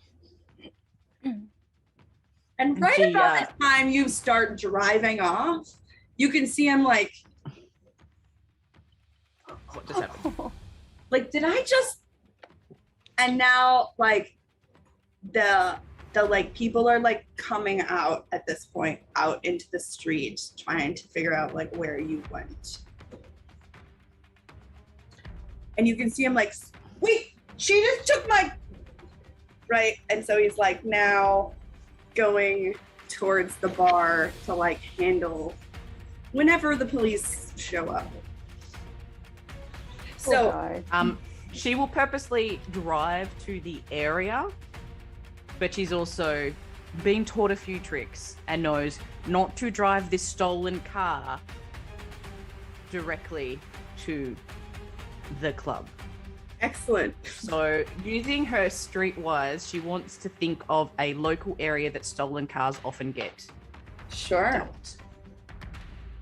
And about the time you start driving off, you can see him like, what just happened? Like, did I just? And now like the like people are like coming out at this point out into the street trying to figure out like where you went. And you can see him like, wait, she just took my, right? And so he's like now going towards the bar to like handle whenever the police show up. So she will purposely drive to the area, but she's also been taught a few tricks and knows not to drive this stolen car directly to the club. Excellent. So using her streetwise, she wants to think of a local area that stolen cars often get. Sure.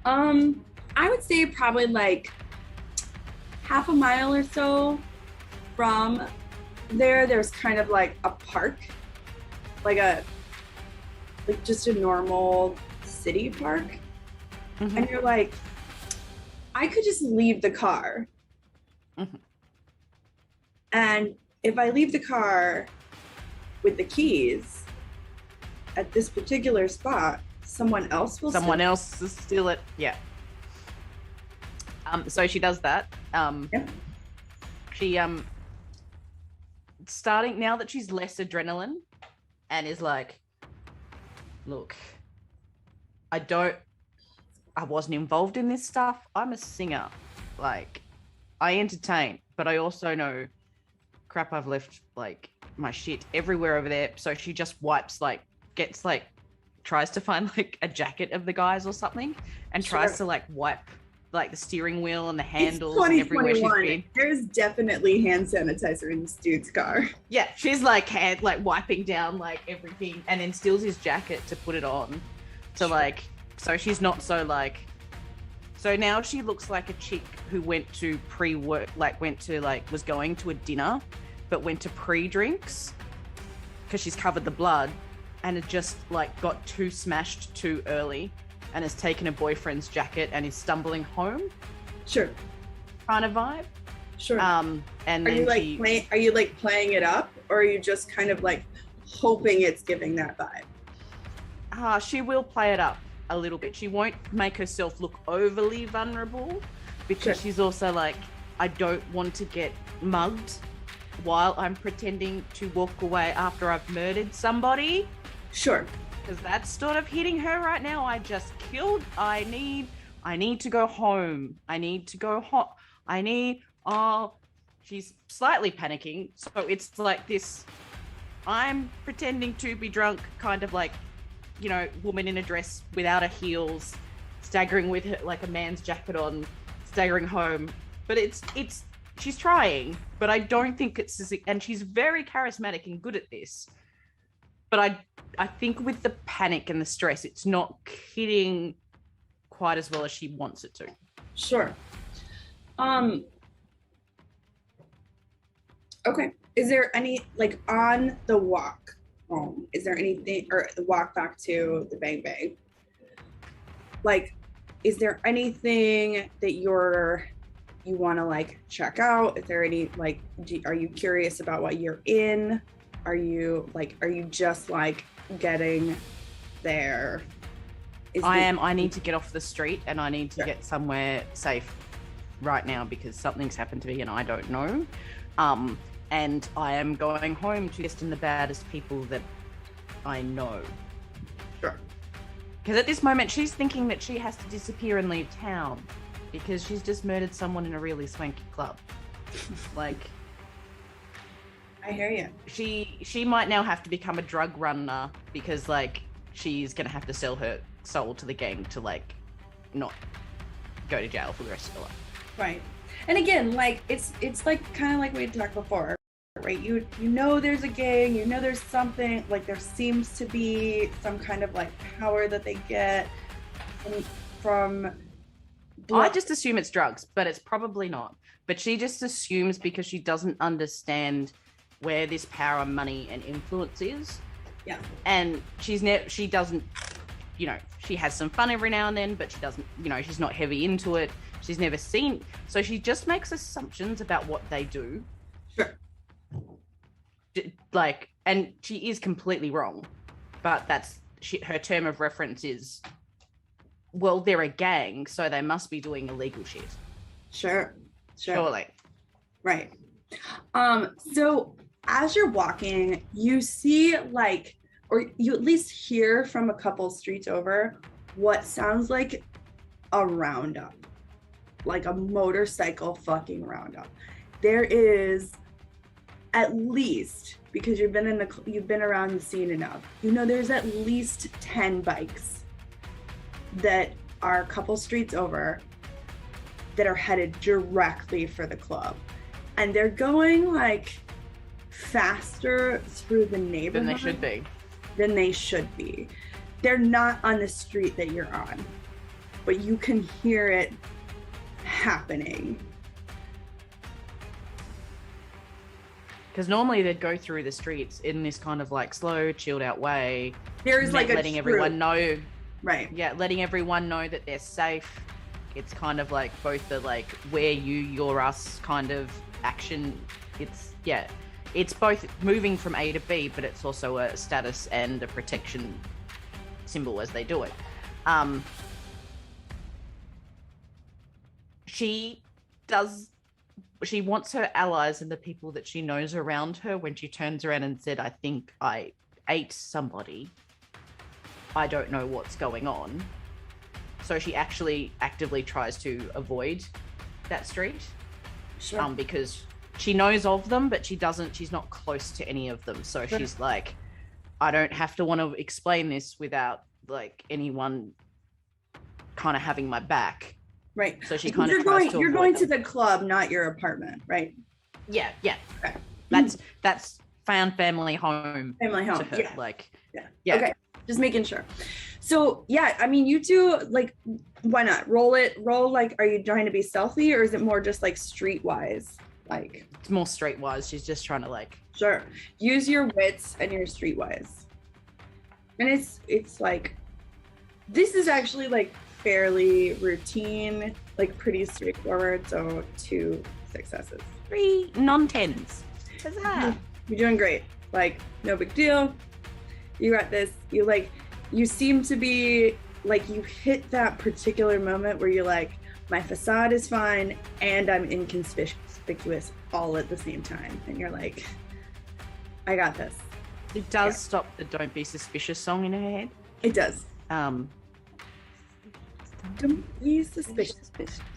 I would say probably like half a mile or so from there's kind of like a park, like just a normal city park. Mm-hmm. And you're like, I could just leave the car. Mm-hmm. And if I leave the car with the keys at this particular spot, someone else will steal it. Yeah. So she does that. Yeah. She starting now that she's less adrenaline and is like, look, I wasn't involved in this stuff. I'm a singer. Like, I entertain, but I also know crap, I've left like my shit everywhere over there. So she just wipes, like, gets like, tries to find like a jacket of the guys or something and tries to like wipe like the steering wheel and the handles and everywhere she's been. There's definitely hand sanitizer in this dude's car. Yeah, she's like wiping down like everything and then steals his jacket to put it on to like So she's not so like. So now she looks like a chick who went to pre-work, was going to a dinner, but went to pre-drinks because she's covered the blood and had just like got too smashed too early and has taken a boyfriend's jacket and is stumbling home. Sure. Kind of vibe. Sure. And are then you like playing it up, or are you just kind of like hoping it's giving that vibe? She will play it up a little bit. She won't make herself look overly vulnerable because she's also like, I don't want to get mugged while I'm pretending to walk away after I've murdered somebody. Sure. Because that's sort of hitting her right now. I just killed. I need to go home. I need to go home. She's slightly panicking. So it's like this, I'm pretending to be drunk, kind of like, you know, woman in a dress without her heels, staggering with her, like a man's jacket on, staggering home. But she's trying, but I don't think and she's very charismatic and good at this. But I think with the panic and the stress, it's not hitting quite as well as she wants it to. Sure. Okay. Is there any, like, on the walk home, is there anything, or the walk back to the bang bang, like, is there anything that you want to like check out? Is there any like, are you curious about what you're in? Are you just like getting there? I need to get off the street and I need to get somewhere safe right now because something's happened to me and I don't know. And I am going home to just in the baddest people that I know. Sure. Because at this moment, she's thinking that she has to disappear and leave town because she's just murdered someone in a really swanky club. Like, I hear you. She might now have to become a drug runner because, like, she's going to have to sell her soul to the gang to, like, not go to jail for the rest of her life. Right. And again, like, it's like kind of like we talked before, right? You know there's a gang, you know there's something, like there seems to be some kind of like power that they get from I just assume it's drugs, but it's probably not. But she just assumes because she doesn't understand where this power, money, and influence is. Yeah. And she doesn't, you know, she has some fun every now and then, but she doesn't, you know, she's not heavy into it. She's never seen, so she just makes assumptions about what they do. Sure. Like, and she is completely wrong, but her term of reference is, well, they're a gang, so they must be doing illegal shit. Sure. Surely. Right. So as you're walking, you see like, or you at least hear from a couple streets over what sounds like a roundup, like a motorcycle fucking roundup. There is at least, because you've been around the scene enough, you know there's at least 10 bikes that are a couple streets over that are headed directly for the club. And they're going like faster through the neighborhood than they should be. They're not on the street that you're on, but you can hear it happening. Because normally they'd go through the streets in this kind of like slow, chilled out way. There's like letting everyone know. Right. Yeah, letting everyone know that they're safe. It's kind of like both the like we're you, you're us kind of action. It's both moving from A to B, but it's also a status and a protection symbol as they do it. She wants her allies and the people that she knows around her when she turns around and said, I think I ate somebody. I don't know what's going on. So she actually actively tries to avoid that street. Sure. Because she knows of them, but she's not close to any of them. So Sure. She's like, I don't have to want to explain this without like anyone kind of having my back. Right. So she Because kind of tries to you're avoid going them. to the club, not your apartment, right? Yeah. Okay. That's found family home Family home. to her. Yeah. Like, Yeah. Okay. Just making sure. So yeah, I mean, you two, like, why not roll it? Roll, like, are you trying to be stealthy, or is it more just like streetwise? Like, It's more streetwise. She's just trying to like. sure, use your wits and your streetwise. And it's like, this is actually like fairly routine, like pretty straightforward. So 2 successes. 3 non-10s. Huzzah. You're doing great. Like, no big deal. You got this. You seem to be like, you hit that particular moment where you're like, my facade is fine and I'm inconspicuous all at the same time. And you're like, I got this. It does stop the "Don't be suspicious" song in her head. It does. Um, Don't be suspicious.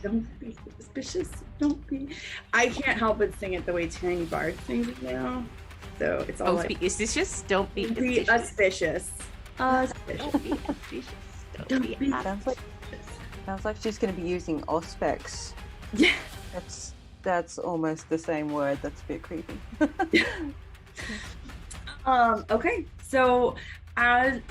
Don't be suspicious. Don't be. I can't help but sing it the way Tiny Bard sings it now. So it's all don't be suspicious. Don't be suspicious. suspicious. Don't be suspicious. Don't be Sounds like she's going to be using auspex. Yeah. That's almost the same word. That's a bit creepy. Okay. So as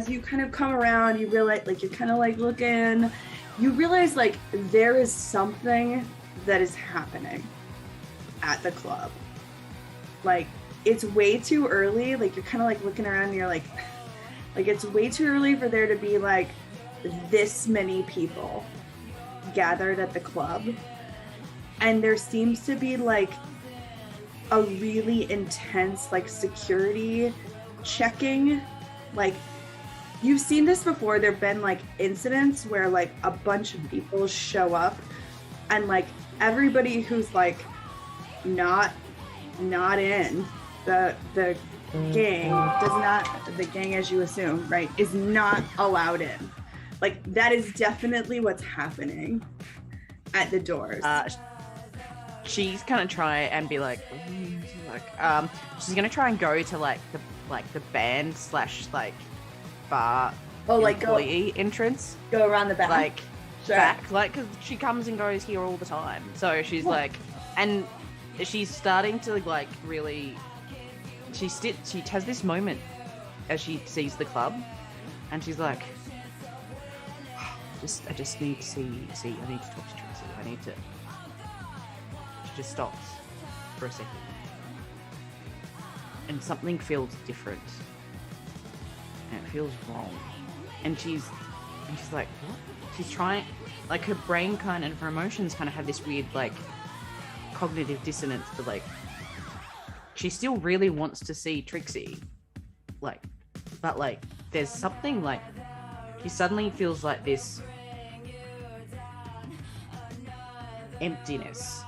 you kind of come around, you realize, like, you're kind of like looking, you realize like there is something that is happening at the club. Like, it's way too early. Like, you're kind of like looking around and you're like it's way too early for there to be like this many people gathered at the club. And there seems to be like a really intense like security checking. Like, you've seen this before. There've been like incidents where like a bunch of people show up and like everybody who's like not in the gang the gang, as you assume, right, is not allowed in. Like, that is definitely what's happening at the doors. She's gonna try and be like, she's gonna try and go to like the band / like bar employee entrance. Go around the back. Like, sure. back, like, because she comes and goes here all the time. So she's like, and she's starting to like really. She has this moment as she sees the club, and she's like, I just need to see. I need to talk to Trixie. She just stops for a second, and something feels different, and it feels wrong. And she's like, what? She's trying, like, her brain kind of, her emotions kind of have this weird like cognitive dissonance, but like, she still really wants to see Trixie, like, but like, there's something like, she suddenly feels like this emptiness,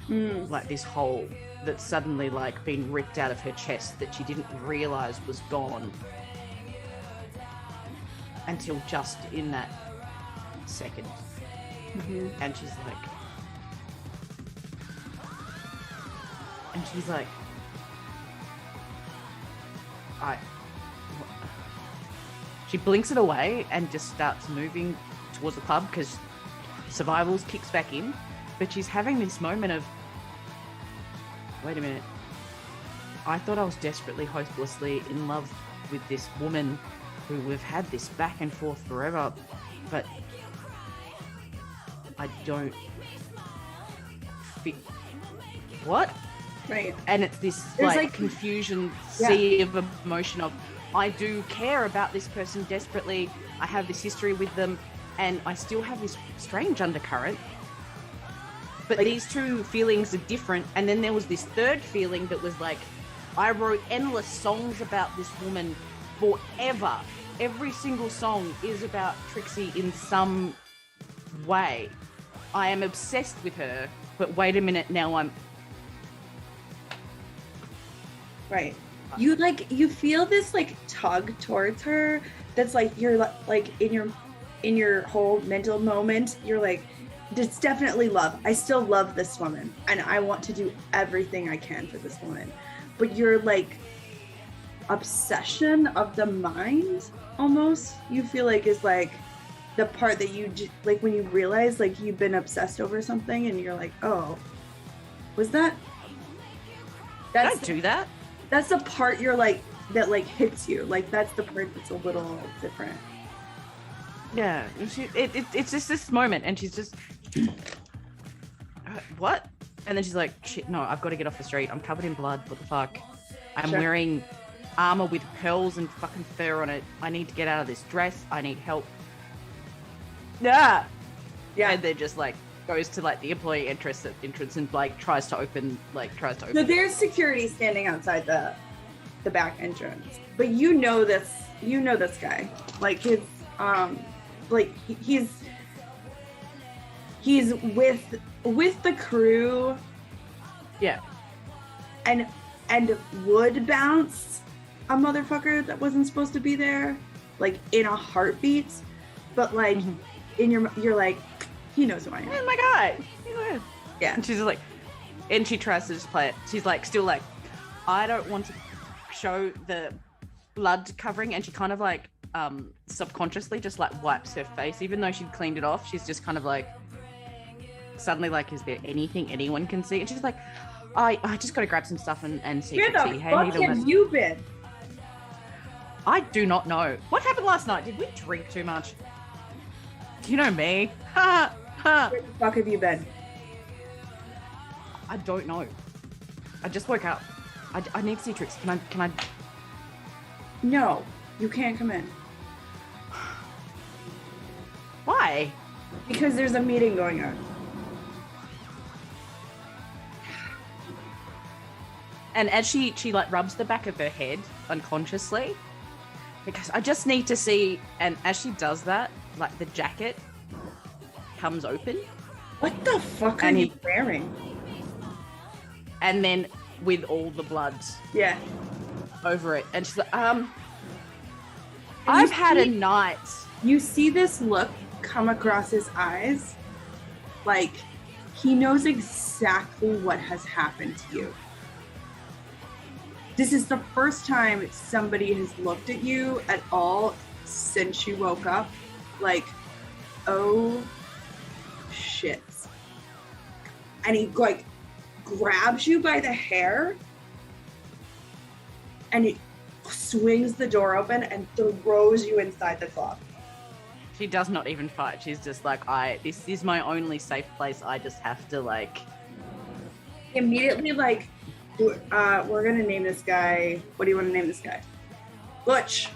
like this hole that's suddenly like been ripped out of her chest that she didn't realize was gone until just in that second. And she's like, she blinks it away and just starts moving towards the club because survival's kicks back in. But she's having this moment of, wait a minute, I thought I was desperately, hopelessly in love with this woman who we've had this back and forth forever, but I don't fit. What? Right. And it's this like confusion, sea of emotion of, I do care about this person desperately. I have this history with them, and I still have this strange undercurrent. But like, these two feelings are different. And then there was this third feeling that was like, I wrote endless songs about this woman forever. Every single song is about Trixie in some way. I am obsessed with her, but wait a minute, now I'm... Right. You feel this like tug towards her that's like, you're like in your whole mental moment, you're like, it's definitely love. I still love this woman and I want to do everything I can for this woman. But you're like, obsession of the mind almost, you feel like, is like the part that you like when you realize like you've been obsessed over something and you're like, oh, was that? Don't do that. That's the part you're like that like hits you. Like that's the part that's a little different. Yeah, it's just this moment, and she's just, what? And then she's like, shit, no, I've got to get off the street. I'm covered in blood. What the fuck? I'm wearing armor with pearls and fucking fur on it. I need to get out of this dress. I need help. Yeah. And then just like goes to like the employee entrance and like tries to open. So there's security standing outside the back entrance, but you know this guy, like his like he's with the crew. Yeah. And would bounce a motherfucker that wasn't supposed to be there, like in a heartbeat. But like you're like, he knows who I am. Oh my god. Yeah. And she's like, and she tries to just play it. She's like, still like, I don't want to show the blood covering, and she kind of like subconsciously just like wipes her face, even though she'd cleaned it off. She's just kind of like suddenly like, is there anything anyone can see? And she's like, I just got to grab some stuff and see. Where the fuck have you been? I do not know. What happened last night? Did we drink too much? You know me. Ha ha. Where the fuck have you been? I don't know. I just woke up. I need to see Trix. Can I? No, you can't come in. Why? Because there's a meeting going on. And as she like rubs the back of her head unconsciously, because I just need to see, and as she does that, like the jacket comes open. What the fuck are you wearing? And then with all the blood over it. And she's like, I've had a night. You see this look come across his eyes, like he knows exactly what has happened to you. This is the first time somebody has looked at you at all since you woke up. Like, oh shit. And he like grabs you by the hair and he swings the door open and throws you inside the club. She does not even fight. She's just like, this is my only safe place. I just have to like. Immediately like, we're gonna name this guy. What do you want to name this guy? Butch.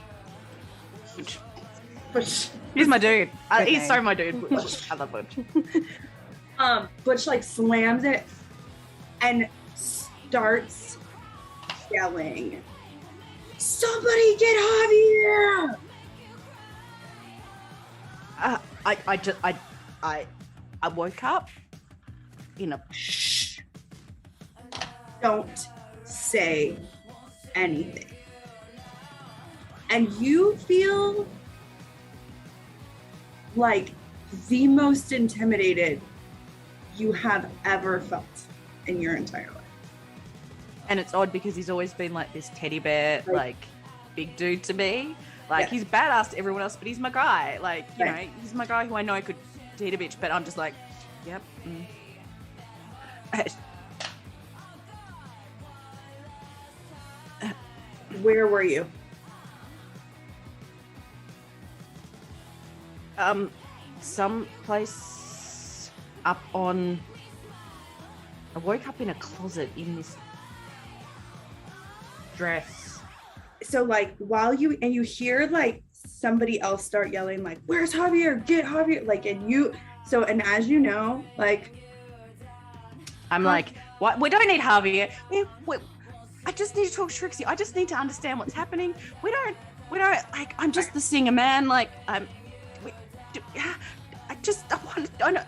He's my dude. He's so my dude. Butch. I love Butch. Butch like slams it and starts yelling, "Somebody get Javier!" I woke up in a. Shh. Don't say anything. And you feel like the most intimidated you have ever felt in your entire life. And it's odd because he's always been like this teddy bear, like big dude to me. Like he's badass to everyone else, but he's my guy. Like, you know, he's my guy who I know could hit a bitch, but I'm just like, yep. Where were you? Some place up on. I woke up in a closet in this dress. So like while you hear like somebody else start yelling like, "Where's Javier? Get Javier!" Like, and as you know, like, I'm like, what? We don't need Javier. I just need to talk to Trixie. I just need to understand what's happening. We don't, like, I'm just the singer, man. Like, I don't know.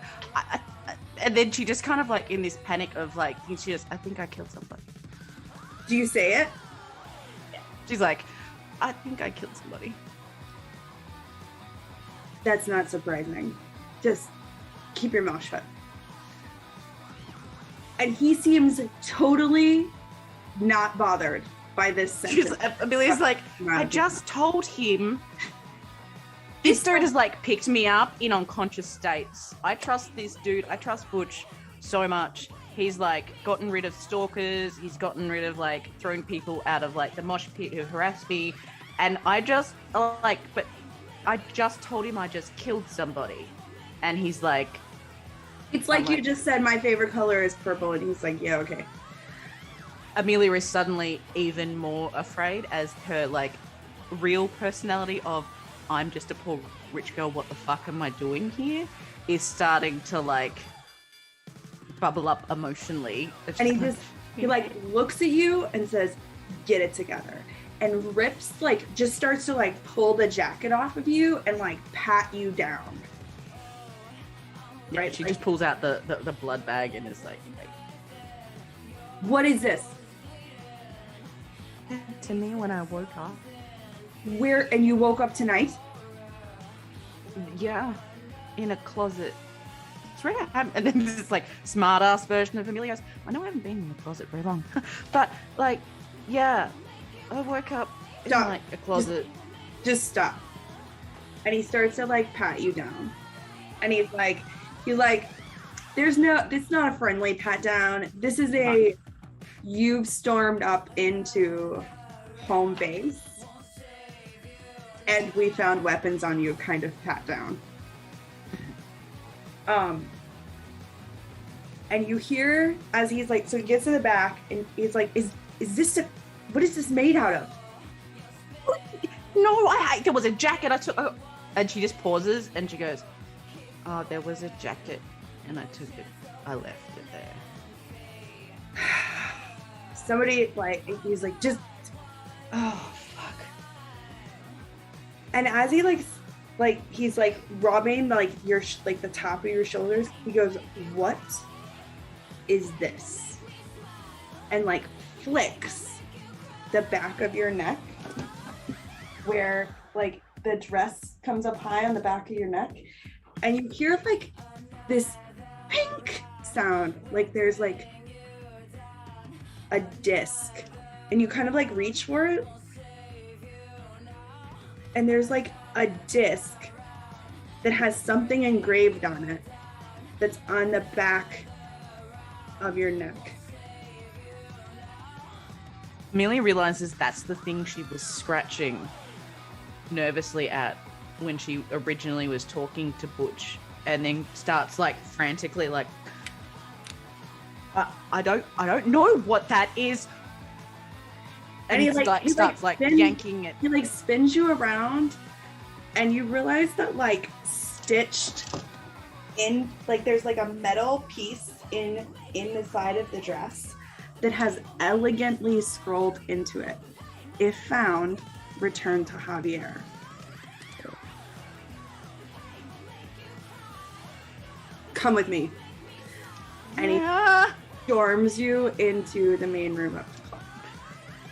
And then she just kind of like in this panic of like, I think I killed somebody. Do you say it? She's like, I think I killed somebody. That's not surprising. Just keep your mouth shut. And he seems totally not bothered by this sentence. Amelia's like, I just told him. This dude has like picked me up in unconscious states. I trust this dude. I trust Butch so much. He's like gotten rid of stalkers. He's gotten rid of like throwing people out of like the mosh pit who harassed me. And I just but I just told him I just killed somebody. And he's like, It's like you just said my favorite color is purple, and he's like, yeah, okay. Amelia is suddenly even more afraid as her like real personality of I'm just a poor rich girl, what the fuck am I doing here, is starting to like bubble up emotionally. And he like looks at you and says, get it together. And rips just starts to like pull the jacket off of you and like pat you down. Yeah, right? She just pulls out the blood bag and is like, what is this? to me when I woke up. And you woke up tonight? Yeah, in a closet. It's rare. And then this like smart ass version of Amelia goes, I know I haven't been in the closet very long, but like, yeah, I woke up in like a closet. Just stop. And he starts to like pat you down. And it's not a friendly pat down. This is you've stormed up into home base and we found weapons on you kind of pat down. And you hear as he's like, so he gets to the back and he's like, what is this made out of? No, there was a jacket I took. Oh. And she just pauses and she goes, oh, there was a jacket and I took it. I left it there. Somebody he's like, just, oh, fuck. And as he he's like rubbing your the top of your shoulders, he goes, what is this? And like flicks the back of your neck where like the dress comes up high on the back of your neck, and you hear like this pink sound, like there's like a disc, and you kind of like reach for it, and there's like a disc that has something engraved on it that's on the back of your neck. Amelia realizes that's the thing she was scratching nervously at when she originally was talking to Butch, and then starts like frantically like, I don't know what that is. And he starts yanking it. He like spins you around, and you realize that like stitched in, like there's like a metal piece in the side of the dress that has elegantly scrolled into it. If found, return to Javier. Come with me. And he storms you into the main room of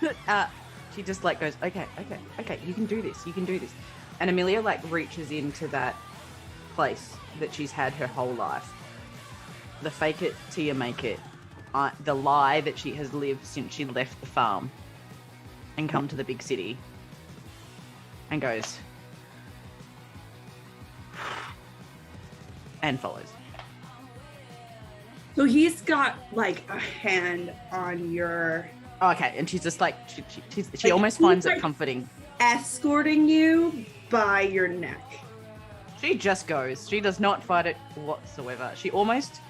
the club. She just like goes, okay, you can do this. And Amelia like reaches into that place that she's had her whole life. The fake it till you make it. The lie that she has lived since she left the farm and come to the big city, and goes and follows. So he's got like a hand on your... Okay, and she's just like, she almost finds it comforting. Escorting you by your neck. She just goes. She does not fight it whatsoever. She almost...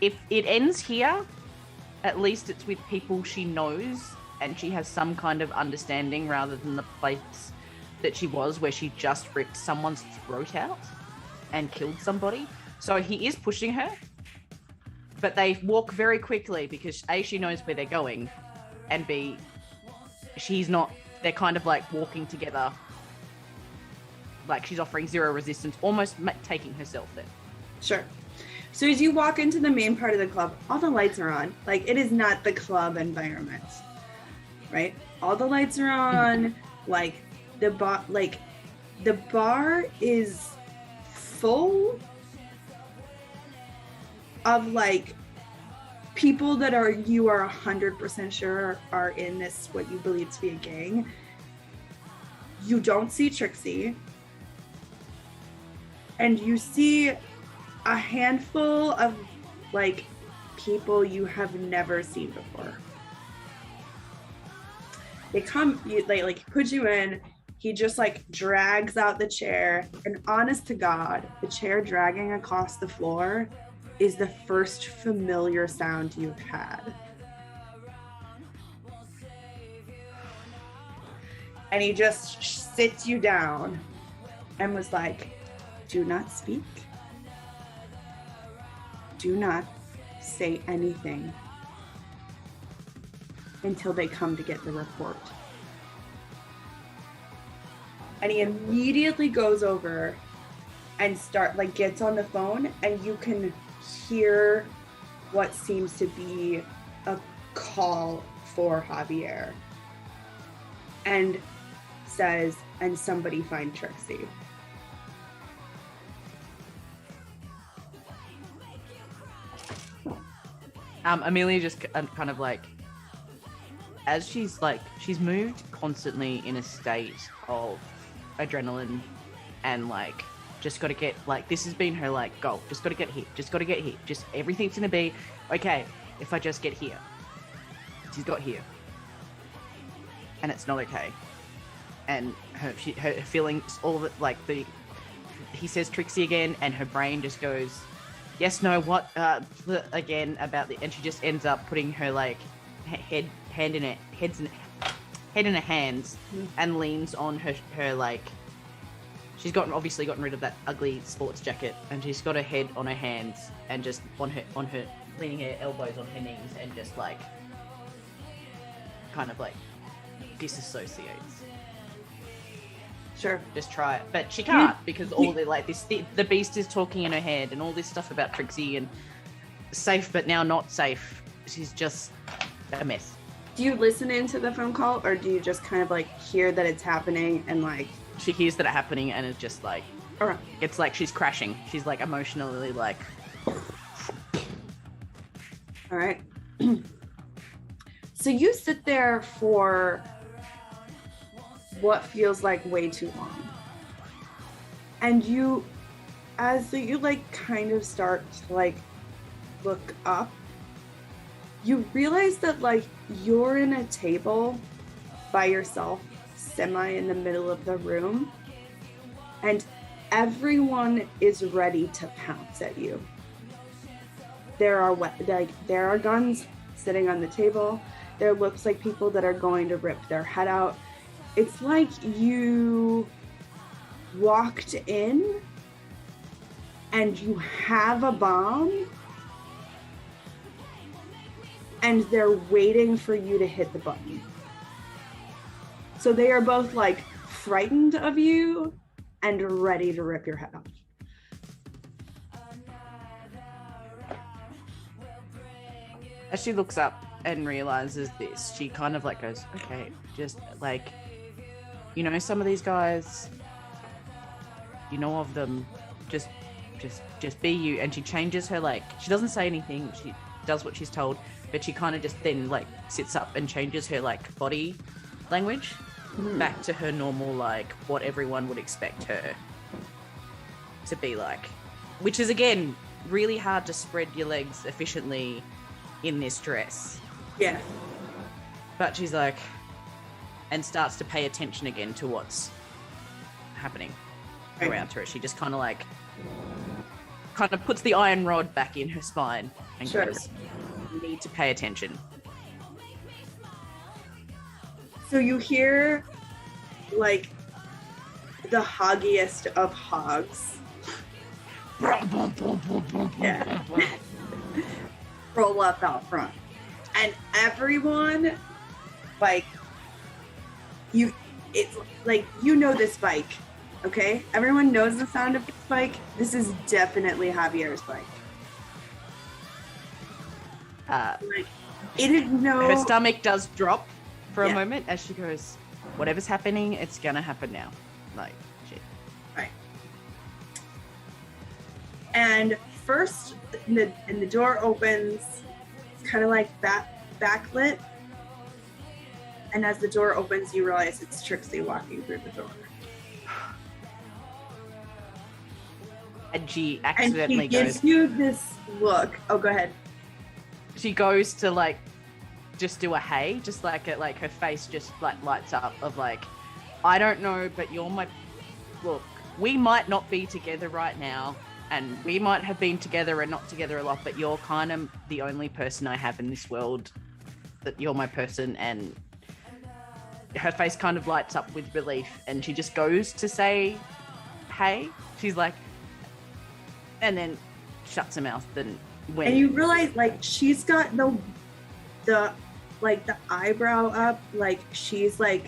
If it ends here, at least it's with people she knows and she has some kind of understanding, rather than the place that she was where she just ripped someone's throat out and killed somebody. So he is pushing her, but they walk very quickly because A, she knows where they're going, and B, she's not, they're kind of like walking together, like she's offering zero resistance, almost taking herself there. Sure. So as you walk into the main part of the club, all the lights are on. Like, it is not the club environment, right? All the lights are on. Like the bar is full of like people that you are 100% sure are in this, what you believe to be a gang. You don't see Trixie, and you see a handful of like people you have never seen before. They come, like put you in. He just like drags out the chair, and honest to God, the chair dragging across the floor is the first familiar sound you've had. And he just sits you down and was like, do not speak. Do not say anything until they come to get the report. And he immediately goes over and gets on the phone, and you can hear what seems to be a call for Javier. And says, and somebody find Trixie. Amelia just kind of like, as she's moved constantly in a state of adrenaline and like, just got to get, like, this has been her like goal. Just got to get here. Just got to get here. Just everything's going to be okay if I just get here. She's got here. And it's not okay. And her feelings, all that, like he says Trixie again, and her brain just goes, yes, no, what, again about the, and she just ends up putting her like head in her hands, and leans on her like, she's obviously gotten rid of that ugly sports jacket, and she's got her head on her hands and just on her leaning her elbows on her knees, and just like kind of like disassociates. Sure. Just try it. But she can't, because all the like this the beast is talking in her head and all this stuff about Trixie and safe but now not safe. She's just a mess. Do you listen into the phone call, or do you just kind of like hear that it's happening and like she hears that it's happening and it's just like, all right. It's like she's crashing. She's like emotionally like, all right. So you sit there for what feels like way too long. And as you like kind of start to like look up, you realize that like you're in a table by yourself, semi in the middle of the room, and everyone is ready to pounce at you. There are guns sitting on the table. There looks like people that are going to rip their head out. It's like you walked in and you have a bomb and they're waiting for you to hit the button. So they are both like frightened of you and ready to rip your head off. As she looks up and realizes this, she kind of like goes, okay, just like, you know, some of these guys, you know of them, just be you. And she changes her, like, she doesn't say anything, she does what she's told, but she kind of just then like sits up and changes her like body language back to her normal, like what everyone would expect her to be like, which is again really hard to spread your legs efficiently in this dress. Yeah. But she's like, and starts to pay attention again to what's happening around her. She just kind of puts the iron rod back in her spine and goes, you need to pay attention. So you hear like the hoggiest of hogs. Yeah. Roll up out front. And everyone, like, it's like, you know this bike, okay? Everyone knows the sound of this bike. This is definitely Javier's bike. Like, it is no... Her stomach does drop for a moment as she goes, whatever's happening, it's gonna happen now. Like, shit. Right. And first, the door opens, kind of like backlit. And as the door opens, you realize it's Trixie walking through the door. And she And accidentally she gives goes. you this look. Oh, go ahead. She goes to like just do a hey, just like it, like her face just like lights up of like, I don't know, but you're my look. We might not be together right now, and we might have been together and not together a lot, but you're kind of the only person I have in this world that you're my person. And her face kind of lights up with relief, and she just goes to say hey. She's like, and then shuts her mouth. Then when And you realize, like, she's got the like the eyebrow up, like she's like,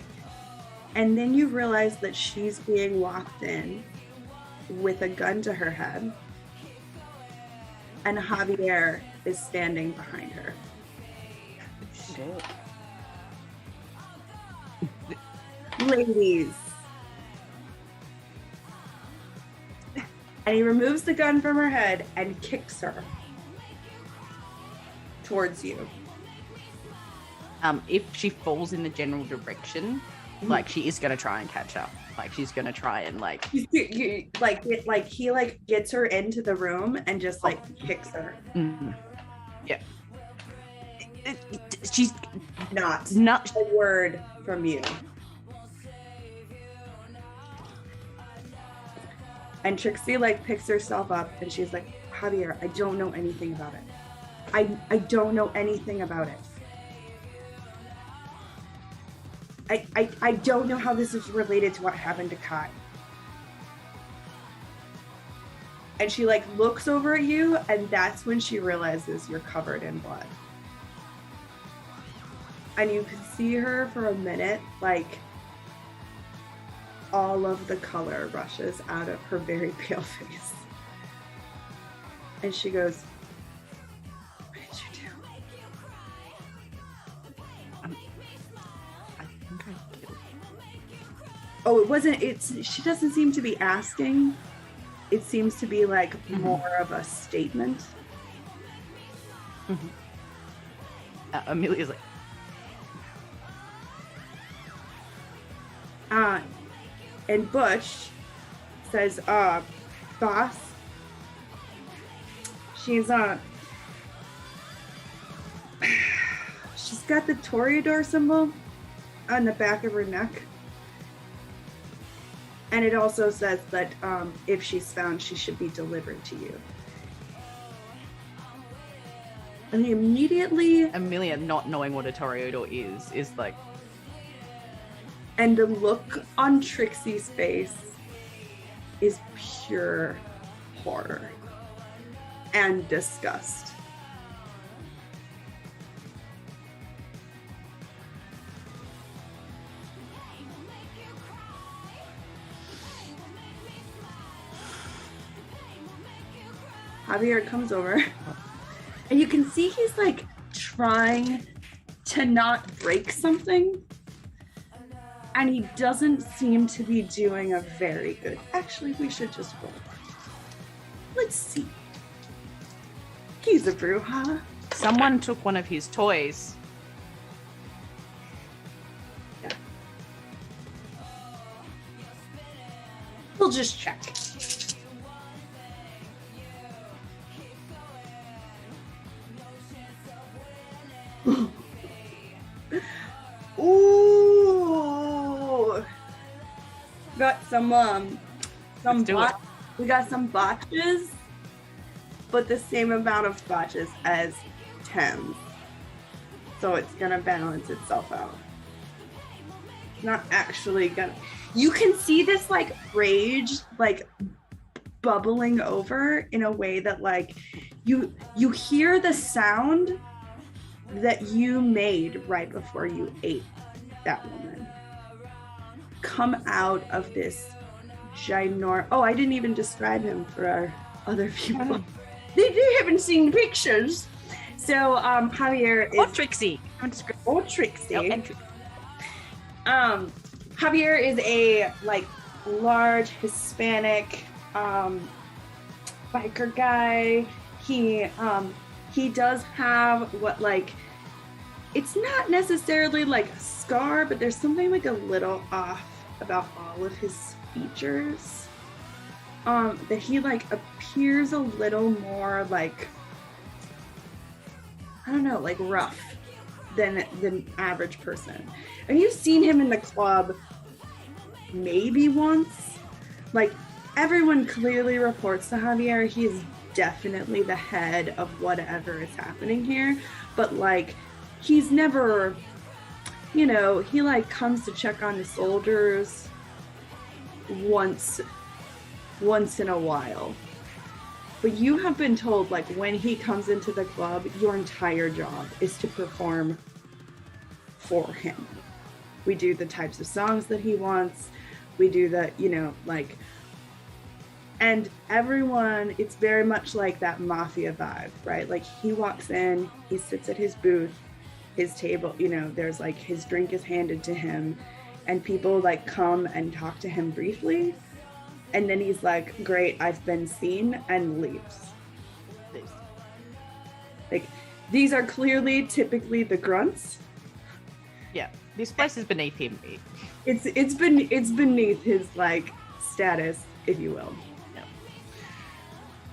and then you realize that she's being walked in with a gun to her head, and Javier is standing behind her. Shit. Ladies. And he removes the gun from her head and kicks her towards you. if she falls in the general direction, like she is gonna try and catch up. Like she's gonna try and like He gets her into the room and just like kicks her. Yeah. She's Not not. a word from you. And Trixie like picks herself up and she's like, Javier, I don't know anything about it. I don't know anything about it. I don't know how this is related to what happened to Kai. And she like looks over at you, and that's when she realizes you're covered in blood. And you can see her for a minute, like all of the color rushes out of her very pale face. And she goes, what did you do? I think I killed him. Oh, it wasn't, she doesn't seem to be asking. It seems to be like more of a statement. Amelia's like, And Butch says, boss, she's got the Toreador symbol on the back of her neck. And it also says that if she's found, she should be delivered to you. And he immediately, Amelia, not knowing what a Toreador is like, and the look on Trixie's face is pure horror and disgust. Javier comes over, and you can see he's like trying to not break something. And he doesn't seem to be doing a very good. Actually, we should just roll. Let's see. He's a Bruja. someone took one of his toys. We'll just check. Ooh. Got some Let's do it. we got some botches, but the same amount of botches as tens. So it's gonna balance itself out. Not actually gonna. You can see this like rage like bubbling over in a way that like you hear the sound that you made right before you ate that woman come out of this ginormous. Oh, I didn't even describe him for our other people. They haven't seen pictures. So Javier is Or Trixie. or Trixie. No, and Trixie. Javier is a like large Hispanic biker guy. He does have what like, it's not necessarily like a scar, but there's something like a little off about all of his features. that he like appears a little more like, I don't know, like rough than the average person. And you've seen him in the club maybe once. Like, everyone clearly reports to Javier he is definitely the head of whatever is happening here, but like he's never, you know, he like comes to check on the soldiers once in a while. But you have been told, like, when he comes into the club, your entire job is to perform for him. We do the types of songs that he wants. We do the, you know, like, and everyone, it's very much like that mafia vibe, right? Like, he walks in, he sits at his booth, his table, you know, there's like his drink is handed to him, and people like come and talk to him briefly. And then he's like, great, I've been seen, and leaves. Like, these are clearly typically the grunts. Yeah, this place is beneath him. It's beneath his like status, if you will.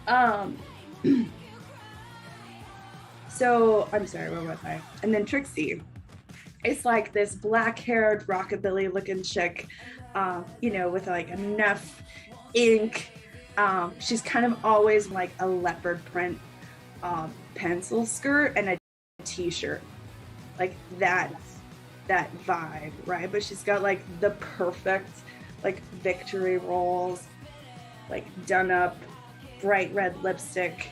Yeah. So I'm sorry, where was I? And then Trixie, it's like this black-haired rockabilly looking chick, you know, with like enough ink. She's kind of always like a leopard print pencil skirt and a t-shirt, like that vibe, right? But she's got like the perfect like victory rolls, like done up bright red lipstick.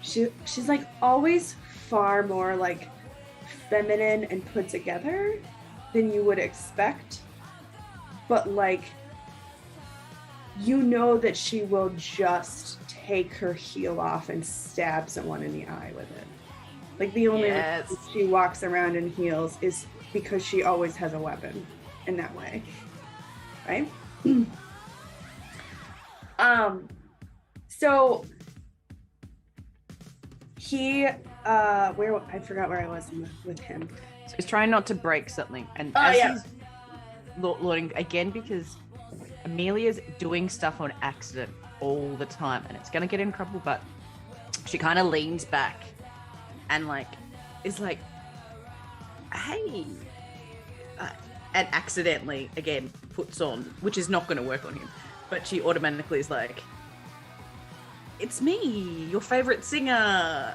She's like always far more like feminine and put together than you would expect, but like, you know that she will just take her heel off and stab someone in the eye with it. Like, the only reason she walks around in heels is because she always has a weapon in that way, right? So he I forgot where I was with him. So he's trying not to break something, and he's loading again, because Amelia's doing stuff on accident all the time, and it's gonna get in trouble. But she kind of leans back and like is like, hey, and accidentally again puts on, which is not going to work on him, but she automatically is like, it's me, your favorite singer.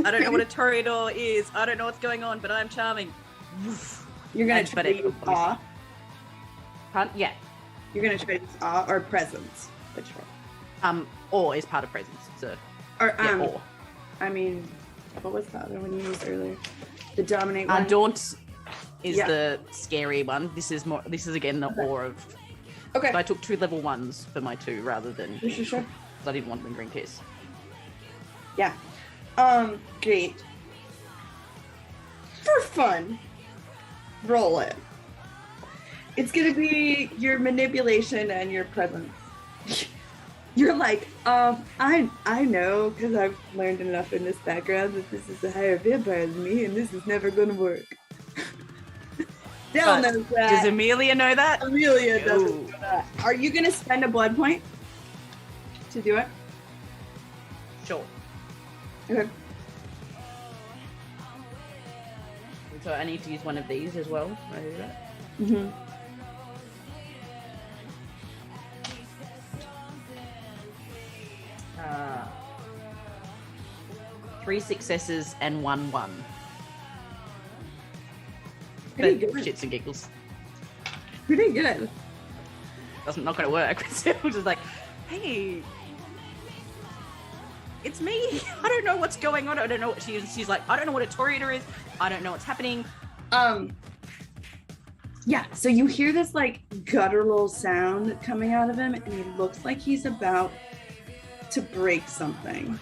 I don't know what a toreador is, I don't know what's going on, but I'm charming. You're gonna try to use awe? Yeah. You're gonna try to use awe or presence? Which one? Awe is part of presence, so awe. I mean, what was the other one you used earlier? The dominate one? Daunt is the scary one. This is again the awe of. Okay. So I took 2 level 1s for my 2 rather than. Sure. Because I didn't want lingering kiss. Yeah. Great. For fun, roll it. It's gonna be your manipulation and your presence. You're like, I know, because I've learned enough in this background that this is a higher vampire than me, and this is never gonna work. Dell knows that. Does Amelia know that? Amelia doesn't know that. Are you gonna spend a blood point to do it? Sure. Okay. So I need to use one of these as well. Can I do that? Mm-hmm. Three successes and 1 1. Pretty But good. shits and giggles. Pretty good. Not going to work. So we're just like, hey, it's me. I don't know what's going on. I don't know what she's like. I don't know what a toreador is. I don't know what's happening. Yeah, so you hear this like guttural sound coming out of him, and he looks like he's about to break something.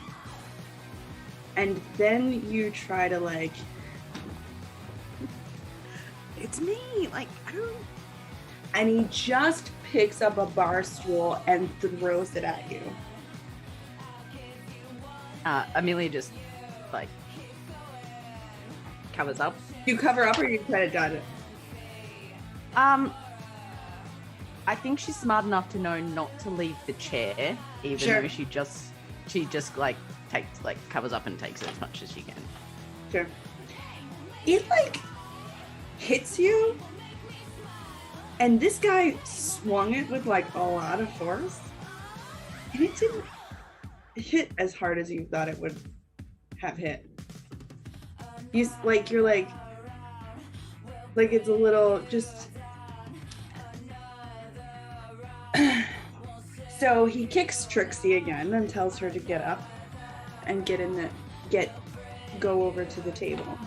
And then you try to like, It's me. Like, I don't. and he just picks up a bar stool and throws it at you. Amelia just like covers up. You cover up, or you try to dodge it? I think she's smart enough to know not to leave the chair, even Sure. though she just like takes, like, covers up and takes it as much as she can. Sure. It like hits you, and this guy swung it with like a lot of force, and it didn't hit as hard as you thought it would have hit. You're like it's a little just. So he kicks Trixie again and tells her to get up and go over to the table.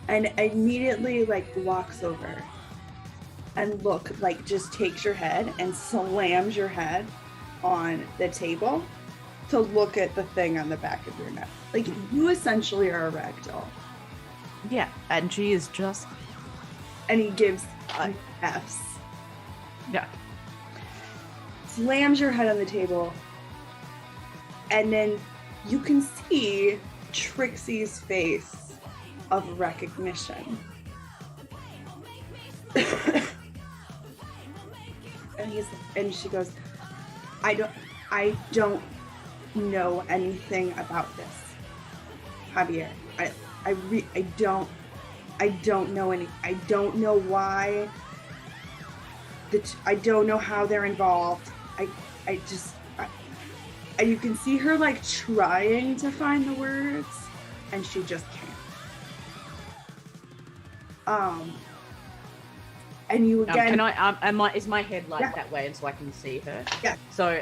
And immediately like walks over and just takes your head and slams your head on the table to look at the thing on the back of your neck. Like, you essentially are a ragdoll. Yeah, and she is just... And he gives F's. Yeah. Slams your head on the table. And then you can see Trixie's face of recognition. And she goes, I don't know anything about this, Javier. I don't know any. I don't know why. I don't know how they're involved. And you can see her like trying to find the words, and she just can't. And you again. Is my head like that way, and so I can see her? Yeah. So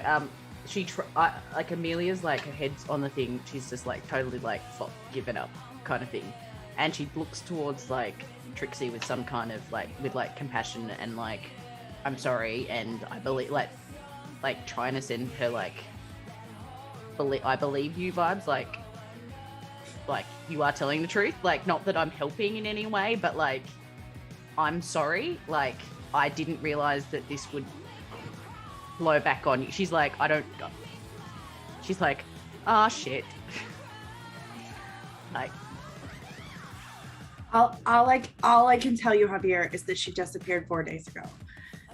like Amelia's like, her head's on the thing. She's just like totally like given up kind of thing, and she looks towards like Trixie with some kind of with compassion and like, I'm sorry, and I believe like trying to send her like, I believe you vibes, like you are telling the truth, like not that I'm helping in any way, but like, I'm sorry, like I didn't realize that this would blow back on you. She's like, she's like, ah, shit. Like, all I can tell you, Javier, is that she disappeared 4 days ago,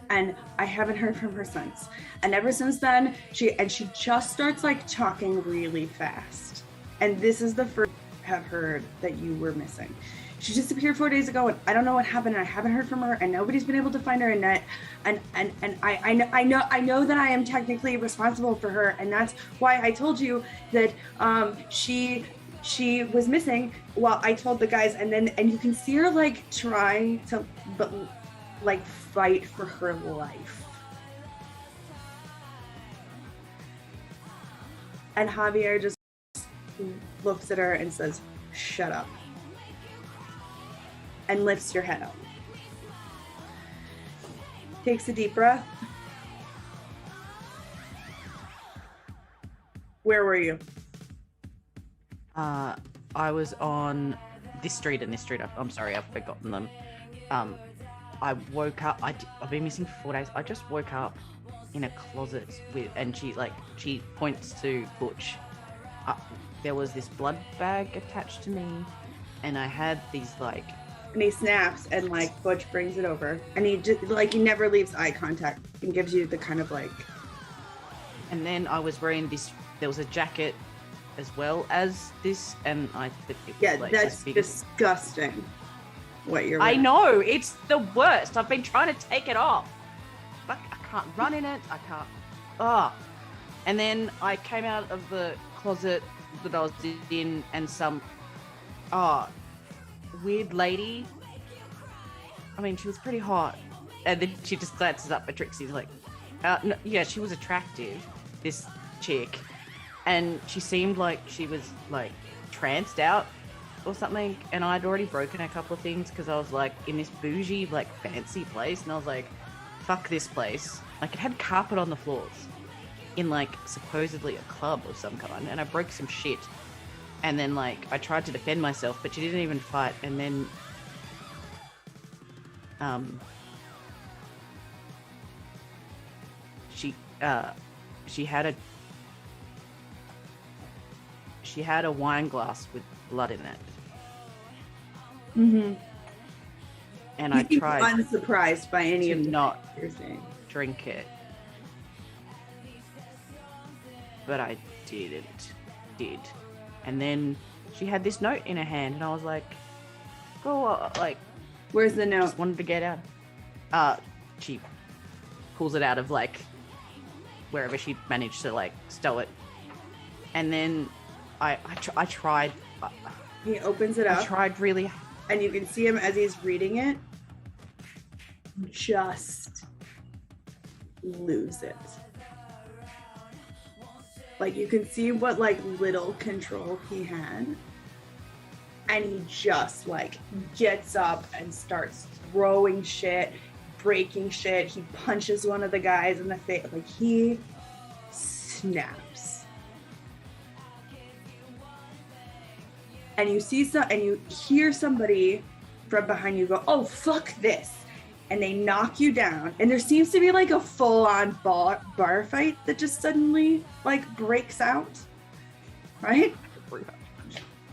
and I haven't heard from her since. And ever since then, she just starts like talking really fast. And this is the first I have heard that you were missing. She disappeared 4 days ago, and I don't know what happened. And I haven't heard from her, and nobody's been able to find her. And I know that I am technically responsible for her, and that's why I told you that she was missing. Well, I told the guys, and you can see her like trying to, but like fight for her life. And Javier just looks at her and says, "Shut up," and lifts your head up. Takes a deep breath. Where were you? I was on this street and this street. I'm sorry, I've forgotten them. I woke up. I've been missing for 4 days. I just woke up in a closet and she points to Butch. There was this blood bag attached to me, and I had these like. And he snaps, and like Butch brings it over, and he just he never leaves eye contact and gives you the kind of like. And then I was wearing this. There was a jacket as well as this, and I think it was like that's disgusting. What you're wearing. I know, it's the worst. I've been trying to take it off. Like, I can't run in it. I can't. And then I came out of the closet that I was in, and some weird lady. I mean, she was pretty hot, and then she just glances up at Trixie's like, no, yeah, she was attractive, this chick, and she seemed like she was like tranced out or something, and I'd already broken a couple of things because I was like in this bougie like fancy place, and I was like, fuck this place. Like, it had carpet on the floors in like supposedly a club of some kind, and I broke some shit, and then like I tried to defend myself, but she didn't even fight. And then she had a wine glass with blood in it. Mm-hmm. and You I seem tried unsurprised by any to of the not you're saying. drink it, but I did. And then she had this note in her hand, and I was like, "Go, like." Where's the note? Just wanted to get out. She pulls it out of like wherever she managed to like stow it, and then I tried. He opens it I up, tried really. and you can see him as he's reading it. Just lose it. Like you can see what like little control he had, and he just like gets up and starts throwing shit, breaking shit. He punches one of the guys in the face. Like he snaps. And you see and you hear somebody from behind you go, "Oh, fuck this." And they knock you down. And there seems to be like a full-on bar fight that just suddenly like breaks out. Right?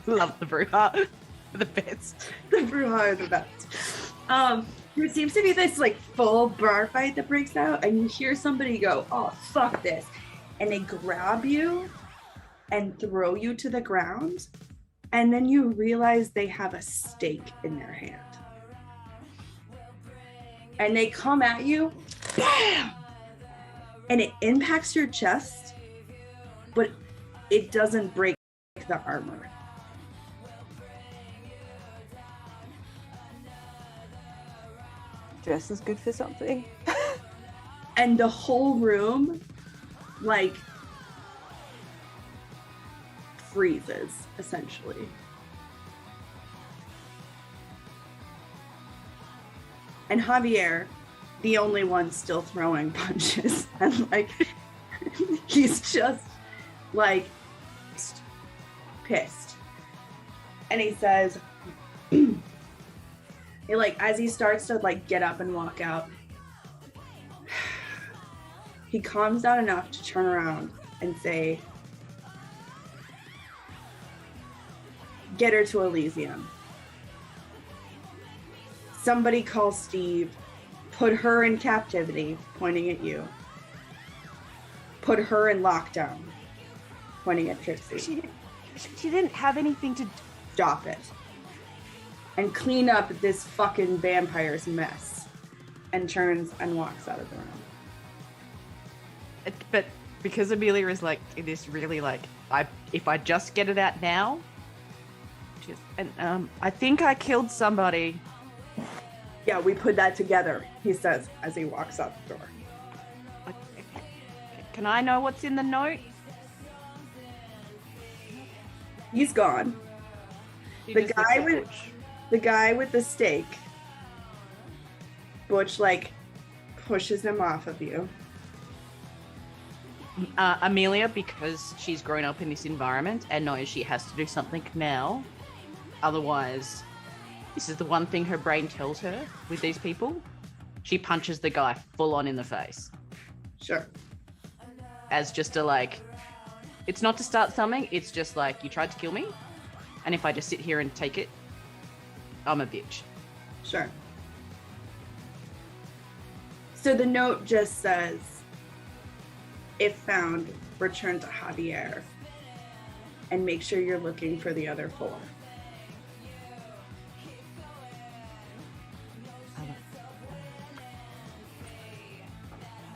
Love the brouhaha. The best. The brouhaha is the best. There seems to be this like full bar fight that breaks out, and you hear somebody go, "Oh, fuck this." And they grab you and throw you to the ground. And then you realize they have a stake in their hand. And they come at you, bam! And it impacts your chest, but it doesn't break the armor. Dress is good for something. And the whole room, like, freezes, essentially. And Javier, the only one still throwing punches, and like, he's just like pissed. And he says, he, like, as he starts to like get up and walk out, he calms down enough to turn around and say, "Get her to Elysium. Somebody call Steve, put her in captivity," pointing at you. "Put her in lockdown," pointing at Trixie. She didn't have anything to. "Stop it. And clean up this fucking vampire's mess." And turns and walks out of the room. But because Amelia is like this, really like, if I just get it out now. And I think I killed somebody. "Yeah, we put that together," he says as he walks out the door. Can I know what's in the note? He's gone. She The just guy looks at with- Butch. The guy with the stake, Butch, like, pushes him off of you. Amelia, because she's grown up in this environment and knows she has to do something now. Otherwise, this is the one thing her brain tells her with these people. She punches the guy full on in the face. Sure. As just a like, it's not to start something, it's just like, you tried to kill me, and if I just sit here and take it, I'm a bitch. Sure. So the note just says, "If found, return to Javier. And make sure you're looking for the other 4.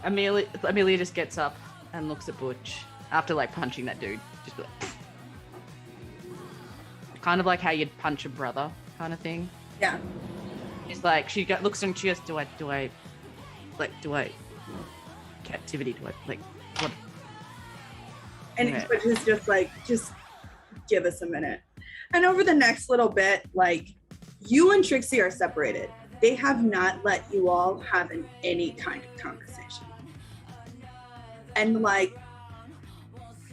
Amelia just gets up and looks at Butch after like punching that dude. Just like, kind of like how you'd punch a brother, kind of thing. Yeah. It's like looks and she goes, do I captivity? Do I like what? And Okay. Butch is just like, "Just give us a minute." And over the next little bit, like, you and Trixie are separated. They have not let you all have any kind of conversation. And like,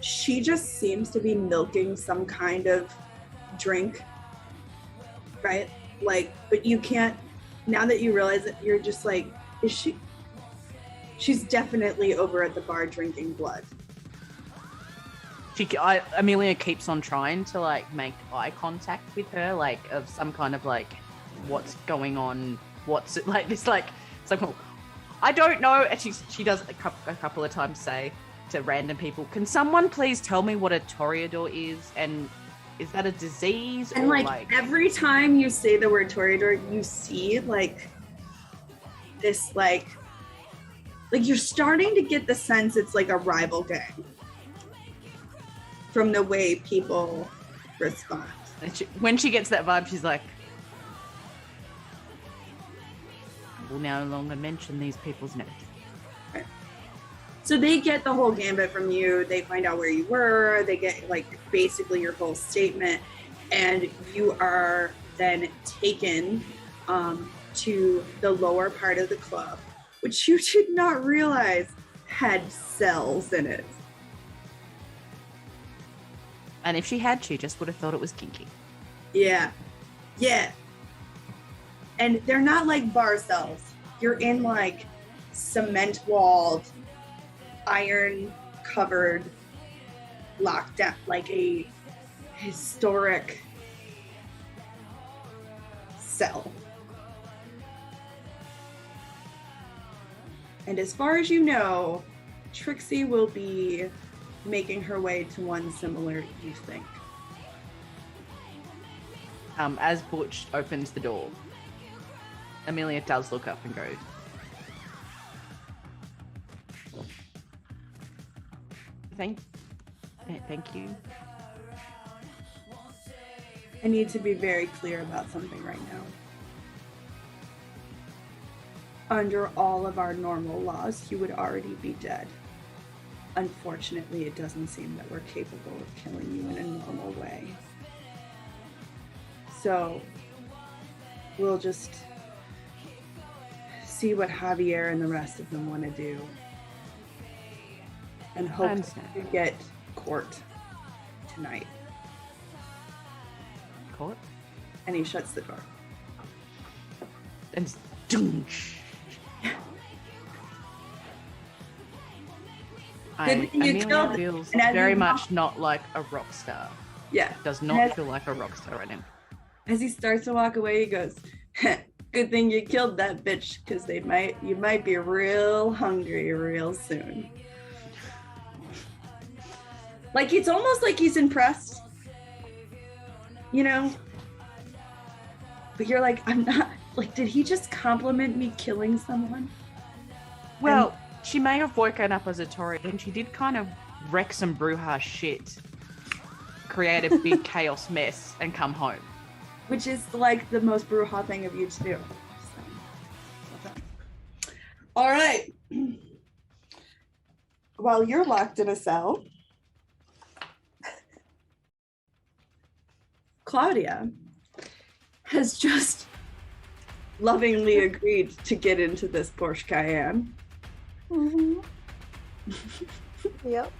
she just seems to be milking some kind of drink, right? Like, but you can't, now that you realize it, you're just like, she's definitely over at the bar drinking blood. Amelia keeps on trying to like make eye contact with her, like of some kind of like what's going on what's it like? This like so I don't know. And she does a couple of times say to random people, "Can someone please tell me what a toreador is? And is that a disease?" And or like every time you say the word toreador, you see like this like you're starting to get the sense it's like a rival gang from the way people respond. And when she gets that vibe, she's like, "I will no longer mention these people's names." Right. So they get the whole gambit from you. They find out where you were. They get like basically your whole statement, and you are then taken to the lower part of the club, which you did not realize had cells in it. And if she had, she just would have thought it was kinky. Yeah. And they're not like bar cells. You're in like cement walled, iron covered, locked down, like a historic cell. And as far as you know, Trixie will be making her way to one similar, you think. As Butch opens the door, Amelia does look up and go, Thank you. I need to be very clear about something right now. Under all of our normal laws, you would already be dead. Unfortunately, it doesn't seem that we're capable of killing you in a normal way. So, we'll just see what Javier and the rest of them want to do. And hope to get court tonight. Court? And he shuts the door. And Amelia feels very much not like a rock star. Yeah. Does not feel like a rock star right now. As he starts to walk away, he goes, "Good thing you killed that bitch, because you might be real hungry real soon." Like, it's almost like he's impressed, you know? But you're like, I'm not, like, did he just compliment me killing someone? Well, she may have woken up as a Tory, and she did kind of wreck some brouhaha shit, create a big chaos mess, and come home. Which is, like, the most brouhaha thing of you to do. So. All right. While you're locked in a cell, Claudia has just lovingly agreed to get into this Porsche Cayenne. Mm-hmm. Yep.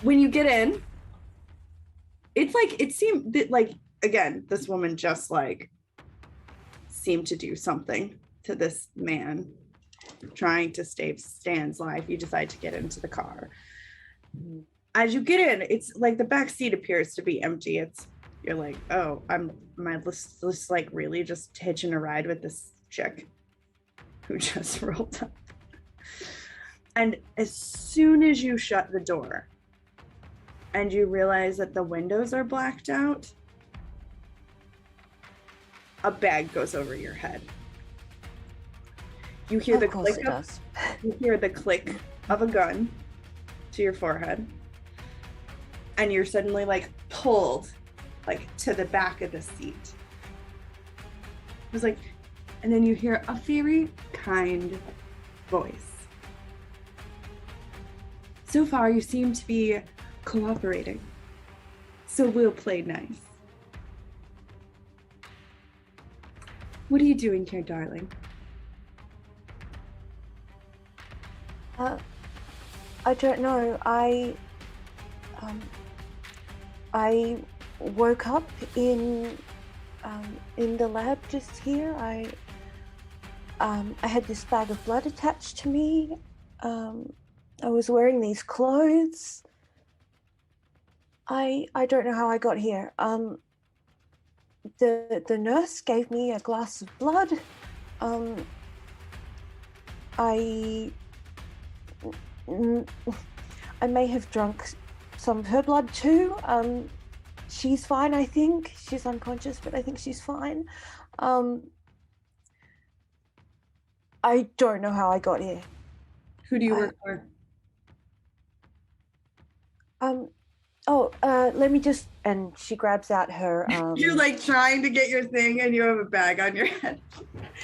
When you get in, it's like, it seemed that, like, again, this woman just like seemed to do something to this man trying to save Stan's life. You decide to get into the car. As you get in, it's like the back seat appears to be empty. You're like, oh, am I just like really just hitching a ride with this chick who just rolled up? And as soon as you shut the door and you realize that the windows are blacked out, a bag goes over your head. You hear the click you hear the click of a gun to your forehead. And you're suddenly like pulled like to the back of the seat. It was like, and then you hear a very kind voice. So far you seem to be cooperating. So we'll play nice. What are you doing here, darling? I don't know. I woke up in the lab just here. I had this bag of blood attached to me. I was wearing these clothes. I don't know how I got here. the nurse gave me a glass of blood. I may have drunk some of her blood too. She's fine, I think. She's unconscious, but I think she's fine. I don't know how I got here. Who do you work for? Let me just, and she grabs out her You're like trying to get your thing and you have a bag on your head.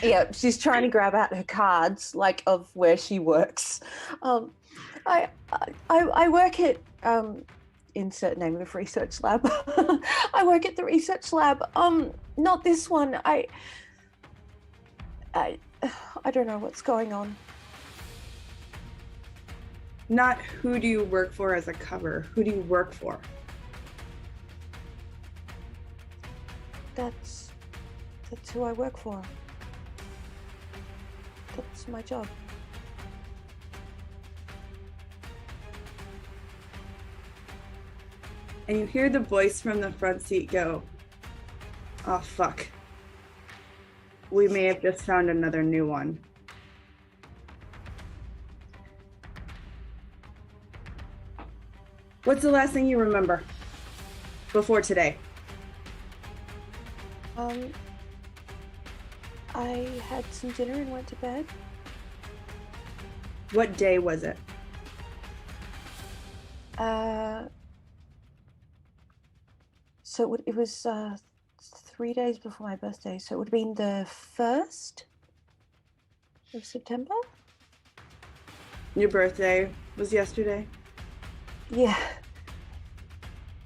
yeah, she's trying to grab out her cards, like, of where she works. I work at insert name of research lab. I work at the research lab. Not this one. I don't know what's going on. Not who do you work for as a cover. Who do you work for? That's who I work for. That's my job. And you hear the voice from the front seat go, "Oh, fuck. We may have just found another new one." What's the last thing you remember before today? I had some dinner and went to bed. What day was it? So it was 3 days before my birthday, so it would have been the 1st of September. Your birthday was yesterday? Yeah.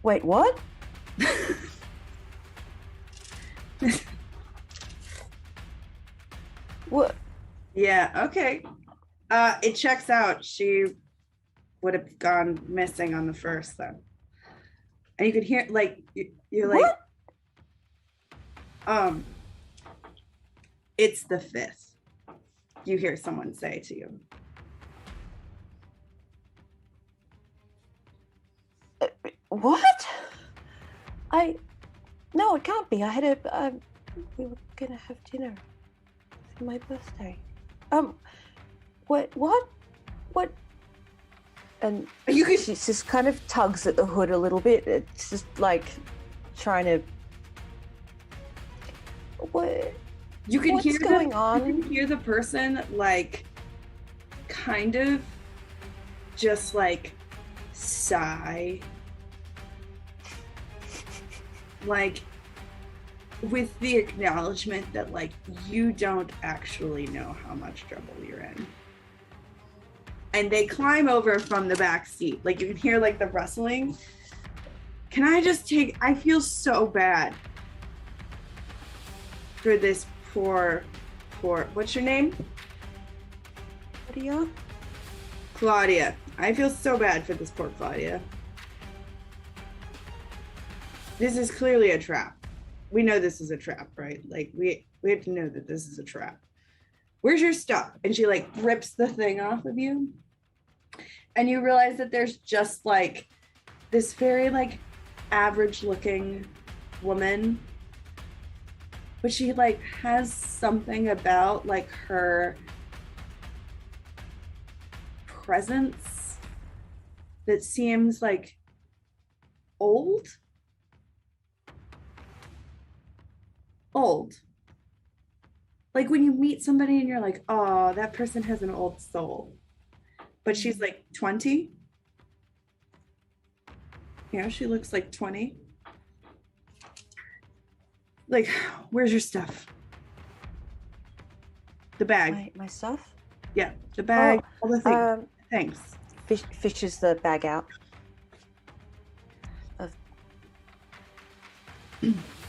Wait, what? What? Yeah, okay. It checks out. She would have gone missing on the 1st then. And you could hear, like, you're like, What? It's the 5th. You hear someone say to you. What? No, it can't be. I had we were gonna have dinner for my birthday. What? And she just kind of tugs at the hood a little bit. It's just like trying to. What? You can What's hear going on? You can hear the person like kind of just like sigh. Like with the acknowledgement that like you don't actually know how much trouble you're in. And they climb over from the back seat. Like you can hear like the rustling. Can I just I feel so bad for this poor, what's your name? Claudia? Claudia. I feel so bad for this poor Claudia. This is clearly a trap. We know this is a trap, right? Like we have to know that this is a trap. Where's your stuff? And she like rips the thing off of you. And you realize that there's just like this very like average looking woman, but she like has something about like her presence that seems like old. Like when you meet somebody and you're like, oh, that person has an old soul. But she's like 20. Yeah, she looks like 20. Like, where's your stuff? The bag. My stuff? Yeah, the bag. All the things. Thanks. Fishes the bag out.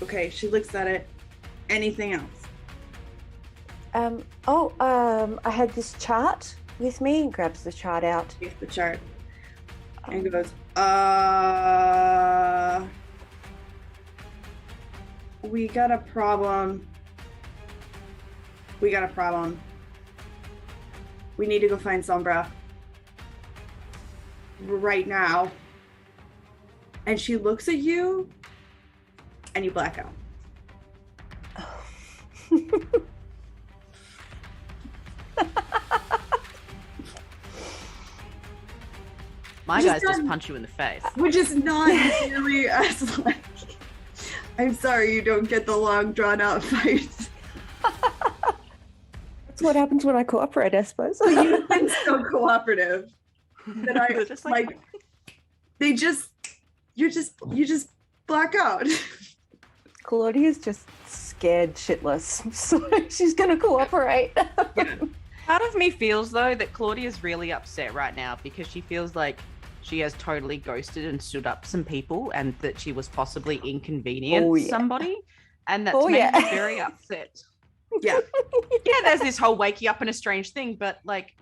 Okay, she looks at it. Anything else? I had this chart with me and grabs the chart out. Takes the chart and goes, we got a problem. We need to go find Sombra right now. And she looks at you and you black out. My guys just punch you in the face. Which is not nearly as like. I'm sorry you don't get the long drawn out fights. That's what happens when I cooperate, I suppose. But you've been so cooperative that I They're just like- you just black out. Claudia's just scared shitless, so she's gonna cooperate. Part of me feels though that Claudia's really upset right now because she feels like she has totally ghosted and stood up some people and that she was possibly inconvenienced somebody, and that's made me very upset. Yeah. Yeah, there's this whole wake you up in a strange thing, but like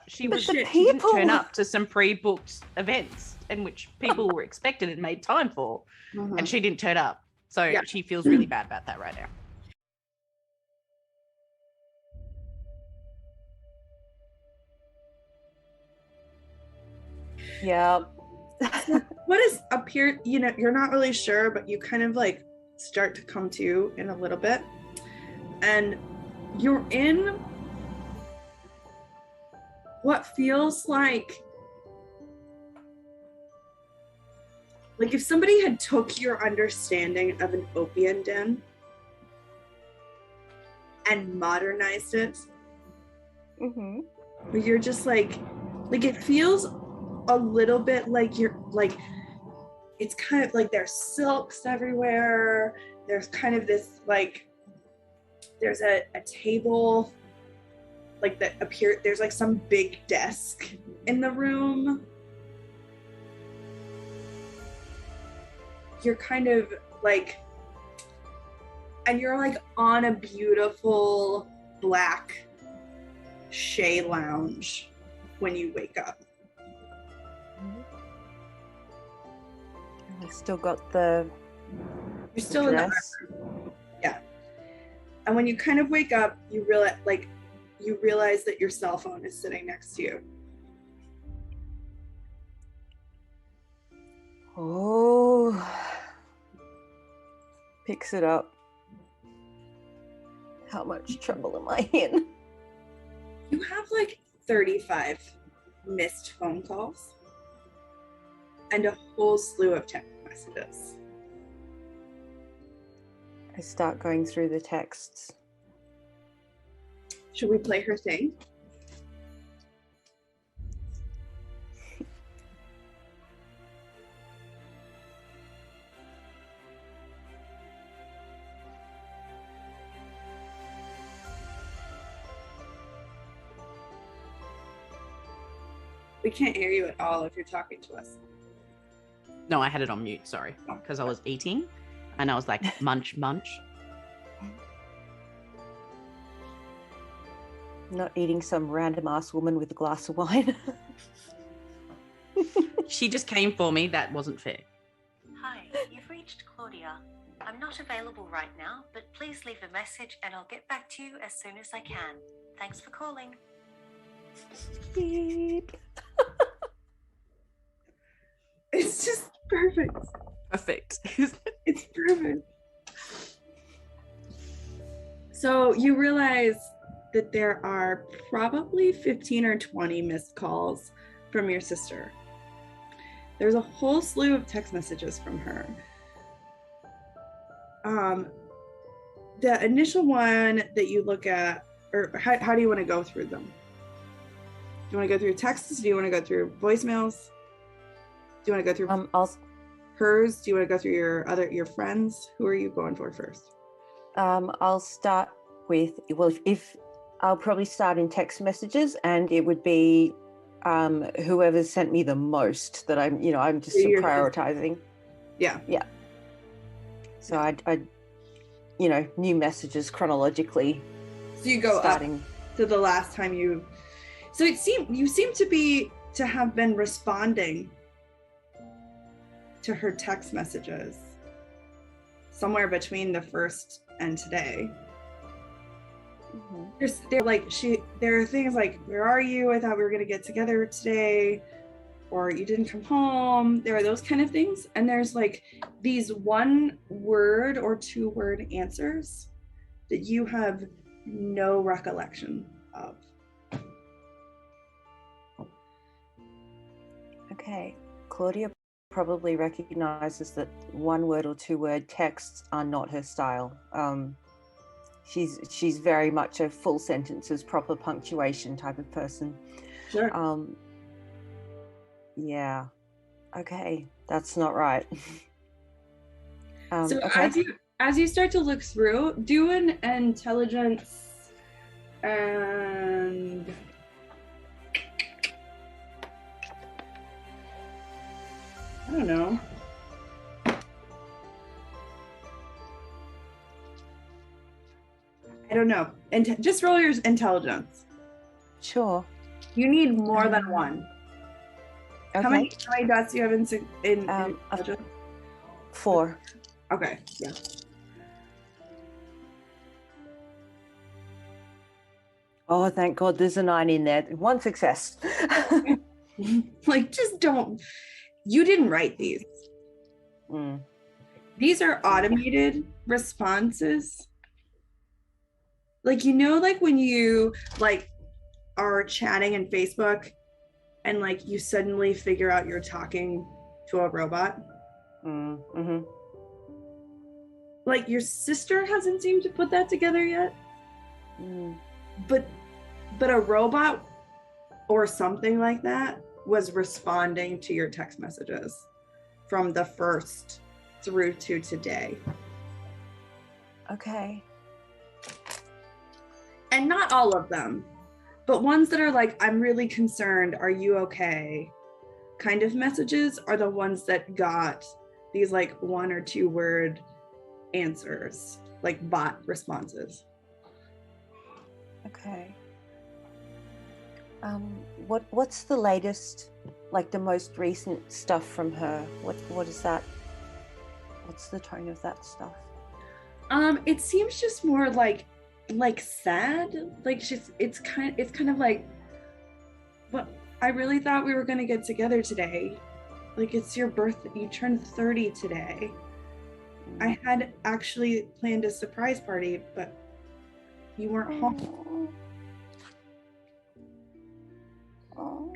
she didn't turn up to some pre-booked events in which people were expected and made time for, and she didn't turn up. So she feels really bad about that right now. Yeah. What is up here? You know, you're not really sure, but you kind of like start to come to in a little bit. And you're in what feels like if somebody had took your understanding of an opium den and modernized it. Mm-hmm. Where you're just like it feels a little bit like you're like, it's kind of like there's silks everywhere. There's kind of this like, there's a table like that appear, there's like some big desk in the room. You're kind of like, and you're like on a beautiful black Shea lounge when you wake up. I still got the You're still in the bathroom. Yeah. And when you kind of wake up, you realize that your cell phone is sitting next to you. Oh, picks it up. How much trouble am I in? You have like 35 missed phone calls and a whole slew of text messages. I start going through the texts. Should we play her thing? We can't hear you at all if you're talking to us. No, I had it on mute, sorry, because I was eating and I was like, munch, munch. Not eating some random ass woman with a glass of wine. She just came for me. That wasn't fair. Hi, you've reached Claudia. I'm not available right now, but please leave a message and I'll get back to you as soon as I can. Thanks for calling. Beep. It's just perfect. Perfect. It's perfect. So you realize that there are probably 15 or 20 missed calls from your sister. There's a whole slew of text messages from her. The initial one that you look at, or how do you want to go through them? Do you want to go through texts? Do you want to go through voicemails? Do you want to go through hers? Do you want to go through your friends? Who are you going for first? I'll start with, if I'll probably start in text messages, and it would be whoever sent me the most that I'm just prioritizing. Yeah. Yeah. So I new messages chronologically. So you go starting up to the last time you. So you seem to have been responding to her text messages somewhere between the first and today. Mm-hmm. There are things like, where are you? I thought we were going to get together today. Or you didn't come home. There are those kind of things. And there's like these 1 word or 2 word answers that you have no recollection of. Okay, Claudia probably recognizes that 1 word or 2 word texts are not her style. She's very much a full sentences, proper punctuation type of person. Sure. Yeah. Okay, that's not right. So okay. as you start to look through, do an intelligence and I don't know. I don't know. And just roll your intelligence. Sure. You need more than 1. Okay. How many dots do you have in intelligence? 4. Okay, yeah. Oh, thank God there's a 9 in there. 1 success. Like, just don't. You didn't write these. Mm. These are automated responses. Like, you know, like when you like are chatting in Facebook and like you suddenly figure out you're talking to a robot. Mm-hmm. Like your sister hasn't seemed to put that together yet. Mm. But a robot or something like that was responding to your text messages from the first through to today. Okay. And not all of them, but ones that are like, I'm really concerned, are you okay? Kind of messages are the ones that got these like 1 or 2 word answers, like bot responses. Okay. What's the latest, like the most recent stuff from her? What is that? What's the tone of that stuff? It seems just more like sad. Like it's kind of like, well, I really thought we were gonna get together today. Like it's your birthday, you turned 30 today. I had actually planned a surprise party, but you weren't home.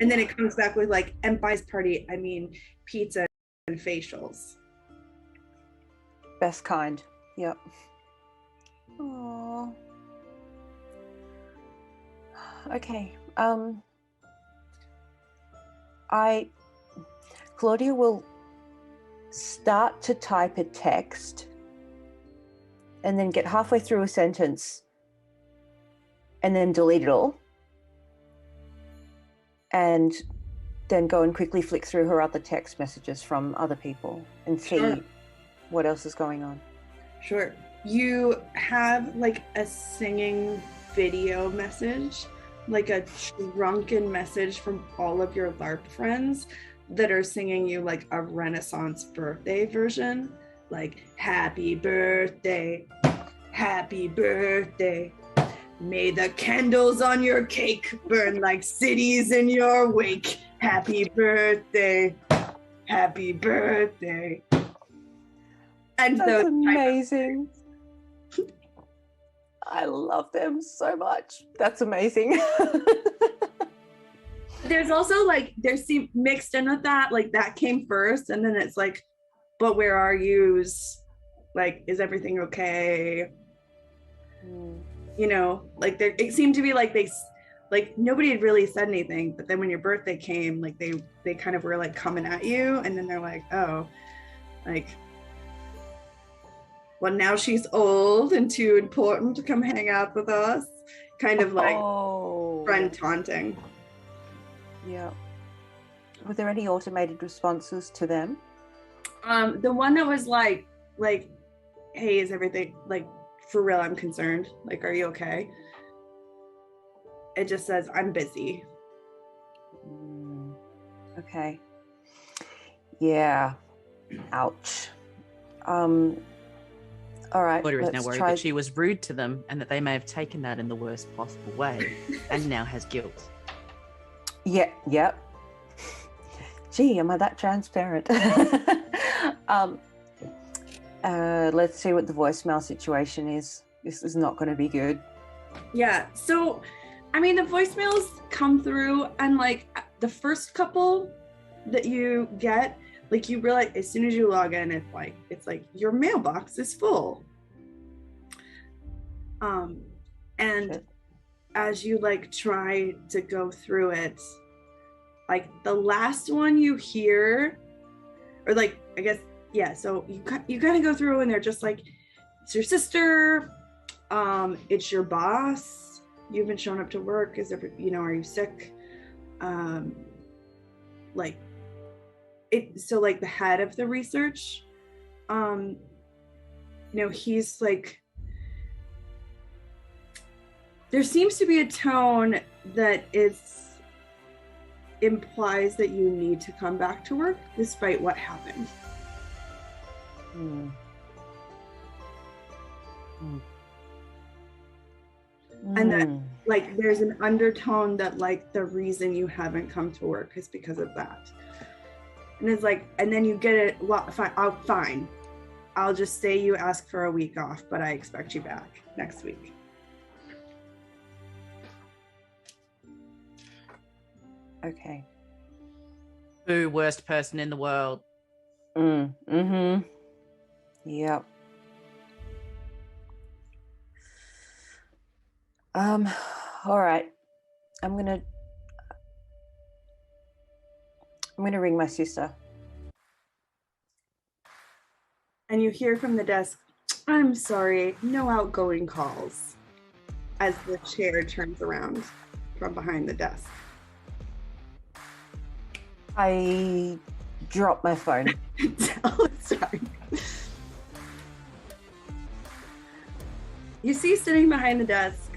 And then it comes back with like, and by party, I mean pizza and facials. Best kind. Yep. Aww. Okay. Claudia will start to type a text and then get halfway through a sentence and then delete it all. And then go and quickly flick through her other text messages from other people and see what else is going on. Sure. You have like a singing video message, like a drunken message from all of your LARP friends that are singing you like a Renaissance birthday version, like happy birthday, happy birthday. May the candles on your cake burn like cities in your wake. Happy birthday, happy birthday. And that's amazing. I love them so much. That's amazing. There's also like, there's mixed in with that, like that came first, and then it's like, but where are yous? Like, is everything okay? You know, like there, it seemed to be like like nobody had really said anything, but then when your birthday came, like they kind of were like coming at you, and then they're like, oh, like, well, now she's old and too important to come hang out with us. Kind of like friend taunting. Yeah. Were there any automated responses to them? The one that was like, hey, is everything, like, for real, I'm concerned. Like, are you okay? It just says, I'm busy. Okay. Yeah. Ouch. All right. Claudia is now worried that she was rude to them and that they may have taken that in the worst possible way and now has guilt. Yeah. Yep. Gee, am I that transparent? Let's see what the voicemail situation is. this is not going to be good. Yeah. So, I mean, the voicemails come through, and like the first couple that you get, like you realize as soon as you log in, it's like your mailbox is full. And Shit. as you like try to go through it, like the last one you hear, or like I guess yeah. So you kind of go through, and they're just like, it's your sister, it's your boss. You haven't shown up to work. Is there, are you sick? Like it. So like the head of the research, he's like. There seems to be a tone that implies that you need to come back to work despite what happened. And that like there's an undertone that like the reason you haven't come to work is because of that. And it's like, and then you get it, well, fine. I'll just say you ask for a week off, but I expect you back next week. Okay. Boo, worst person in the world. Yep. All right. I'm gonna ring my sister. And you hear from the desk, I'm sorry, no outgoing calls, as the chair turns around from behind the desk. I dropped my phone. Oh, sorry. You see sitting behind the desk,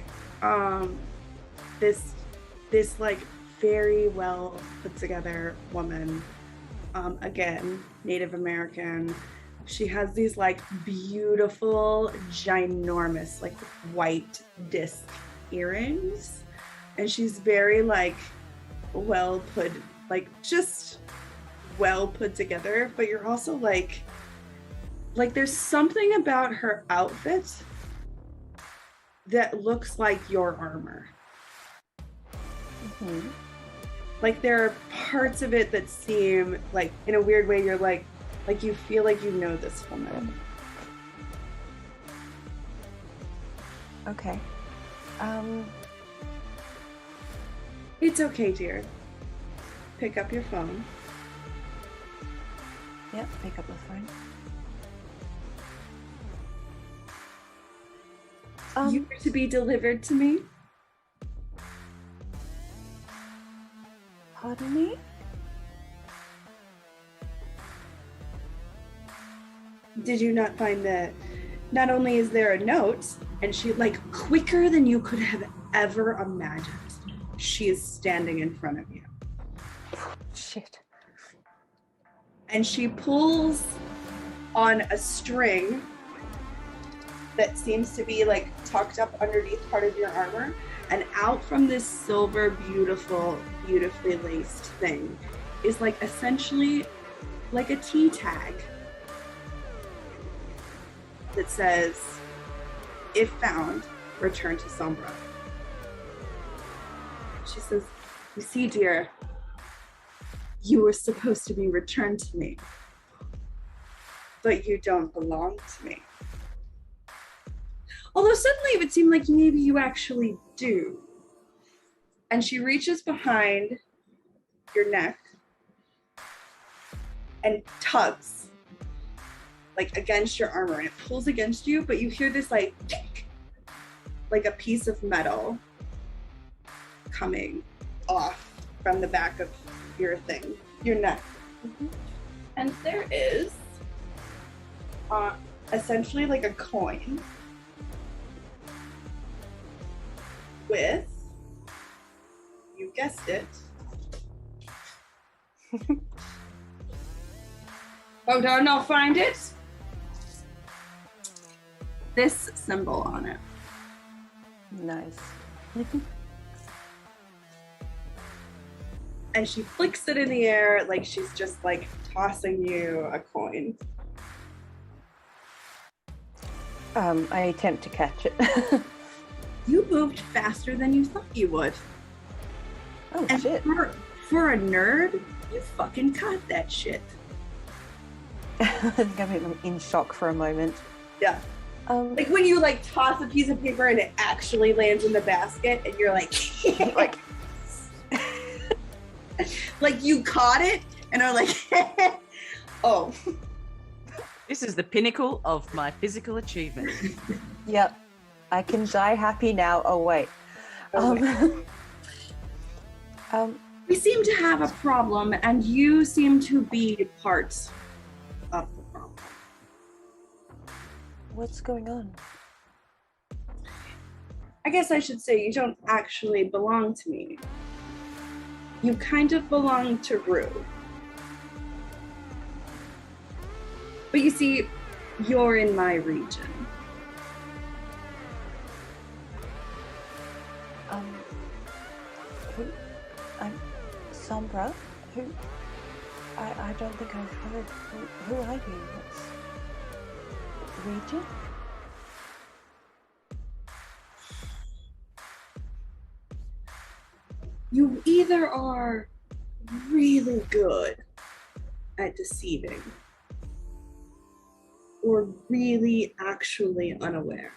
this like very well put together woman, again, Native American. She has these like beautiful, ginormous, like white disc earrings, and she's very like well put, like just well put together. But you're also like there's something about her outfit that looks like your armor. Like there are parts of it that seem like, in a weird way, you're like you feel like you know this woman. Okay. It's okay, dear. Pick up your phone. Yep, pick up the phone. You were to be delivered to me? Pardon me? Did you not find that not only is there a note, and she, like, quicker than you could have ever imagined, she is standing in front of you. Shit. And she pulls on a string that seems to be like tucked up underneath part of your armor, and out from this silver, beautifully laced thing is like essentially like a T tag that says, if found, return to Sombra. She says, you see, dear, you were supposed to be returned to me, but you don't belong to me. Although suddenly it would seem like maybe you actually do. And she reaches behind your neck and tugs like against your armor, and it pulls against you, but you hear this like tick, like a piece of metal coming off from the back of your thing, your neck. And there is essentially like a coin with, you guessed it, hold on, I'll find it, this symbol on it. Nice. And she flicks it in the air like she's just like tossing you a coin. I attempt to catch it. You moved faster than you thought you would. Oh, And shit. for a nerd, you fucking caught that shit. I think I'm in shock for a moment. Yeah. Like when you like toss a piece of paper and it actually lands in the basket and you're like, like, like you caught it and are like, oh. This is the pinnacle of my physical achievement. yep. I can die happy now. Oh, wait. We seem to have a problem and you seem to be part of the problem. What's going on? I guess I should say you don't actually belong to me. You kind of belong to Rue. But you see, you're in my region. Who? I'm Sombra? Who? I don't think I've heard. Who are you? What's region? You either are really good at deceiving or really actually unaware.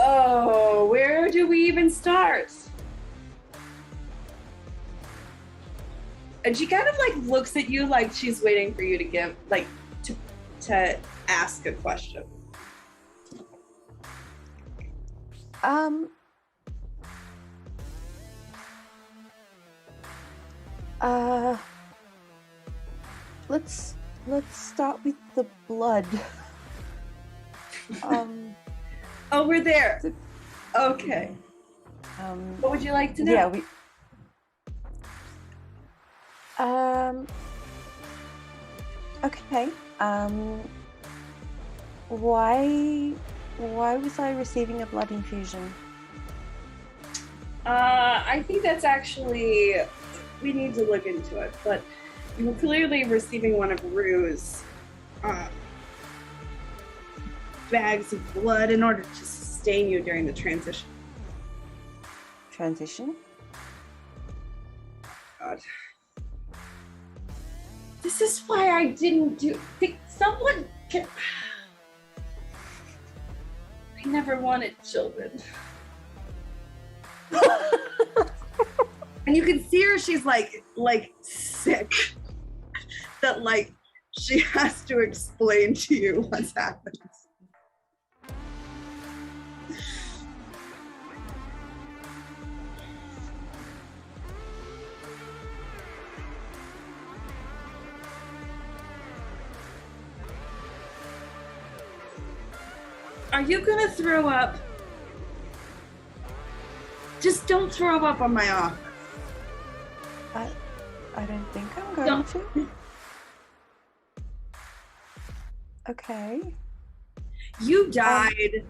Oh, where do we even start? And she kind of like looks at you like she's waiting for you to give, like, to ask a question. Let's start with the blood. Oh, we're there. Okay. What would you like to know? Yeah, we. Okay. Why was I receiving a blood infusion? I think that's actually, we need to look into it, but you were clearly receiving one of Rue's bags of blood in order to sustain you during the transition. Transition? God. This is why I didn't do. Someone can. I never wanted children. And you can see her, she's like sick. That like she has to explain to you what's happened. Are you gonna throw up? Just don't throw up on my office. I don't think I'm going to. Okay. You died.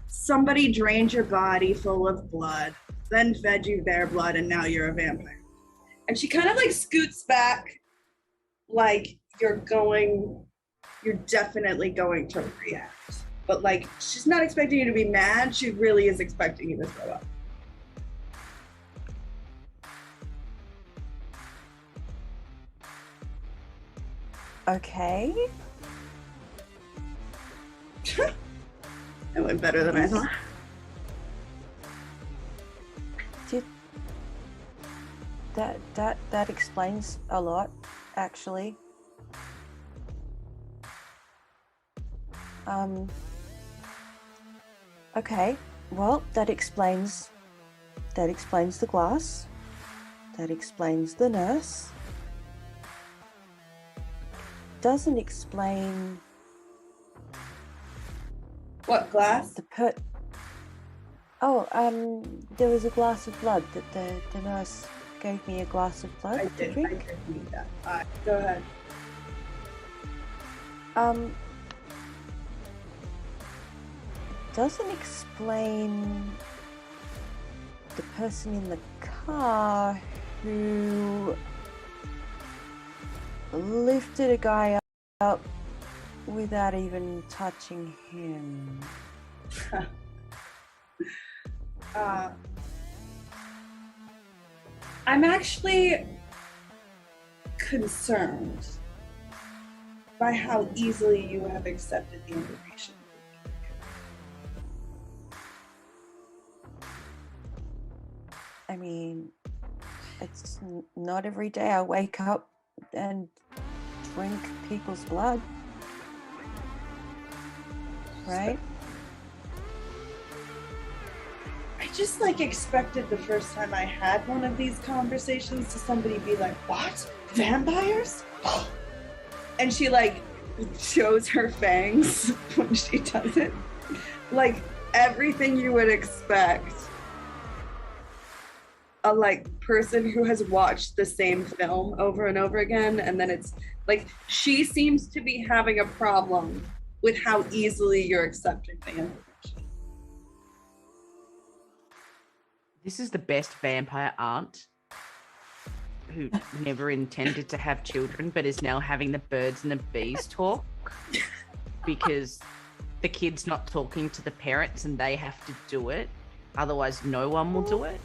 Somebody drained your body full of blood, then fed you their blood, and now you're a vampire. And she kind of like scoots back, like you're definitely going to react. But like, she's not expecting you to be mad. She really is expecting you to throw up. Okay. That went better than I thought. That explains a lot, actually. Okay. Well, that explains the glass. That explains the nurse. Doesn't explain What glass? There was a glass of blood that the nurse gave me a glass of blood to drink. I did need that. All right, go ahead. doesn't explain the person in the car who lifted a guy up without even touching him. I'm actually concerned by how easily you have accepted the information. I mean, it's not every day I wake up and drink people's blood. Right? I just expected the first time I had one of these conversations to somebody be like, "What? Vampires?" And she shows her fangs when she does it. Everything you would expect a person who has watched the same film over and over again, and then it's she seems to be having a problem with how easily you're accepting the information. This is the best vampire aunt who never intended to have children, but is now having the birds and the bees talk because the kid's not talking to the parents and they have to do it. Otherwise, no one will do it.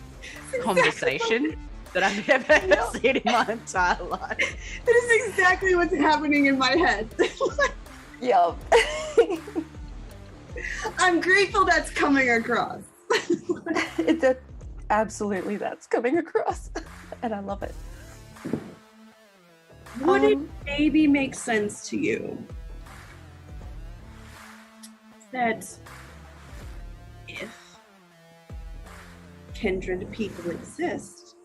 Conversation that I've never seen in my entire life. That is exactly what's happening in my head. Yup. I'm grateful that's coming across. Absolutely, that's coming across. And I love it. Would it maybe make sense to you that if kindred people exist,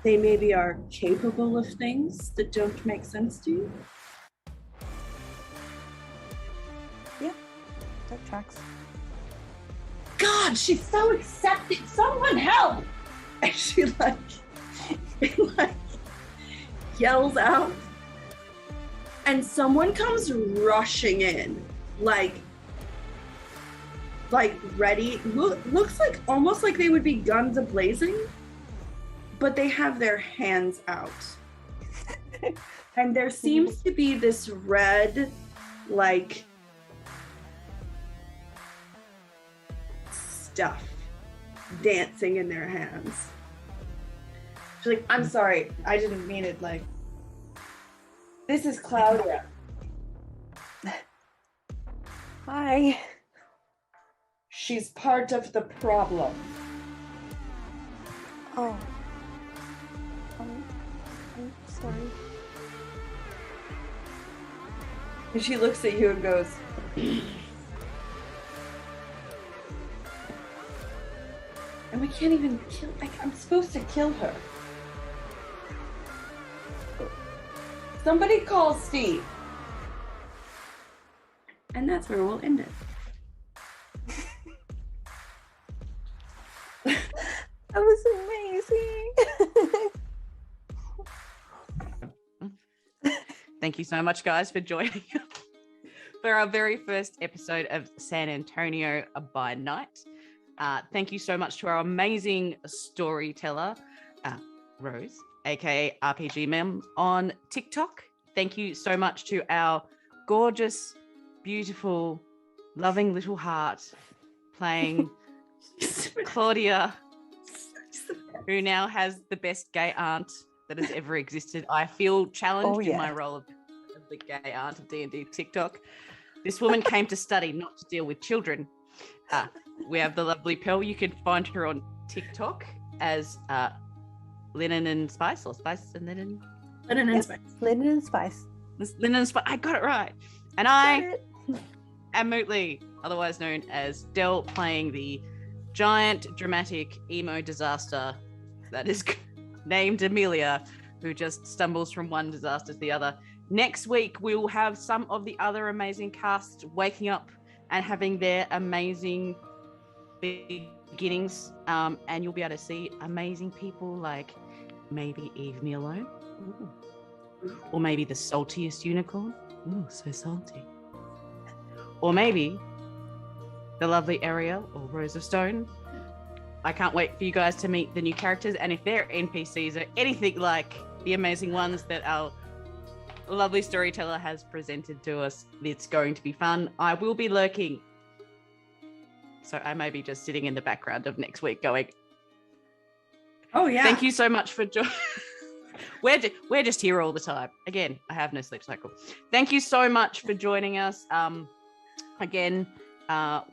they maybe are capable of things that don't make sense to you? Yeah, that tracks. God, she's so accepting. Someone help! And she yells out, and someone comes rushing in, ready. Looks almost like they would be guns a-blazing, but they have their hands out. And there seems to be this red, stuff dancing in their hands. She's like, "I'm sorry, I didn't mean it this is Claudia." Hi. She's part of the problem. Oh. I'm sorry. And she looks at you and goes, "And we can't even kill, I'm supposed to kill her. Somebody call Steve." And that's where we'll end it. That was amazing. Thank you so much, guys, for joining for our very first episode of San Antonio by Night. Thank you so much to our amazing storyteller, Rose, aka RPG Mem, on TikTok. Thank you so much to our gorgeous, beautiful, loving little heart playing Claudia, who now has the best gay aunt that has ever existed. I feel challenged in my role of the gay aunt of D&D TikTok. This woman came to study, not to deal with children. We have the lovely Pearl. You can find her on TikTok as Linen and Spice, or Spice and Linen. Linen and Spice. Linen and Spice. Linen and Spice. I got it right. And I am Mootley, otherwise known as Del, playing the giant, dramatic, emo disaster that is named Amelia, who just stumbles from one disaster to the other. Next week, we will have some of the other amazing casts waking up and having their amazing beginnings, and you'll be able to see amazing people like maybe Eve Malone, or maybe the saltiest unicorn. Ooh, so salty. Or maybe the lovely Arielle or Rose of Stone. I can't wait for you guys to meet the new characters, and if their NPCs are anything like the amazing ones that our lovely storyteller has presented to us, it's going to be fun. I will be lurking, so I may be just sitting in the background of next week going, Oh yeah. thank you so much for joining. We're just here all the time. Again, I have no sleep cycle. Thank you so much for joining us. Again,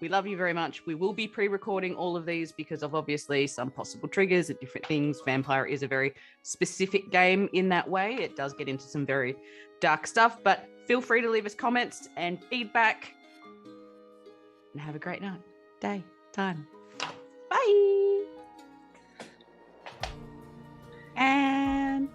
we love you very much. We will be pre-recording all of these because of obviously some possible triggers and different things. Vampire is a very specific game in that way. It does get into some very dark stuff, but feel free to leave us comments and feedback. And have a great night, day, time. Bye. And